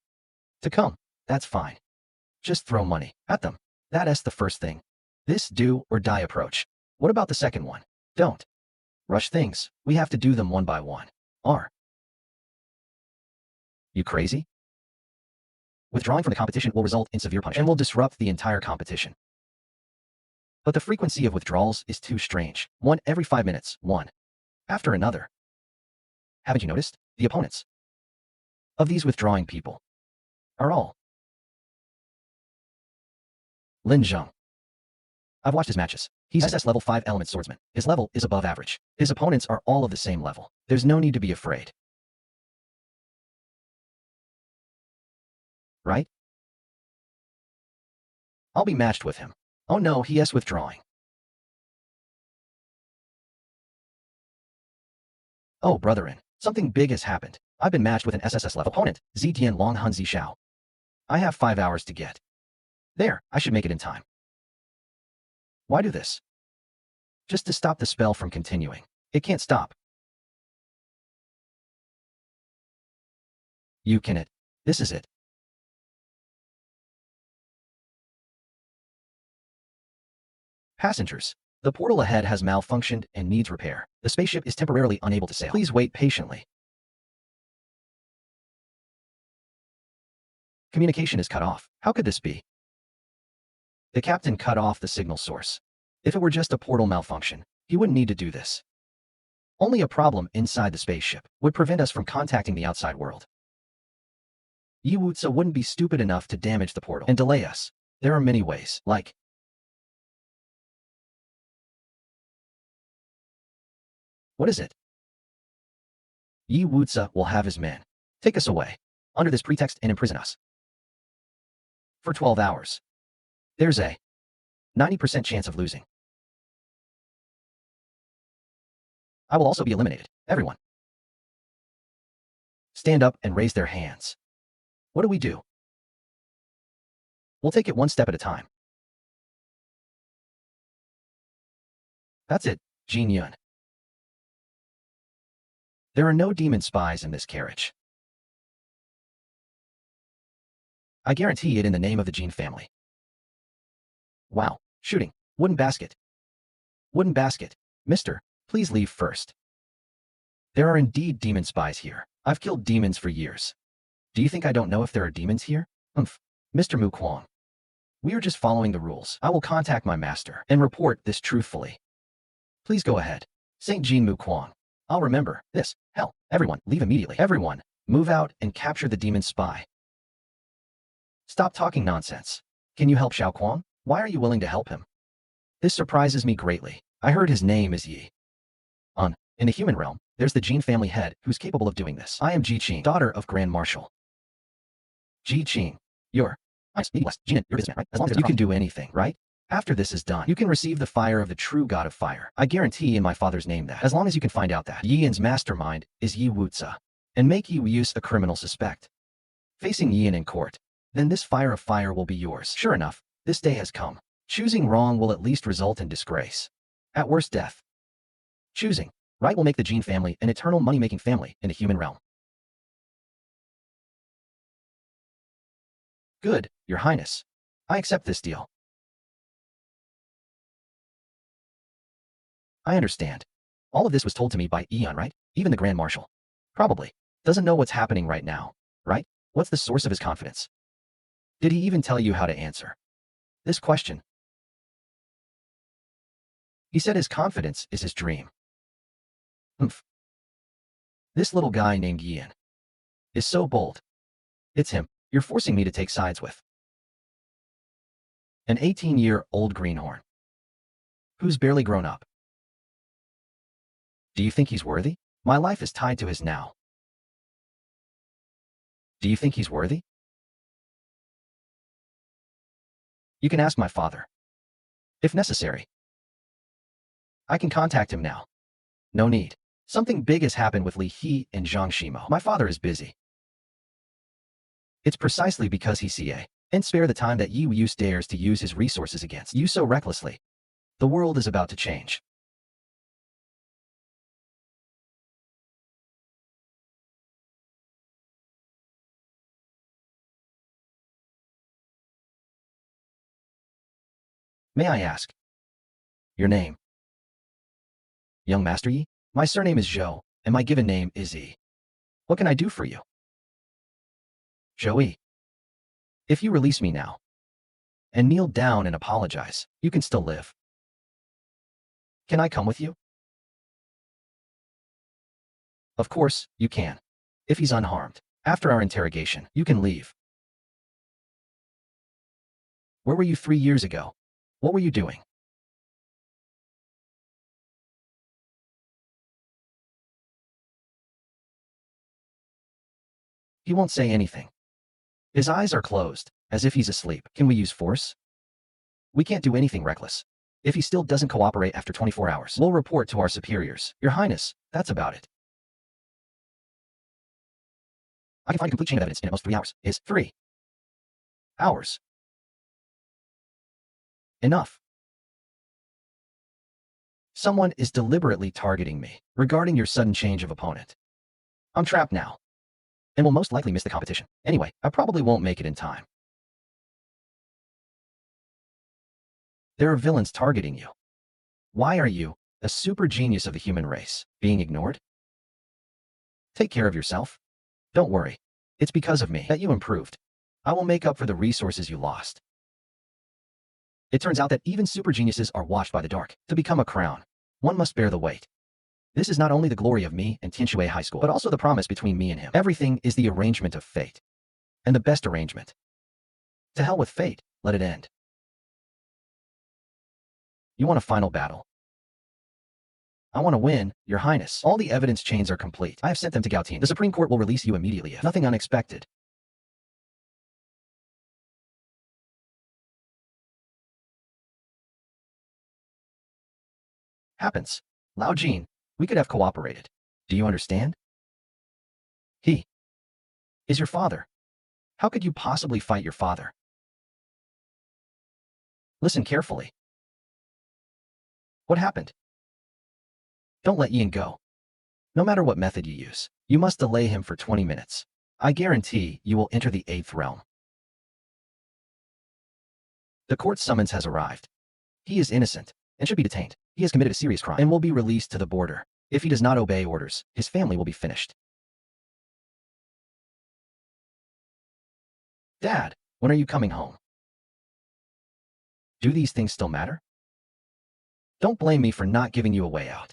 to come. That's fine. Just throw money at them. That's the first thing. This do-or-die approach. What about the second one? Don't rush things. We have to do them one by one. Are you crazy? Withdrawing from the competition will result in severe punishment and will disrupt the entire competition. But the frequency of withdrawals is too strange. One every 5 minutes, one after another. Haven't you noticed? The opponents of these withdrawing people are all Lin Zheng. I've watched his matches. He's SS level 5 element swordsman. His level is above average. His opponents are all of the same level. There's no need to be afraid. Right? I'll be matched with him. Oh no, he is withdrawing. Oh, brotherin, something big has happened. I've been matched with an SSS level opponent, Zitian Long Hun Zishao. I have 5 hours to get there. I should make it in time. Why do this? Just to stop the spell from continuing. It can't stop. You can it. This is it. Passengers. The portal ahead has malfunctioned and needs repair. The spaceship is temporarily unable to sail. Please wait patiently. Communication is cut off. How could this be? The captain cut off the signal source. If it were just a portal malfunction, he wouldn't need to do this. Only a problem inside the spaceship would prevent us from contacting the outside world. Yi Wuzi wouldn't be stupid enough to damage the portal and delay us. There are many ways, like what is it? Yi Wuzi will have his men take us away under this pretext and imprison us for 12 hours. There's a 90% chance of losing. I will also be eliminated. Everyone stand up and raise their hands. What do we do? We'll take it one step at a time. That's it, Jin Yun. There are no demon spies in this carriage. I guarantee it in the name of the Jin family. Wow, shooting. Wooden basket. Wooden basket. Mister, please leave first. There are indeed demon spies here. I've killed demons for years. Do you think I don't know if there are demons here? Mr. Mu Kuang. We are just following the rules. I will contact my master and report this truthfully. Please go ahead. Saint Jean Mu Kuang. I'll remember this. Hell, everyone, leave immediately. Everyone, move out and capture the demon spy. Stop talking nonsense. Can you help Xiao Kuang? Why are you willing to help him? This surprises me greatly. I heard his name is Yi. In the human realm, there's the Jin family head who's capable of doing this. I am Ji Qing, daughter of Grand Marshal. Ji Qing, you're Jin, you're businessman, right? As long as you can do anything, right? After this is done, you can receive the fire of the true god of fire. I guarantee in my father's name that, as long as you can find out that Yian's mastermind is Yi Wuzi, and make Yi Wuzi a criminal suspect, facing Yian in court, then this fire of fire will be yours. Sure enough, this day has come. Choosing wrong will at least result in disgrace. At worst, death. Choosing right will make the Jin family an eternal money-making family in the human realm. Good, Your Highness. I accept this deal. I understand. All of this was told to me by Eon, right? Even the Grand Marshal. Probably. Doesn't know what's happening right now, right? What's the source of his confidence? Did he even tell you how to answer this question? He said his confidence is his dream. Oomph. This little guy named Yian is so bold. It's him you're forcing me to take sides with. An 18-year-old greenhorn who's barely grown up. Do you think he's worthy? My life is tied to his now. Do you think he's worthy? You can ask my father. If necessary. I can contact him now. No need. Something big has happened with Li He and Zhang Shimo. My father is busy. It's precisely because he's CA and spare the time that Yi Wuzi dares to use his resources against you so recklessly. The world is about to change. May I ask your name? Young Master Yi? My surname is Zhou, and my given name is Yi. What can I do for you? Zhou Yi. If you release me now and kneel down and apologize, you can still live. Can I come with you? Of course, you can. If he's unharmed. After our interrogation, you can leave. Where were you 3 years ago? What were you doing? He won't say anything. His eyes are closed, as if he's asleep. Can we use force? We can't do anything reckless. If he still doesn't cooperate after 24 hours, we'll report to our superiors. Your Highness, that's about it. I can find a complete chain of evidence in at most 3 hours. Is 3 hours enough? Someone is deliberately targeting me regarding your sudden change of opponent. I'm trapped now and will most likely miss the competition. Anyway, I probably won't make it in time. There are villains targeting you. Why are you, a super genius of the human race, being ignored? Take care of yourself. Don't worry. It's because of me that you improved. I will make up for the resources you lost. It turns out that even super geniuses are watched by the dark. To become a crown, one must bear the weight. This is not only the glory of me and Tianshui High School, but also the promise between me and him. Everything is the arrangement of fate. And the best arrangement. To hell with fate, let it end. You want a final battle? I want to win, Your Highness. All the evidence chains are complete. I have sent them to Gaotin. The Supreme Court will release you immediately if nothing unexpected happens. Lao Jin, we could have cooperated. Do you understand? He is your father. How could you possibly fight your father? Listen carefully. What happened? Don't let Ian go. No matter what method you use, you must delay him for 20 minutes. I guarantee you will enter the 8th realm. The court summons has arrived. He is innocent and should be detained. He has committed a serious crime and will be released to the border. If he does not obey orders, his family will be finished. Dad, when are you coming home? Do these things still matter? Don't blame me for not giving you a way out.